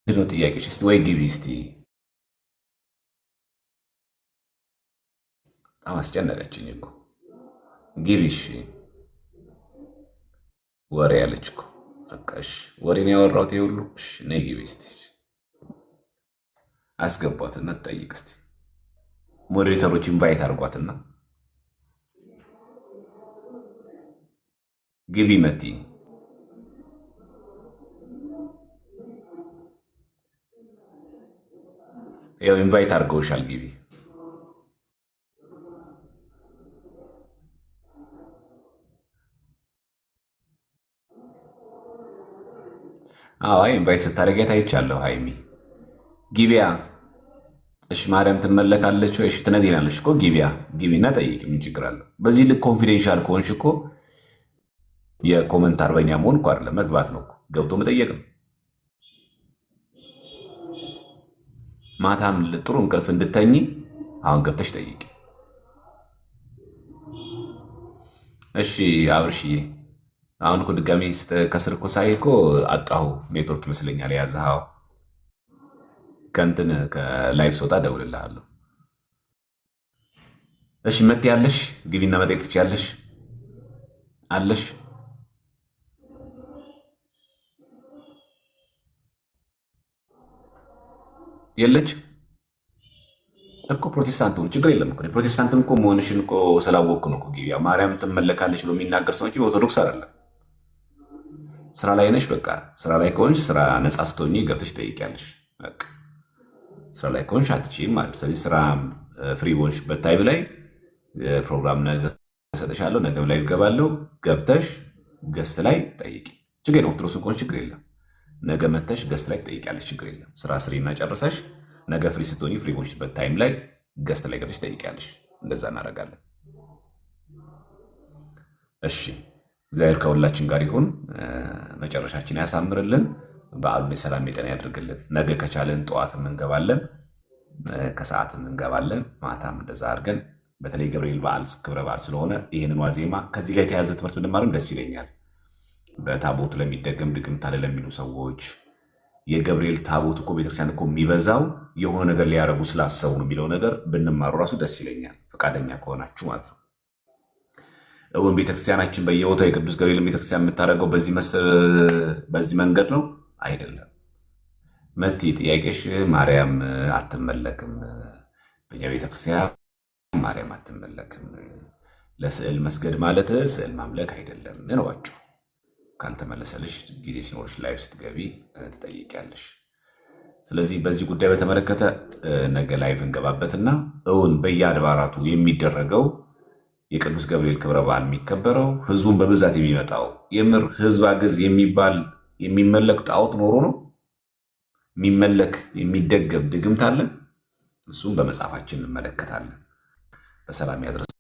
ነው ጥያቄሽ? እስቲ ወይ ግቢ እስቲ። በጣም አስጨነቀችኝ እኮ ግቢ። እሺ ወሬ ያለች እኮ በቃ እሺ፣ ወሬን ያወራሁት ይሁሉ። እሺ ነይ ግቢ እስቲ። አስገቧትና ትጠይቅ እስቲ። ሞዴሬተሮች ኢንቫይት አድርጓትና ግቢ መቲ። ያው ኢንቫይት አድርገውሻል፣ ግቢ። አዎ ኢንቫይት ስታደርጊያት አይቻለሁ። ሃይሚ ግቢያ። እሺ ማርያም ትመለካለች ወይ? እሺ ትነግሪናለሽ እኮ ግቢያ። ግቢና ጠይቂ። ምን ችግር አለው? በዚህ ልክ ኮንፊደንሻል ከሆንሽ እኮ የኮመንት አርበኛ መሆን እኮ አይደለም፣ መግባት ነው እኮ፣ ገብቶ መጠየቅ ነው። ማታም ጥሩ እንቅልፍ እንድተኝ አሁን ገብተሽ ጠይቂ። እሺ አብርሽዬ፣ አሁን እኮ ድጋሚ ከስር እኮ ሳይ እኮ አጣሁ፣ ኔትወርክ ይመስለኛል የያዘኸው። ከእንትን ከላይቭ ስወጣ እደውልልሃለሁ። እሺ መት ያለሽ ግቢና መጠየቅ ትችያለሽ አለሽ። የለች እኮ ፕሮቴስታንት ሆን ችግር የለም እኮ ፕሮቴስታንትም እኮ መሆንሽን እኮ ስላወቅኩ ነው እኮ ግቢያ። ማርያም ትመለካለች ብሎ የሚናገር ሰው እንጂ ኦርቶዶክስ አይደለም። ስራ ላይ ነሽ። በቃ ስራ ላይ ከሆንሽ ስራ ነፃ ስትሆኚ ገብተሽ ትጠይቂያለሽ። በቃ ስራ ላይ ከሆንሽ አትችይም ማለት። ስለዚህ ስራ ፍሪ በሆንሽበት ታይም ላይ ፕሮግራም ነገ እሰጥሻለሁ፣ ነገ ላይ እገባለሁ። ገብተሽ ገስት ላይ ጠይቂ። ችግር የለም። ኦርቶዶክስ ከሆንሽ ችግር የለም። ነገ መተሽ ገስት ላይ ትጠይቂያለሽ። ችግር የለም። ስራ ስሪና ጨርሰሽ ነገ ፍሪ ስትሆኚ ፍሪ በሆንሽበት ታይም ላይ ገስት ላይ ገብተሽ ትጠይቂያለሽ። እንደዛ እናደርጋለን። እሺ እግዚአብሔር ከሁላችን ጋር ይሁን። መጨረሻችን ያሳምርልን። በዓሉን የሰላም የጤና ያድርግልን። ነገ ከቻለን ጠዋትም እንገባለን፣ ከሰዓትም እንገባለን፣ ማታም እንደዛ አድርገን በተለይ ገብርኤል በዓል ክብረ በዓል ስለሆነ ይህንን ዋዜማ ከዚህ ጋር የተያዘ ትምህርት ብንማርም ደስ ይለኛል። በታቦቱ ለሚደገም ድግምት አለ ለሚሉ ሰዎች የገብርኤል ታቦት እኮ ቤተክርስቲያን እኮ የሚበዛው የሆነ ነገር ሊያደርጉ ስላሰቡ ነው የሚለው ነገር ብንማሩ ራሱ ደስ ይለኛል፣ ፈቃደኛ ከሆናችሁ ማለት ነው። እውን ቤተክርስቲያናችን በየቦታው የቅዱስ ገብርኤል ቤተክርስቲያን የምታደርገው በዚህ መንገድ ነው አይደለም። መቲ ጥያቄሽ ማርያም አትመለክም፣ በእኛ ቤተክርስቲያን ማርያም አትመለክም። ለስዕል መስገድ ማለት ስዕል ማምለክ አይደለም ነዋቸው። ካልተመለሰልሽ ጊዜ ሲኖርሽ ላይቭ ስትገቢ ትጠይቂያለሽ። ስለዚህ በዚህ ጉዳይ በተመለከተ ነገ ላይቭ እንገባበትና እውን በየአድባራቱ የሚደረገው የቅዱስ ገብርኤል ክብረ በዓል የሚከበረው ህዝቡን በብዛት የሚመጣው የምር ህዝብ አገዝ የሚባል የሚመለክ ጣዖት ኖሮ ነው የሚመለክ የሚደገም ድግምት አለ። እሱም በመጽሐፋችን እንመለከታለን። በሰላም ያድረስ።